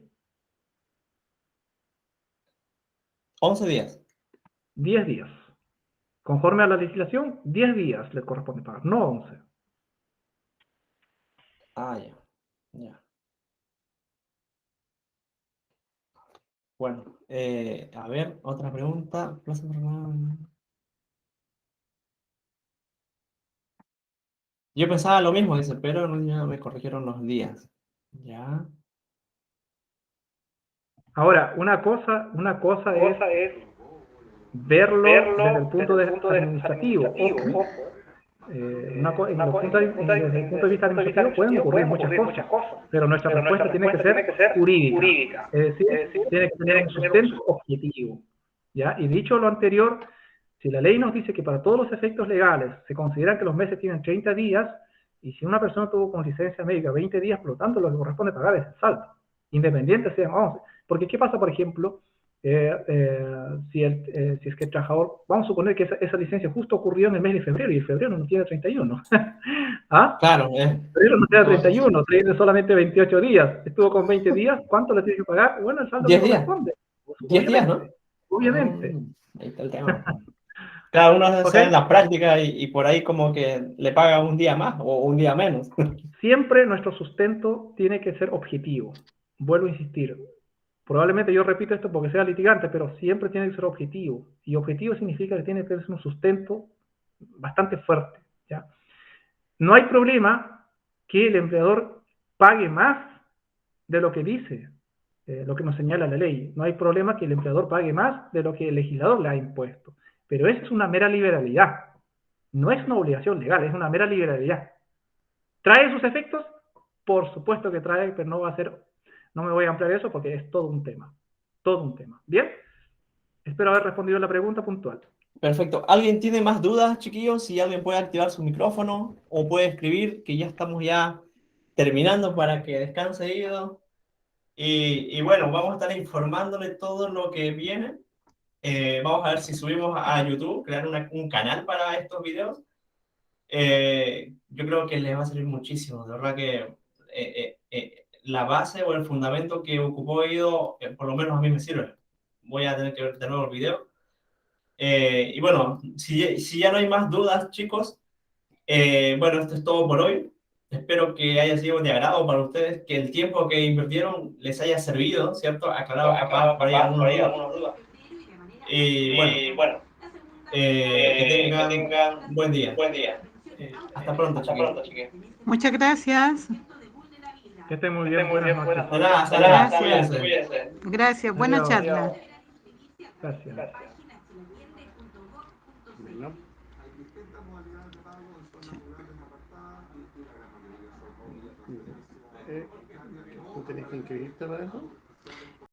11 días. 10 días. Conforme a la legislación, 10 días le corresponde pagar, no 11. Ya. Ya. Bueno, a ver, otra pregunta. Yo pensaba lo mismo, dice, pero no, ya me corrigieron los días. Ya. Ahora, una cosa es verlo desde el punto administrativo. Ojo, desde el punto de vista administrativo pueden ocurrir muchas cosas, pero nuestra respuesta tiene que ser jurídica, es decir, tiene que tener un sustento objetivo, ¿ya? Y dicho lo anterior, si la ley nos dice que para todos los efectos legales se considera que los meses tienen 30 días, y si una persona tuvo con licencia médica 20 días, por lo tanto lo que corresponde pagar es el saldo, independiente sean 11. Porque ¿qué pasa, por ejemplo, si es que el trabajador, vamos a suponer que esa licencia justo ocurrió en el mes de febrero y el febrero no tiene 31? ¿Ah? Claro, Febrero no tiene 31, tiene solamente 28 días. Estuvo con 20 días, ¿cuánto le tiene que pagar? Bueno, el saldo que 10 días. corresponde. 10 días, ¿no? Obviamente. Ahí está el tema. Claro, uno ¿Ok? sabe en la práctica y por ahí como que le paga un día más o un día menos. Siempre nuestro sustento tiene que ser objetivo. Vuelvo a insistir. Probablemente yo repito esto porque sea litigante, pero siempre tiene que ser objetivo. Y objetivo significa que tiene que ser un sustento bastante fuerte, ¿ya? No hay problema que el empleador pague más de lo que dice, lo que nos señala la ley. No hay problema que el empleador pague más de lo que el legislador le ha impuesto. Pero eso es una mera liberalidad. No es una obligación legal, es una mera liberalidad. ¿Trae sus efectos? Por supuesto que trae, pero no me voy a ampliar eso porque es todo un tema. Todo un tema. ¿Bien? Espero haber respondido a la pregunta puntual. Perfecto. ¿Alguien tiene más dudas, chiquillos? Si alguien puede activar su micrófono o puede escribir, que ya estamos ya terminando para que descanse Ido. Y bueno, vamos a estar informándole todo lo que viene. Vamos a ver si subimos a YouTube, crear un canal para estos videos. Yo creo que les va a servir muchísimo. De verdad que la base o el fundamento que ocupó Ido, por lo menos a mí me sirve. Voy a tener que ver de nuevo el video. Y bueno, si ya no hay más dudas, chicos, bueno, esto es todo por hoy. Espero que haya sido de agrado para ustedes, que el tiempo que invirtieron les haya servido, ¿cierto? Aclarado capaz por ahí algunas dudas. Y bueno, que tengan buen día. Hasta pronto, chiquillos. Muchas gracias. Que estén muy bien. Buenas noches. De nada, hasta luego. Gracias. Cuídense. Gracias. Buena Adiós. charla. Gracias. Bueno. ¿Tú tenés que inscribirte para eso?